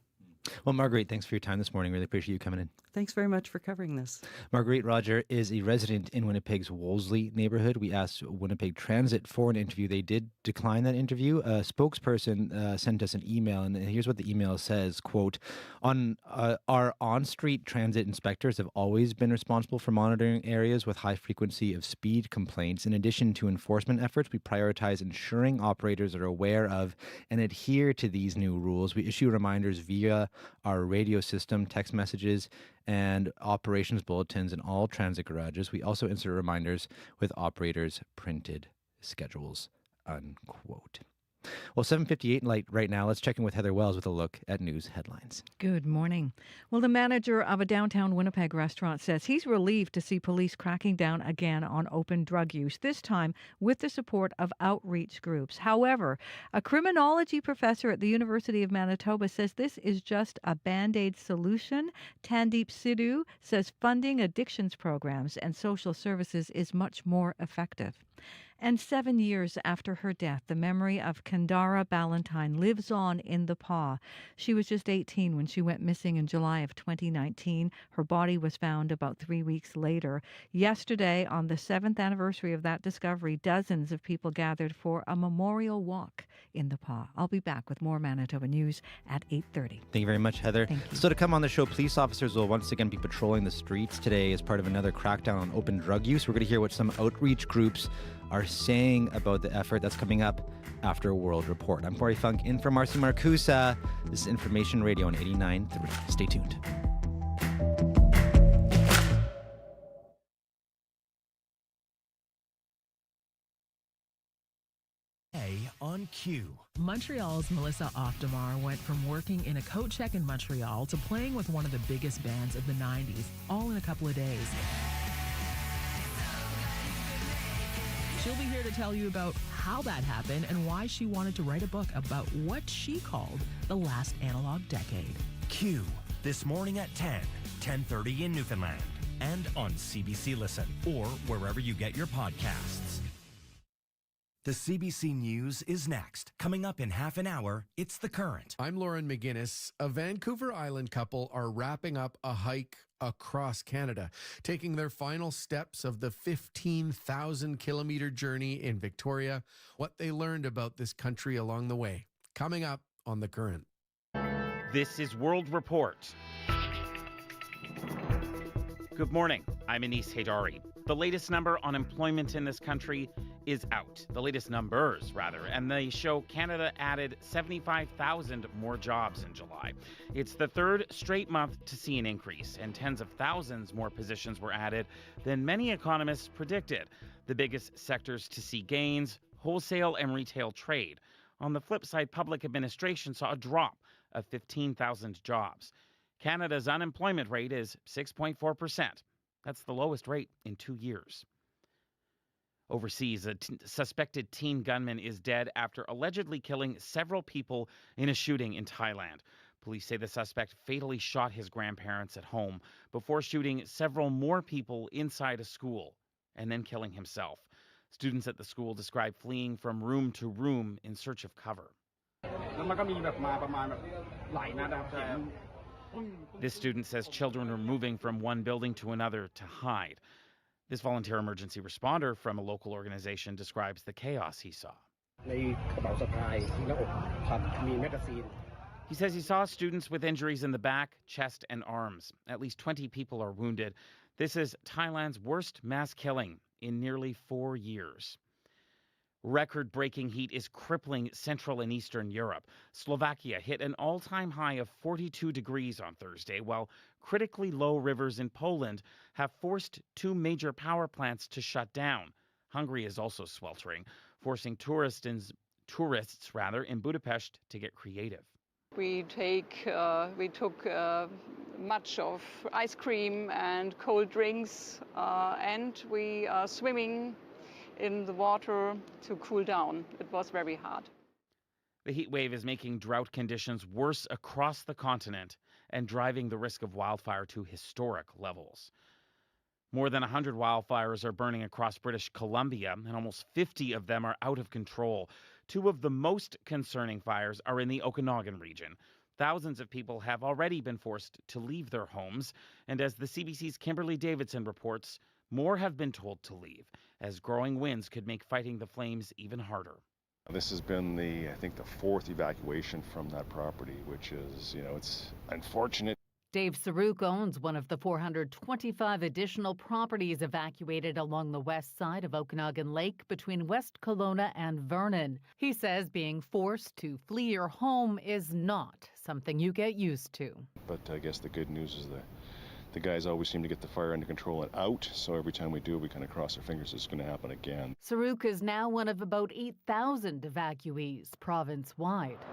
Well, Marguerite, thanks for your time this morning. Really appreciate you coming in. Thanks very much for covering this. Marguerite Roger is a resident in Winnipeg's Wolseley neighborhood. We asked Winnipeg Transit for an interview. They did decline that interview. A spokesperson sent us an email, and here's what the email says, quote, our on-street transit inspectors have always been responsible for monitoring areas with high frequency of speed complaints. In addition to enforcement efforts, we prioritize ensuring operators are aware of and adhere to these new rules. We issue reminders via our radio system, text messages, and operations bulletins in all transit garages. We also insert reminders with operators' printed schedules, unquote. Well, 7:58 right now. Let's check in with Heather Wells with a look at news headlines. Good morning. Well, the manager of a downtown Winnipeg restaurant says he's relieved to see police cracking down again on open drug use, this time with the support of outreach groups. However, a criminology professor at the University of Manitoba says this is just a Band-Aid solution. Tandeep Sidhu says funding addictions programs and social services is much more effective. And 7 years after her death, the memory of Kendara Ballantyne lives on in the Pas. She was just 18 when she went missing in July of 2019. Her body was found about 3 weeks later. Yesterday, on the 7th anniversary of that discovery, dozens of people gathered for a memorial walk in the Pas. I'll be back with more Manitoba news at 8:30. Thank you very much, Heather. Thank you. So to come on the show, police officers will once again be patrolling the streets today as part of another crackdown on open drug use. We're going to hear what some outreach groups are saying about the effort. That's coming up after a World Report. I'm Corey Funk in for Marcy Marcusa. This is Information Radio on 89.3. Stay tuned. On cue. Montreal's Melissa Oftamar went from working in a coat check in Montreal to playing with one of the biggest bands of the 90s, all in a couple of days. She'll be here to tell you about how that happened and why she wanted to write a book about what she called the last analog decade. Q, this morning at 10:30 in Newfoundland, and on CBC Listen or wherever you get your podcasts. The CBC News is next. Coming up in half an hour, it's The Current. I'm Lauren McGinnis. A Vancouver Island couple are wrapping up a hike across Canada, taking their final steps of the 15,000-kilometer journey in Victoria, what they learned about this country along the way. Coming up on The Current. This is World Report. Good morning. I'm Anis Haydari. The latest number on employment in this country is out. The latest numbers, rather, and they show Canada added 75,000 more jobs in July. It's the third straight month to see an increase, and tens of thousands more positions were added than many economists predicted. The biggest sectors to see gains, wholesale and retail trade. On the flip side, public administration saw a drop of 15,000 jobs. Canada's unemployment rate is 6.4%. That's the lowest rate in 2 years. Overseas, a suspected teen gunman is dead after allegedly killing several people in a shooting in Thailand. Police say the suspect fatally shot his grandparents at home before shooting several more people inside a school and then killing himself. Students at the school describe fleeing from room to room in search of cover. This student says children are moving from one building to another to hide. This volunteer emergency responder from a local organization describes the chaos he saw. He says he saw students with injuries in the back, chest, and arms. At least 20 people are wounded. This is Thailand's worst mass killing in nearly 4 years. Record-breaking heat is crippling Central and Eastern Europe. Slovakia hit an all-time high of 42 degrees on Thursday, while critically low rivers in Poland have forced 2 major power plants to shut down. Hungary is also sweltering, forcing tourists in Budapest to get creative. We took much of ice cream and cold drinks, and we are swimming in the water to cool down. It was very hard. The heat wave is making drought conditions worse across the continent and driving the risk of wildfire to historic levels. More than 100 wildfires are burning across British Columbia, and almost 50 of them are out of control. 2 of the most concerning fires are in the Okanagan region. Thousands of people have already been forced to leave their homes, and as the CBC's Kimberly Davidson reports, more have been told to leave, as growing winds could make fighting the flames even harder. This has been I think the 4th evacuation from that property, which is, it's unfortunate. Dave Saruk owns one of the 425 additional properties evacuated along the west side of Okanagan Lake between West Kelowna and Vernon. He says being forced to flee your home is not something you get used to. But I guess the good news is the guys always seem to get the fire under control and out, so every time we do, we kind of cross our fingers it's going to happen again. Saruk is now one of about 8,000 evacuees province-wide.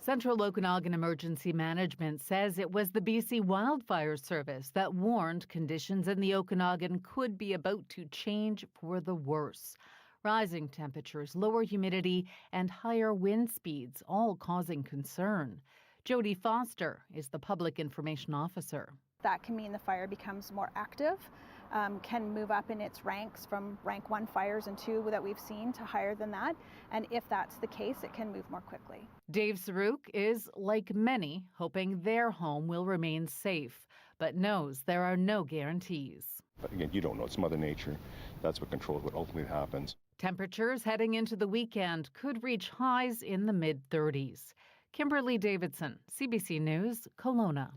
Central Okanagan Emergency Management says it was the BC Wildfire Service that warned conditions in the Okanagan could be about to change for the worse. Rising temperatures, lower humidity, and higher wind speeds all causing concern. Jody Foster is the Public Information Officer. That can mean the fire becomes more active, can move up in its ranks from rank 1 fires and 2 that we've seen to higher than that. And if that's the case, it can move more quickly. Dave Saruk is, like many, hoping their home will remain safe, but knows there are no guarantees. But again, you don't know. It's Mother Nature. That's what controls what ultimately happens. Temperatures heading into the weekend could reach highs in the mid-30s. Kimberly Davidson, CBC News, Kelowna.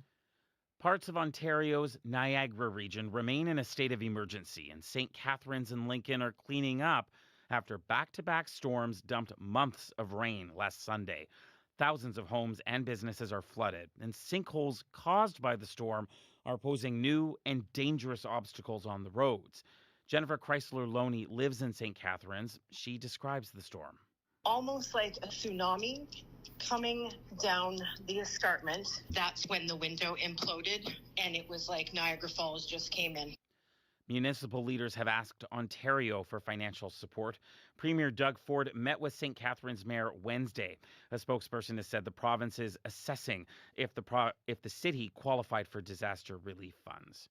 Parts of Ontario's Niagara region remain in a state of emergency, and St. Catharines and Lincoln are cleaning up after back-to-back storms dumped months of rain last Sunday. Thousands of homes and businesses are flooded, and sinkholes caused by the storm are posing new and dangerous obstacles on the roads. Jennifer Chrysler-Loney lives in St. Catharines. She describes the storm. Almost like a tsunami coming down the escarpment. That's when the window imploded, and it was like Niagara Falls just came in. Municipal leaders have asked Ontario for financial support. Premier Doug Ford met with St. Catharines Mayor Wednesday. A spokesperson has said the province is assessing if the city qualified for disaster relief funds.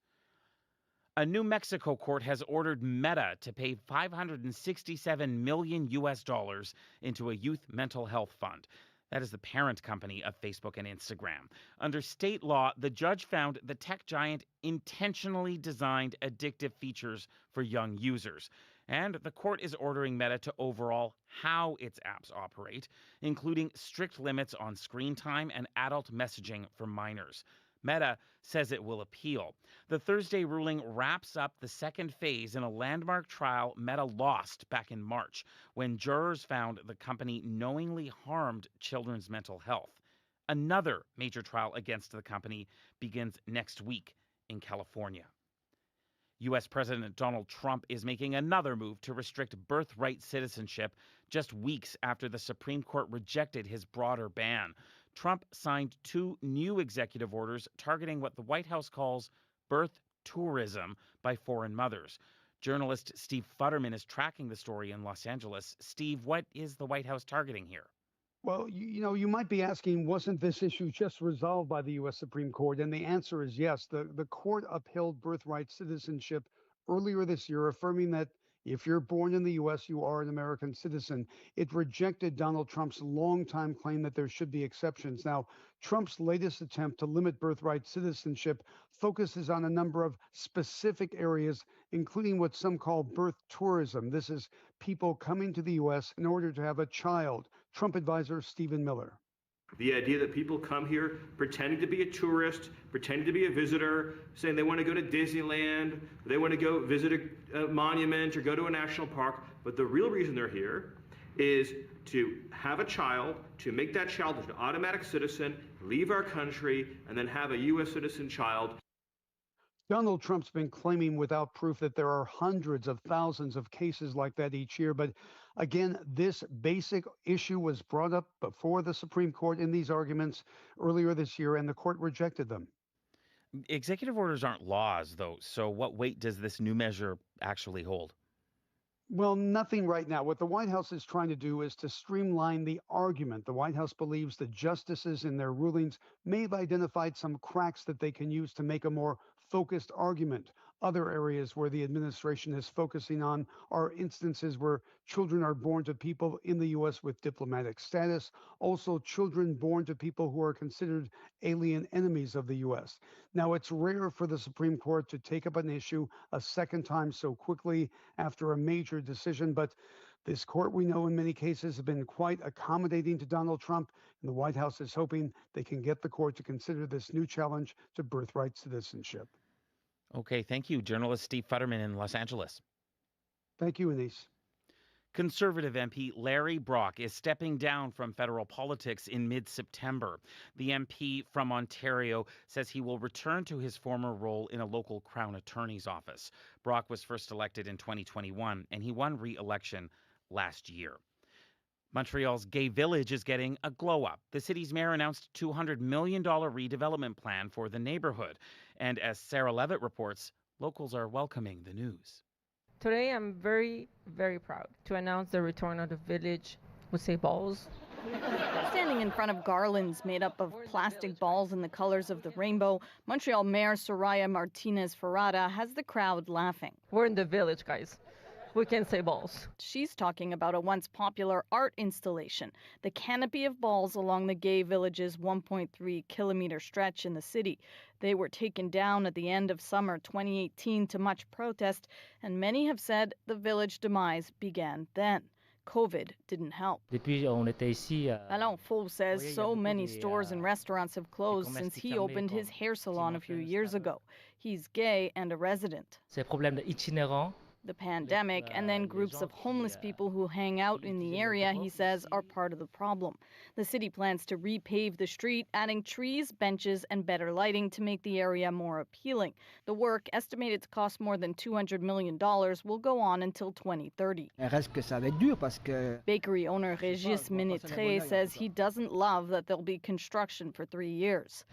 A New Mexico court has ordered Meta to pay $567 million into a youth mental health fund. That is the parent company of Facebook and Instagram. Under state law, the judge found the tech giant intentionally designed addictive features for young users. And the court is ordering Meta to overhaul how its apps operate, including strict limits on screen time and adult messaging for minors. Meta says it will appeal. The Thursday ruling wraps up the second phase in a landmark trial Meta lost back in March when jurors found the company knowingly harmed children's mental health. Another major trial against the company begins next week in California. U.S. President Donald Trump is making another move to restrict birthright citizenship just weeks after the Supreme Court rejected his broader ban. Trump signed 2 new executive orders targeting what the White House calls birth tourism by foreign mothers. Journalist Steve Futterman is tracking the story in Los Angeles. Steve, what is the White House targeting here? Well, you might be asking, wasn't this issue just resolved by the U.S. Supreme Court? And the answer is yes. The court upheld birthright citizenship earlier this year, affirming that if you're born in the U.S., you are an American citizen. It rejected Donald Trump's longtime claim that there should be exceptions. Now, Trump's latest attempt to limit birthright citizenship focuses on a number of specific areas, including what some call birth tourism. This is people coming to the U.S. in order to have a child. Trump advisor Stephen Miller. The idea that people come here pretending to be a tourist, pretending to be a visitor, saying they want to go to Disneyland, they want to go visit a monument or go to a national park, but the real reason they're here is to have a child, to make that child an automatic citizen, leave our country, and then have a U.S. citizen child. Donald Trump's been claiming without proof that there are hundreds of thousands of cases like that each year. But again, this basic issue was brought up before the Supreme Court in these arguments earlier this year, and the court rejected them. Executive orders aren't laws, though. So what weight does this new measure actually hold? Well, nothing right now. What the White House is trying to do is to streamline the argument. The White House believes the justices in their rulings may have identified some cracks that they can use to make a more focused argument. Other areas where the administration is focusing on are instances where children are born to people in the U.S. with diplomatic status, also children born to people who are considered alien enemies of the U.S. Now, it's rare for the Supreme Court to take up an issue a second time so quickly after a major decision, but this court, we know in many cases, has been quite accommodating to Donald Trump, and the White House is hoping they can get the court to consider this new challenge to birthright citizenship. Okay, thank you. Journalist Steve Futterman in Los Angeles. Thank you, Anise. Conservative MP Larry Brock is stepping down from federal politics in mid-September. The MP from Ontario says he will return to his former role in a local Crown Attorney's office. Brock was first elected in 2021, and he won re-election last year. Montreal's Gay Village is getting a glow-up. The city's mayor announced a $200 million redevelopment plan for the neighborhood. And as Sarah Levitt reports, locals are welcoming the news. Today, I'm very, very proud to announce the return of the village with say balls. Standing in front of garlands made up of plastic balls in the colors of the rainbow, Montreal Mayor Soraya Martinez-Ferrada has the crowd laughing. We're in the village, guys. We can say balls. She's talking about a once popular art installation, the canopy of balls along the Gay Village's 1.3-kilometer stretch in the city. They were taken down at the end of summer 2018 to much protest, and many have said the village demise began then. COVID didn't help. Alain Faux says so many stores and restaurants have closed since he opened his hair salon a few years ago. He's gay and a resident. The pandemic and then groups of homeless people who hang out in the area, he says, are part of the problem. The city plans to repave the street, adding trees, benches, and better lighting to make the area more appealing. The work, estimated to cost more than $200 million, will go on until 2030. Bakery owner Régis Ménétré says he doesn't love that there'll be construction for 3 years,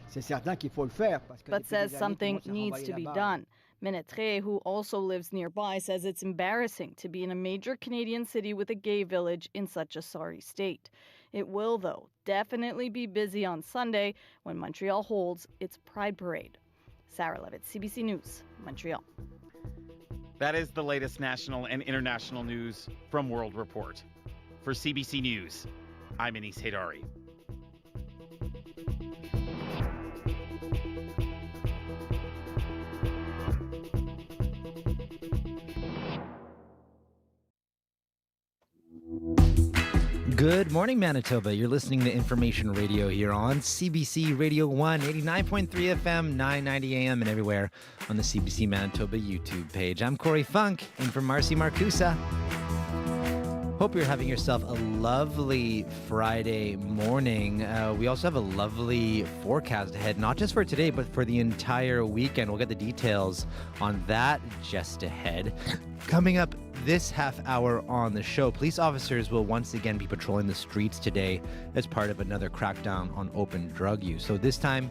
but says something needs to be done. Menetre, who also lives nearby, says it's embarrassing to be in a major Canadian city with a gay village in such a sorry state. It will, though, definitely be busy on Sunday when Montreal holds its Pride Parade. Sarah Levitt, CBC News, Montreal. That is the latest national and international news from World Report. For CBC News, I'm Anis Haydari. Good morning, Manitoba. You're listening to Information Radio here on CBC Radio 1, 89.3 FM, 990 AM, and everywhere on the CBC Manitoba YouTube page. I'm Corey Funk, in for Marcy Marcusa. Hope you're having yourself a lovely Friday morning. We also have a lovely forecast ahead, not just for today, but for the entire weekend. We'll get the details on that just ahead. Coming up this half hour on the show, police officers will once again be patrolling the streets today as part of another crackdown on open drug use. So this time,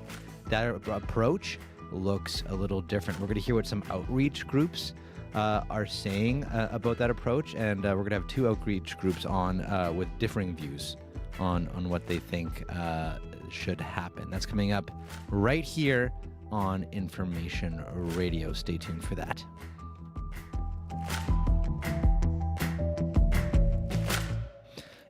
that approach looks a little different. We're going to hear what some outreach groups are saying about that approach, and we're going to have two outreach groups on with differing views on what they think should happen. That's coming up right here on Information Radio. Stay tuned for that.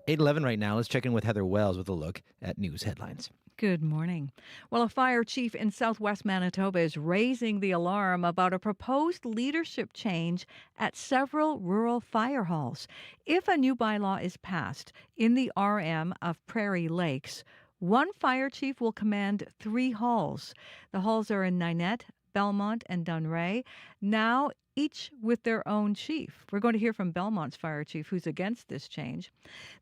8:11 right now. Let's check in with Heather Wells with a look at news headlines. Good morning. Well, a fire chief in southwest Manitoba is raising the alarm about a proposed leadership change at several rural fire halls. If a new bylaw is passed in the RM of Prairie Lakes, one fire chief will command 3 halls. The halls are in Ninette, Belmont, and Dunray, now each with their own chief. We're going to hear from Belmont's fire chief, who's against this change.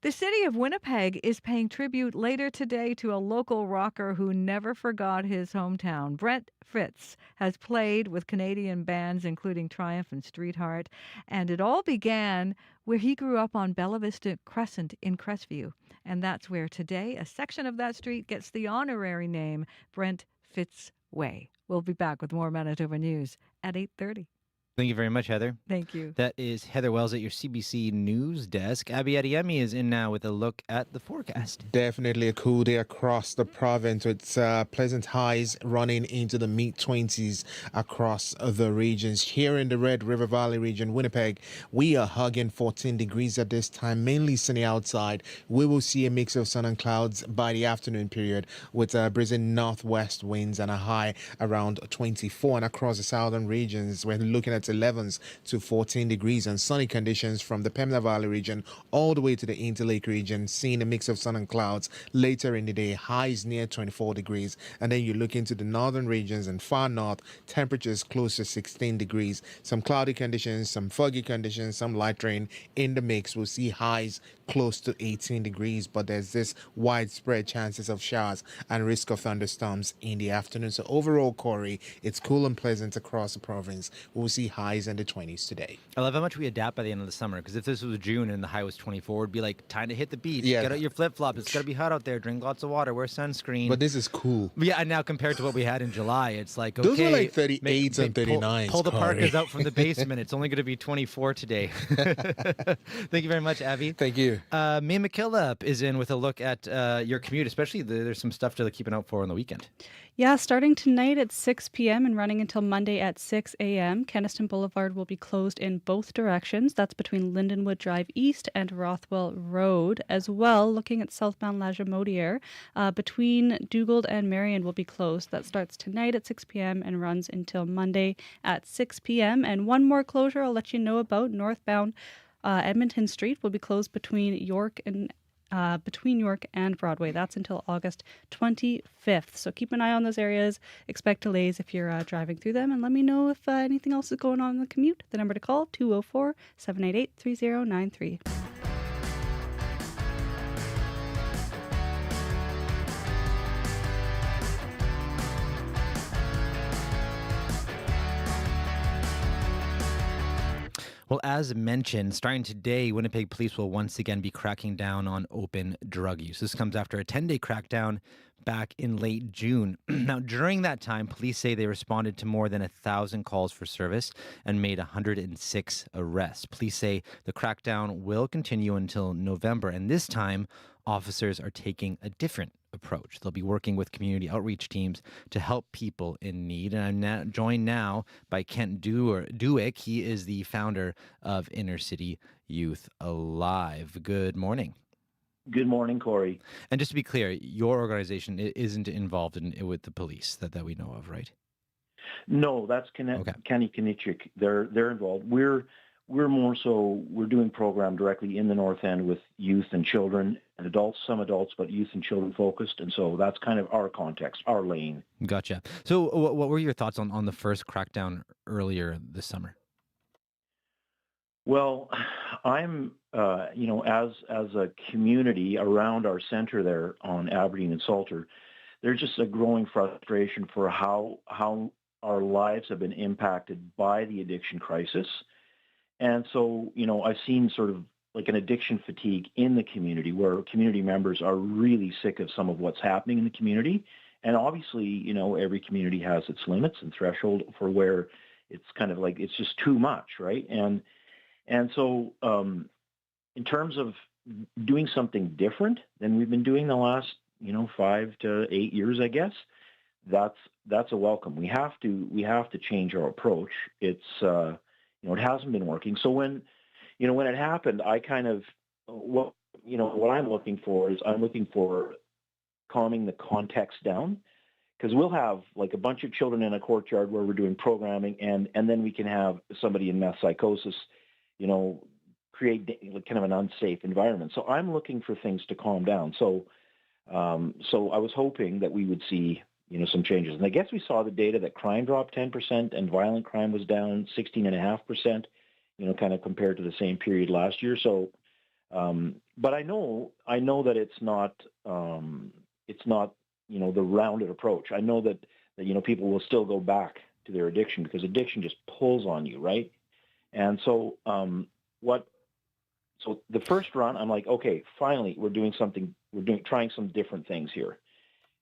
The city of Winnipeg is paying tribute later today to a local rocker who never forgot his hometown. Brent Fitz has played with Canadian bands, including Triumph and Streetheart, and it all began where he grew up on Bella Vista Crescent in Crestview. And that's where today a section of that street gets the honorary name Brent Fitz Way. We'll be back with more Manitoba news at 8:30. Thank you very much, Heather. Thank you. That is Heather Wells at your CBC News desk. Abby Adeyemi is in now with a look at the forecast. Definitely a cool day across the province with pleasant highs running into the mid-20s across the regions. Here in the Red River Valley region, Winnipeg, we are hugging 14 degrees at this time, mainly sunny outside. We will see a mix of sun and clouds by the afternoon period with breezing northwest winds and a high around 24. And across the southern regions, we're looking at 11s to 14 degrees and sunny conditions from the Pembina Valley region all the way to the Interlake region, seeing a mix of sun and clouds later in the day, highs near 24 degrees. And then you look into the northern regions and far north, temperatures close to 16 degrees. Some cloudy conditions, some foggy conditions, some light rain in the mix. We'll see highs close to 18 degrees, but there's this widespread chances of showers and risk of thunderstorms in the afternoon. So overall, Corey, it's cool and pleasant across the province. We'll see highs in the 20s today. I love how much we adapt by the end of the summer, because if this was June and the high was 24, it'd be like, time to hit the beach. Yeah. Get out your flip-flops. It's got to be hot out there. Drink lots of water. Wear sunscreen. But this is cool. Yeah, and now compared to what we had in July, it's like, okay. Those were like 38s and 39s. Pull the Corey. parkas out from the basement. It's only going to be 24 today. Thank you very much, Abby. Thank you. May McKillop is in with a look at your commute, especially there's some stuff to keep an eye out for on the weekend. Yeah, starting tonight at 6 p.m. and running until Monday at 6 a.m., Keniston Boulevard will be closed in both directions. That's between Lindenwood Drive East and Rothwell Road. As well, looking at southbound Lagimodiere, between Dugald and Marion will be closed. That starts tonight at 6 p.m. and runs until Monday at 6 p.m. And one more closure I'll let you know about, northbound Edmonton Street will be closed between York and Broadway. That's until August 25th. So keep an eye on those areas. Expect delays if you're driving through them. And let me know if anything else is going on in the commute. The number to call, 204-788-3093. Well, as mentioned, starting today, Winnipeg police will once again be cracking down on open drug use. This comes after a 10-day crackdown back in late June. Now, during that time, police say they responded to more than 1,000 calls for service and made 106 arrests. Police say the crackdown will continue until November, and this time, officers are taking a different approach. They'll be working with community outreach teams to help people in need. And I'm joined now by Kent Dewick. He is the founder of Inner City Youth Alive. Good morning. Good morning, Corey. And just to be clear, your organization isn't involved with the police that we know of, right? No, that's Kenny Kanichik. They're involved. We're more so we're doing program directly in the North End with youth and children and adults, some adults, but youth and children focused. And so that's kind of our context, our lane. Gotcha. So what were your thoughts on the first crackdown earlier this summer? Well, I'm, as a community around our center there on Aberdeen and Salter, there's just a growing frustration for how our lives have been impacted by the addiction crisis. And so, I've seen sort of like an addiction fatigue in the community where community members are really sick of some of what's happening in the community. And obviously, every community has its limits and threshold for where it's kind of like it's just too much, right? And so in terms of doing something different than we've been doing the last, 5 to 8 years, I guess, that's a welcome. We have to change our approach. It's, it hasn't been working. So when it happened, I kind of, what I'm looking for is I'm looking for calming the context down, because we'll have like a bunch of children in a courtyard where we're doing programming, and then we can have somebody in meth psychosis, create kind of an unsafe environment. So I'm looking for things to calm down. So I was hoping that we would see, some changes. And I guess we saw the data that crime dropped 10% and violent crime was down 16.5%, kind of compared to the same period last year. So, but I know that it's not, the rounded approach. I know that people will still go back to their addiction because addiction just pulls on you, right? And so, so the first run, I'm like, okay, finally, trying some different things here.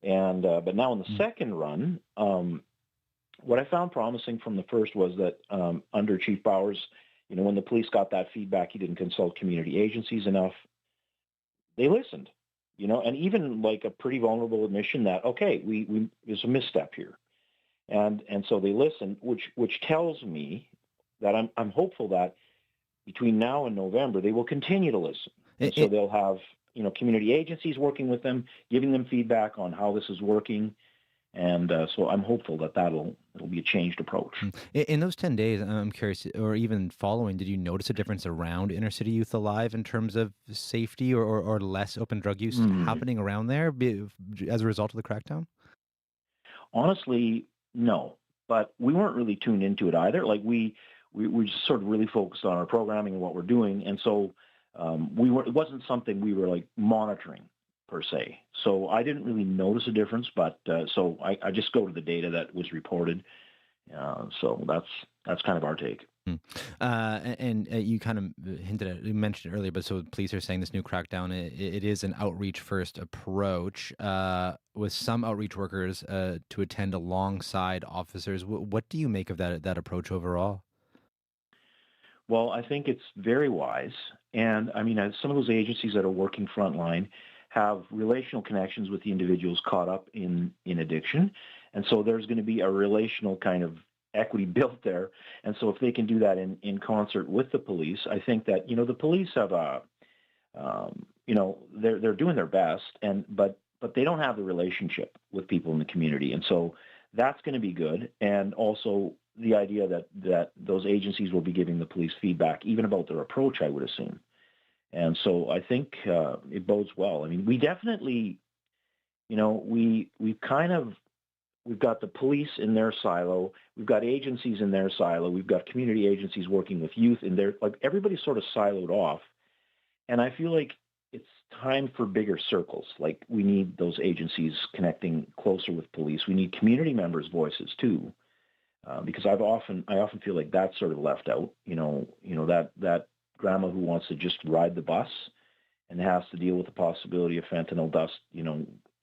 And, but now in the second run, what I found promising from the first was that, under Chief Bowers, when the police got that feedback, he didn't consult community agencies enough. They listened, and even like a pretty vulnerable admission that, okay, there's a misstep here. And so they listened, which tells me that I'm hopeful that between now and November, they will continue to listen. So they'll have, community agencies working with them, giving them feedback on how this is working. And so I'm hopeful that it'll be a changed approach. In those 10 days, I'm curious, or even following, did you notice a difference around Inner City Youth Alive in terms of safety or less open drug use happening around there as a result of the crackdown? Honestly, no. But we weren't really tuned into it either. Like we just sort of really focused on our programming and what we're doing. And so it wasn't something we were like monitoring per se. So I didn't really notice a difference, but so I just go to the data that was reported. So that's kind of our take. And you kind of hinted at, you mentioned it earlier, but so police are saying this new crackdown, it is an outreach first approach with some outreach workers to attend alongside officers. What do you make of that approach overall? Well, I think it's very wise. And I mean, some of those agencies that are working frontline have relational connections with the individuals caught up in addiction. And so there's going to be a relational kind of equity built there. And so if they can do that in concert with the police, I think that, the police have they're doing their best, but they don't have the relationship with people in the community. And so that's going to be good. And also the idea that those agencies will be giving the police feedback, even about their approach, I would assume. And so I think it bodes well. I mean, we definitely, we've got the police in their silo. We've got agencies in their silo. We've got community agencies working with youth in their, like everybody's sort of siloed off. And I feel like it's time for bigger circles. Like we need those agencies connecting closer with police. We need community members' voices too. Because I often feel like that's sort of left out, that grandma who wants to just ride the bus and has to deal with the possibility of fentanyl dust,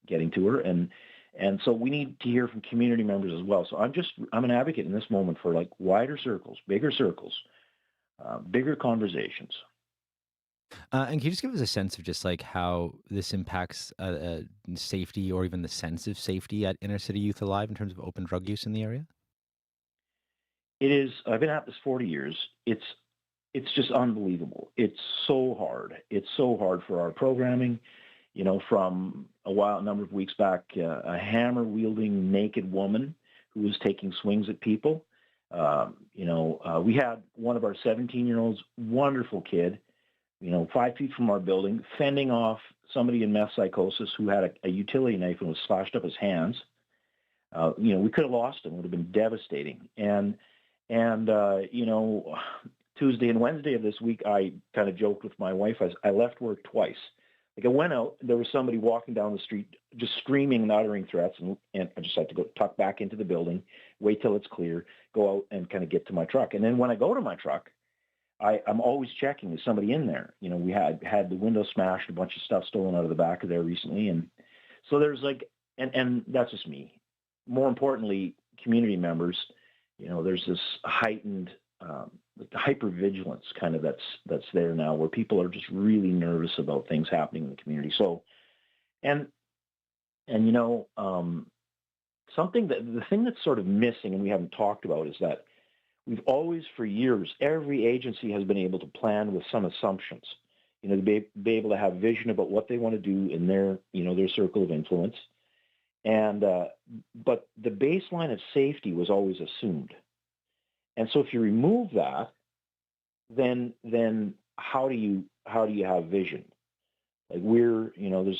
getting to her, and so we need to hear from community members as well. So I'm an advocate in this moment for like wider circles, bigger conversations. And can you just give us a sense of just like how this impacts safety, or even the sense of safety at inner city youth alive in terms of open drug use in the area? It is. I've been at this 40 years. It's just unbelievable. It's so hard. It's so hard for our programming. You know, from a number of weeks back, a hammer-wielding naked woman who was taking swings at people. We had one of our 17-year-olds, wonderful kid, 5 feet from our building, fending off somebody in meth psychosis who had a utility knife and was slashed up his hands. We could have lost him. It would have been devastating. And Tuesday and Wednesday of this week, I kind of joked with my wife. I left work twice. Like I went out, there was somebody walking down the street just screaming and uttering threats, and I just had to go tuck back into the building, wait till it's clear, go out and kind of get to my truck. And then when I go to my truck, I'm always checking, is somebody in there? We had the window smashed, a bunch of stuff stolen out of the back of there recently. And so there's like, and that's just me. More importantly, community members, there's this heightened hypervigilance kind of that's there now, where people are just really nervous about things happening in the community. So, something the thing that's sort of missing and we haven't talked about is that we've always, for years, every agency has been able to plan with some assumptions, to be able to have vision about what they want to do in their circle of influence. And, but the baseline of safety was always assumed. And so if you remove that, then how do you have vision? Like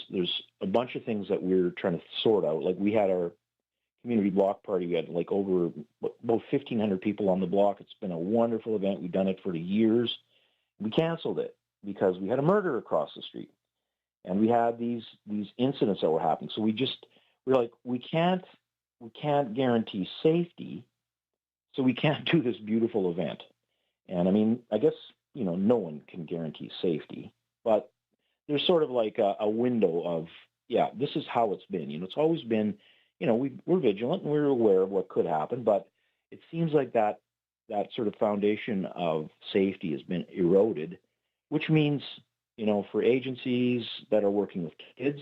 there's a bunch of things that we're trying to sort out. Like we had our community block party. We had like over about 1,500 people on the block. It's been a wonderful event. We've done it for years. We canceled it because we had a murder across the street, and we had these incidents that were happening. So we're like, we can't guarantee safety, so we can't do this beautiful event. And I mean, I guess no one can guarantee safety, but there's sort of like a window of, this is how it's been. It's always been, we're vigilant and we're aware of what could happen, but it seems like that sort of foundation of safety has been eroded, which means, for agencies that are working with kids,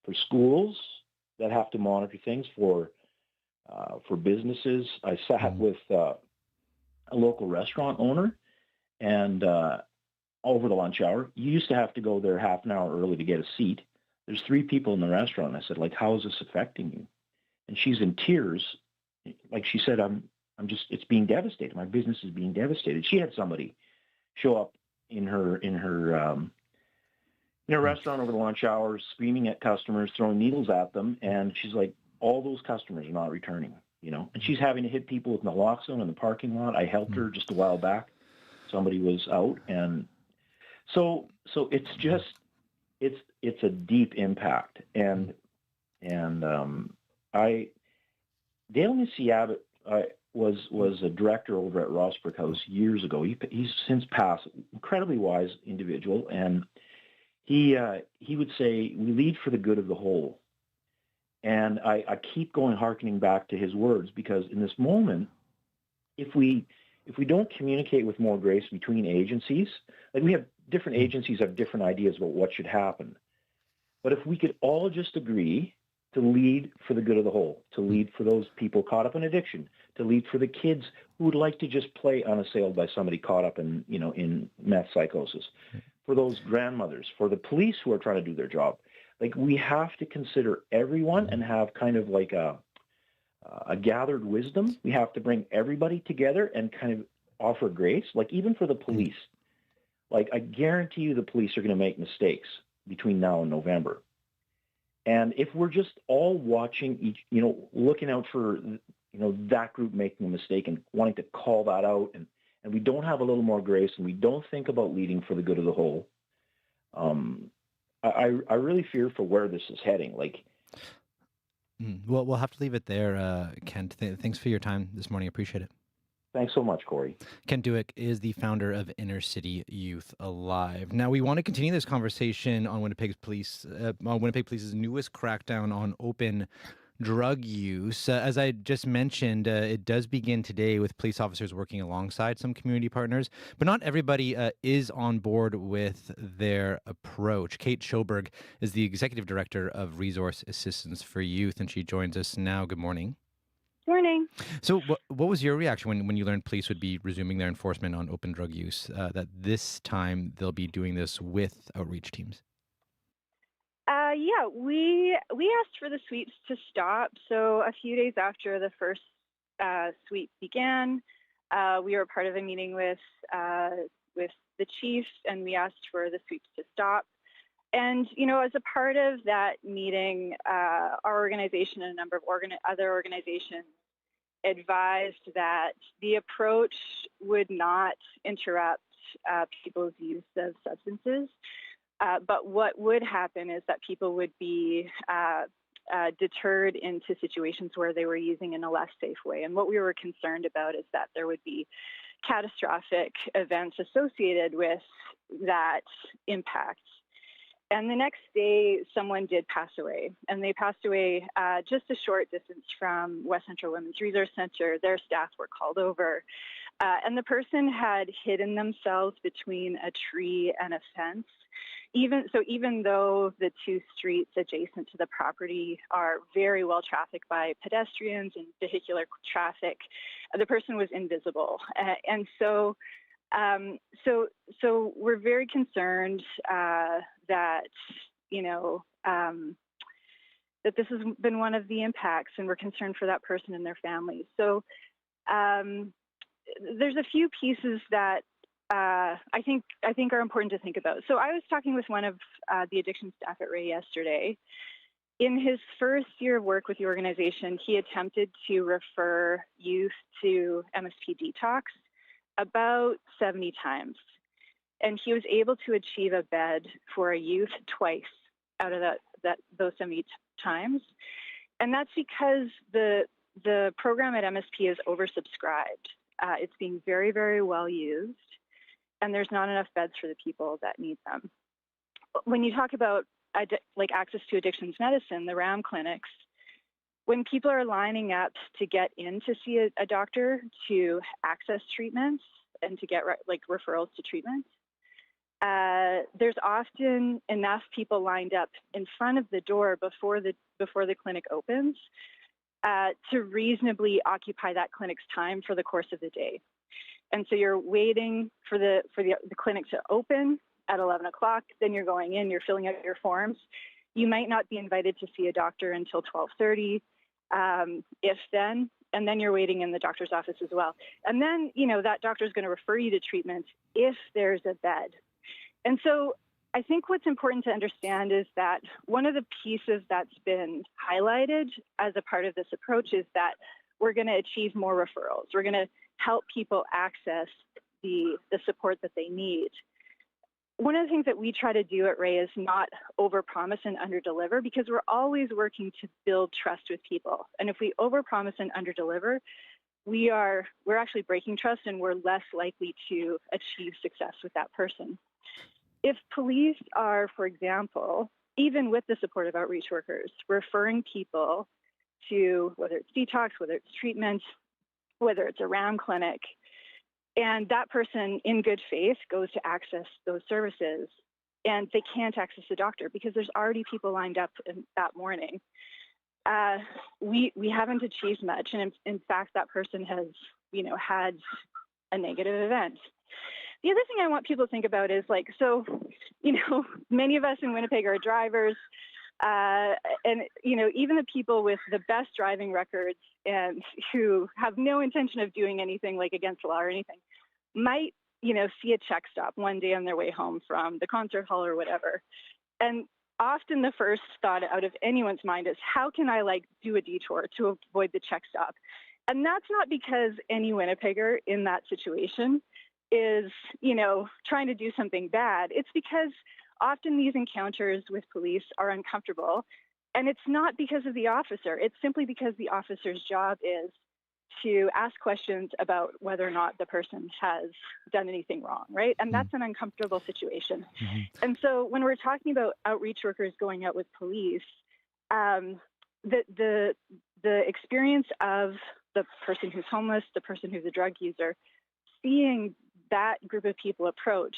for schools that have to monitor things, for businesses. I sat with a local restaurant owner, and over the lunch hour, you used to have to go there half an hour early to get a seat. There's 3 people in the restaurant. I said, like, how is this affecting you? And she's in tears. Like she said, it's being devastated. My business is being devastated. She had somebody show up in her restaurant over the lunch hour, screaming at customers, throwing needles at them. And she's like, all those customers are not returning, and she's having to hit people with naloxone in the parking lot. I helped her just a while back. Somebody was out. And so it's just, it's a deep impact. And Dale Missy Abbott was a director over at Rossbrook House years ago. He's since passed, incredibly wise individual. And he would say, we lead for the good of the whole. And I keep hearkening back to his words, because in this moment, if we don't communicate with more grace between agencies, like we have different agencies have different ideas about what should happen. But if we could all just agree to lead for the good of the whole, to lead for those people caught up in addiction, to lead for the kids who would like to just play unassailed by somebody caught up in, in meth psychosis, for those grandmothers, for the police who are trying to do their job. Like, we have to consider everyone and have kind of like a gathered wisdom. We have to bring everybody together and kind of offer grace, like even for the police. Like, I guarantee you the police are going to make mistakes between now and November. And if we're just all watching each, looking out for, that group making a mistake and wanting to call that out, and we don't have a little more grace, and we don't think about leading for the good of the whole, I really fear for where this is heading. Like, well, we'll have to leave it there, Kent. Thanks for your time this morning. Appreciate it. Thanks so much, Corey. Ken Duick is the founder of Inner City Youth Alive. Now, we want to continue this conversation on Winnipeg Police's newest crackdown on open drug use. As I just mentioned, it does begin today with police officers working alongside some community partners, but not everybody is on board with their approach. Kate Schoberg is the executive director of Resource Assistance for Youth, and she joins us now. Good morning. Morning. So what was your reaction when you learned police would be resuming their enforcement on open drug use, that this time they'll be doing this with outreach teams? Yeah, we asked for the sweeps to stop. So a few days after the first sweep began, we were part of a meeting with the chief, and we asked for the sweeps to stop. And, as a part of that meeting, our organization and a number of other organizations advised that the approach would not interrupt people's use of substances. But what would happen is that people would be deterred into situations where they were using in a less safe way. And what we were concerned about is that there would be catastrophic events associated with that impact. And the next day, someone did pass away. And they passed away just a short distance from West Central Women's Resource Center. Their staff were called over. And the person had hidden themselves between a tree and a fence. Even though the two streets adjacent to the property are very well trafficked by pedestrians and vehicular traffic, the person was invisible. And so we're very concerned that this has been one of the impacts, and we're concerned for that person and their family. So there's a few pieces that I think are important to think about. So I was talking with one of the addiction staff at Ray yesterday. In his first year of work with the organization, he attempted to refer youth to MSP detox about 70 times. And he was able to achieve a bed for a youth twice out of those 70 times. And that's because the program at MSP is oversubscribed. It's being very, very well used, and there's not enough beds for the people that need them. When you talk about access to addictions medicine, the RAM clinics, when people are lining up to get in to see a doctor to access treatments and to get referrals to treatment, there's often enough people lined up in front of the door before the clinic opens to reasonably occupy that clinic's time for the course of the day. And so you're waiting for the clinic to open at 11 o'clock, then you're going in, you're filling out your forms. You might not be invited to see a doctor until 12:30, if then, and then you're waiting in the doctor's office as well. And then, that doctor is going to refer you to treatment if there's a bed. And so I think what's important to understand is that one of the pieces that's been highlighted as a part of this approach is that we're going to achieve more referrals. We're going to help people access the support that they need. One of the things that we try to do at Ray is not overpromise and underdeliver, because we're always working to build trust with people. And if we overpromise and underdeliver, we're actually breaking trust, and we're less likely to achieve success with that person. If police are, for example, even with the support of outreach workers, referring people to whether it's detox, whether it's treatment, whether it's a RAM clinic, and that person in good faith goes to access those services, and they can't access the doctor because there's already people lined up that morning, we haven't achieved much. And in fact, that person has, had a negative event. The other thing I want people to think about is many of us in Winnipeg are drivers, and, even the people with the best driving records and who have no intention of doing anything against the law or anything might, see a check stop one day on their way home from the concert hall or whatever. And often the first thought out of anyone's mind is, how can I do a detour to avoid the check stop? And that's not because any Winnipegger in that situation is, trying to do something bad. It's because often these encounters with police are uncomfortable, and it's not because of the officer. It's simply because the officer's job is to ask questions about whether or not the person has done anything wrong, right? And that's an uncomfortable situation. And so when we're talking about outreach workers going out with police, the experience of the person who's homeless, the person who's a drug user, seeing that group of people approach,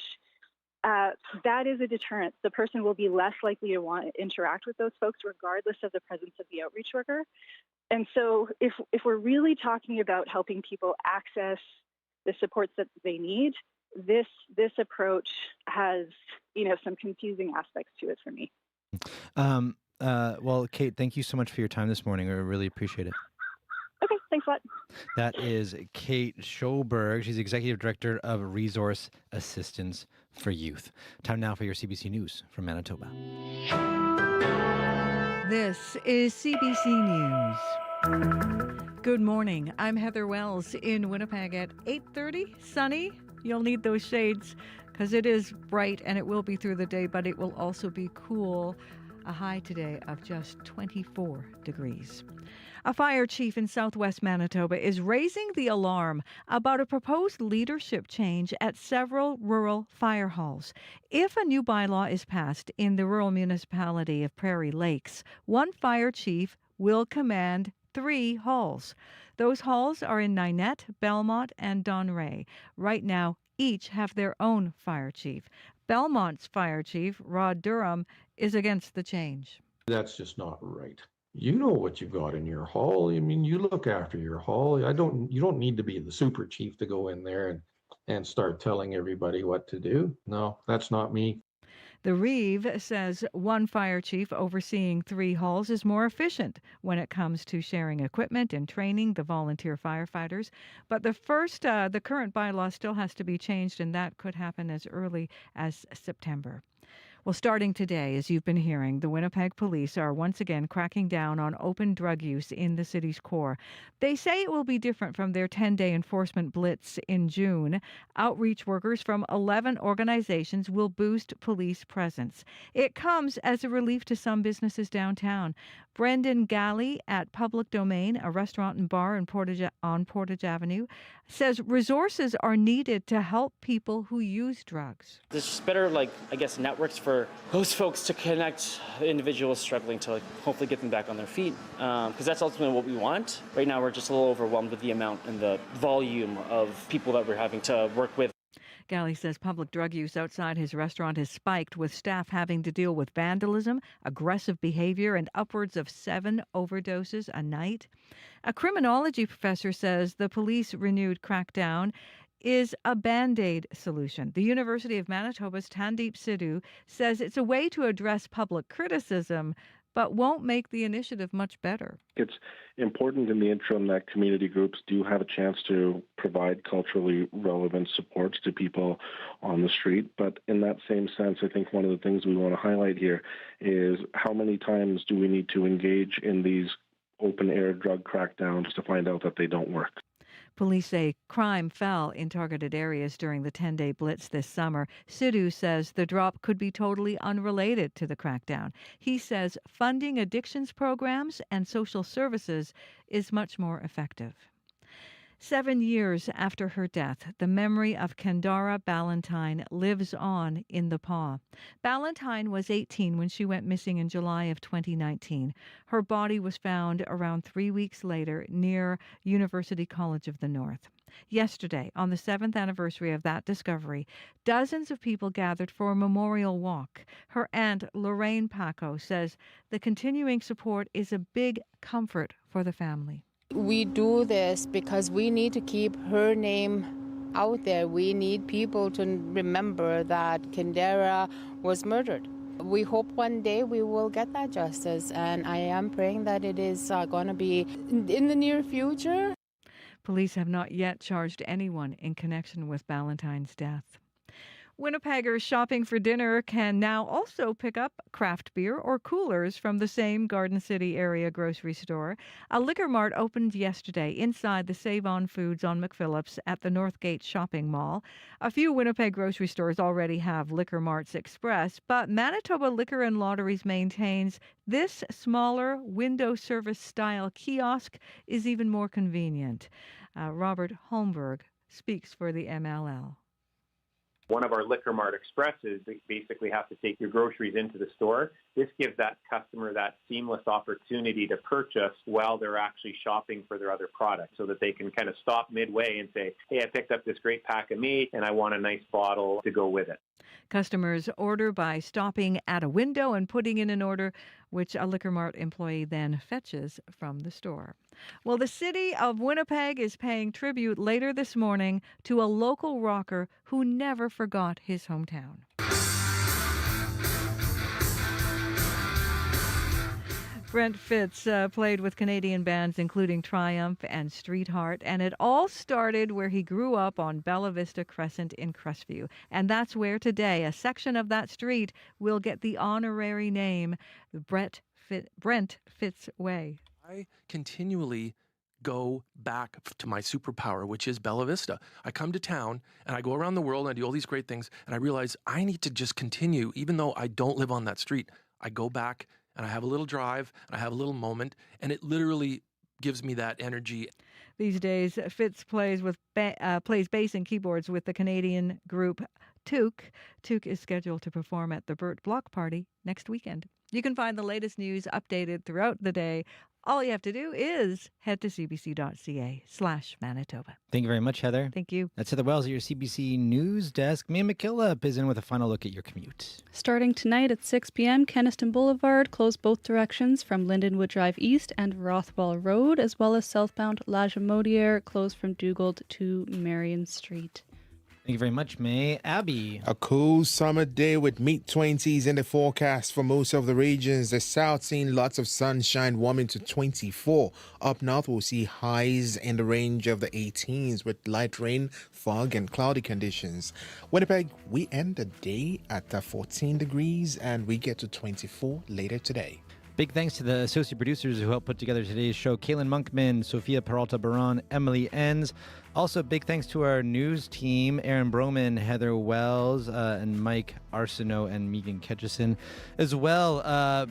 that is a deterrent. The person will be less likely to want to interact with those folks regardless of the presence of the outreach worker. And so if we're really talking about helping people access the supports that they need, this approach has, some confusing aspects to it for me. Well, Kate, thank you so much for your time this morning. I really appreciate it. Okay, thanks a lot. That is Kate Schoberg. She's Executive Director of Resource Assistance for Youth. Time now for your CBC News from Manitoba. This is CBC News. Good morning. I'm Heather Wells in Winnipeg at 8:30. Sunny. You'll need those shades because it is bright and it will be through the day, but it will also be cool. A high today of just 24 degrees. A fire chief in southwest Manitoba is raising the alarm about a proposed leadership change at several rural fire halls. If a new bylaw is passed in the rural municipality of Prairie Lakes, one fire chief will command 3 halls. Those halls are in Ninette, Belmont, and Donray. Right now, each have their own fire chief. Belmont's fire chief, Rod Durham, is against the change. That's just not right. You know what you've got in your hall. I mean, you look after your hall. You don't need to be the super chief to go in there and start telling everybody what to do. No, that's not me. The Reeve says one fire chief overseeing 3 halls is more efficient when it comes to sharing equipment and training the volunteer firefighters. But the current bylaw still has to be changed, and that could happen as early as September. Well, starting today, as you've been hearing, the Winnipeg police are once again cracking down on open drug use in the city's core. They say it will be different from their 10-day enforcement blitz in June. Outreach workers from 11 organizations will boost police presence. It comes as a relief to some businesses downtown. Brendan Galley at Public Domain, a restaurant and bar on Portage Avenue, says resources are needed to help people who use drugs. There's just better, networks for those folks to connect individuals struggling to hopefully get them back on their feet, because that's ultimately what we want. Right now, we're just a little overwhelmed with the amount and the volume of people that we're having to work with. Galley says public drug use outside his restaurant has spiked, with staff having to deal with vandalism, aggressive behavior, and upwards of 7 overdoses a night. A criminology professor says the police renewed crackdown is a Band-Aid solution. The University of Manitoba's Tandeep Sidhu says it's a way to address public criticism, but won't make the initiative much better. It's important in the interim that community groups do have a chance to provide culturally relevant supports to people on the street. But in that same sense, I think one of the things we want to highlight here is how many times do we need to engage in these open-air drug crackdowns to find out that they don't work. Police say crime fell in targeted areas during the 10-day blitz this summer. Sidhu says the drop could be totally unrelated to the crackdown. He says funding addictions programs and social services is much more effective. 7 years after her death, the memory of Kendara Ballantyne lives on in the Pas. Ballantyne was 18 when she went missing in July of 2019. Her body was found around 3 weeks later near University College of the North. Yesterday, on the 7th anniversary of that discovery, dozens of people gathered for a memorial walk. Her aunt, Lorraine Paco, says the continuing support is a big comfort for the family. We do this because we need to keep her name out there. We need people to remember that Kendara was murdered. We hope one day we will get that justice, and I am praying that it is going to be in the near future. Police have not yet charged anyone in connection with Ballantyne's death. Winnipeggers shopping for dinner can now also pick up craft beer or coolers from the same Garden City area grocery store. A liquor mart opened yesterday inside the Save On Foods on McPhillips at the Northgate Shopping Mall. A few Winnipeg grocery stores already have Liquor Marts Express, but Manitoba Liquor and Lotteries maintains this smaller window service style kiosk is even more convenient. Robert Holmberg speaks for the MLL. One of our Liquor Mart Expresses, you basically have to take your groceries into the store. This gives that customer that seamless opportunity to purchase while they're actually shopping for their other products, so that they can kind of stop midway and say, hey, I picked up this great pack of meat and I want a nice bottle to go with it. Customers order by stopping at a window and putting in an order, which a Liquor Mart employee then fetches from the store. Well, the city of Winnipeg is paying tribute later this morning to a local rocker who never forgot his hometown. Brent Fitz played with Canadian bands including Triumph and Streetheart, and it all started where he grew up on Bella Vista Crescent in Crestview. And that's where today a section of that street will get the honorary name Brent Fitz Way. I continually go back to my superpower, which is Bella Vista. I come to town and I go around the world and I do all these great things, and I realize I need to just continue, even though I don't live on that street. I go back and I have a little drive, and I have a little moment, and it literally gives me that energy. These days, Fitz plays bass and keyboards with the Canadian group Took. Took is scheduled to perform at the Burt Block Party next weekend. You can find the latest news updated throughout the day. All you have to do is head to cbc.ca/Manitoba. Thank you very much, Heather. Thank you. That's Heather Wells at your CBC News Desk. May McKillop is in with a final look at your commute. Starting tonight at 6 p.m., Keniston Boulevard closed both directions from Lindenwood Drive East and Rothwell Road, as well as southbound La Jamodiere closed from Dugald to Marion Street. Thank you very much, May. Abby. A cool summer day with mid-20s in the forecast for most of the regions. The south seeing lots of sunshine, warming to 24. Up north, we'll see highs in the range of the 18s with light rain, fog, and cloudy conditions. Winnipeg, we end the day at 14 degrees, and we get to 24 later today. Big thanks to the associate producers who helped put together today's show. Kaylin Monkman, Sophia Peralta-Baron, Emily Enns. Also, big thanks to our news team, Aaron Broman, Heather Wells, and Mike Arsenault, and Megan Ketchison. As well,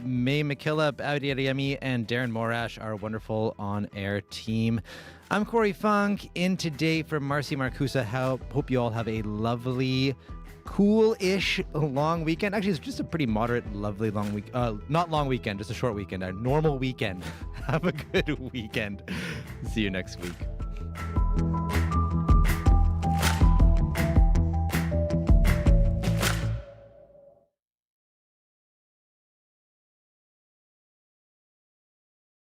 May McKillop, Abdi Adeyemi, and Darren Morash, our wonderful on-air team. I'm Corey Funk, in today for Marcy Marcusa. Hope you all have a lovely, cool-ish long weekend. Actually, it's just a pretty moderate, lovely long week. Not long weekend, just a short weekend. A normal weekend. Have a good weekend. See you next week.